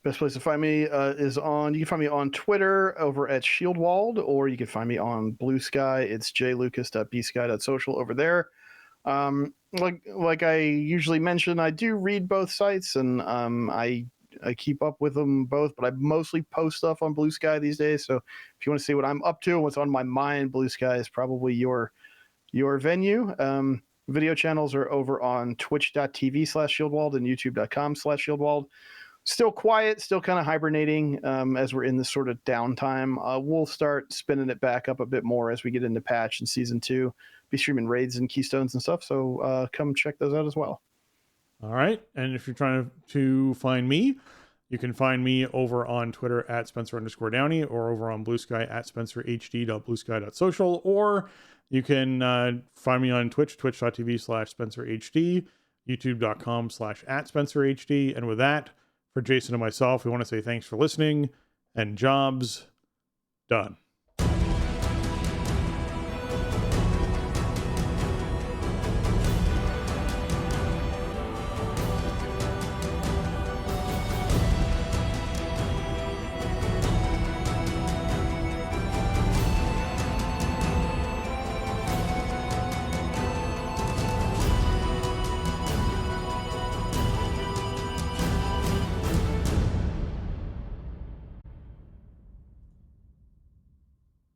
Speaker 3: Best place to find me you can find me on Twitter over at Shieldwald, or you can find me on Blue Sky. It's jlucas.bsky.social over there. Like I usually mention, I do read both sites, and I keep up with them both, but I mostly post stuff on Blue Sky these days. So if you want to see what I'm up to and what's on my mind, Blue Sky is probably your venue. Video channels are over on twitch.tv/Shieldwald and youtube.com/Shieldwald. Still quiet, still kind of hibernating as we're in this sort of downtime. We'll start spinning it back up a bit more as we get into patch and season 2. Be streaming raids and keystones and stuff, so come check those out as well.
Speaker 2: All right, and if you're trying to find me, you can find me over on Twitter at Spencer_Downey, or over on Blue Sky at SpencerHD.bluesky.social, or you can find me on Twitch, twitch.tv/SpencerHD, youtube.com/@SpencerHD. And with that, for Jason and myself, we want to say thanks for listening, and jobs done.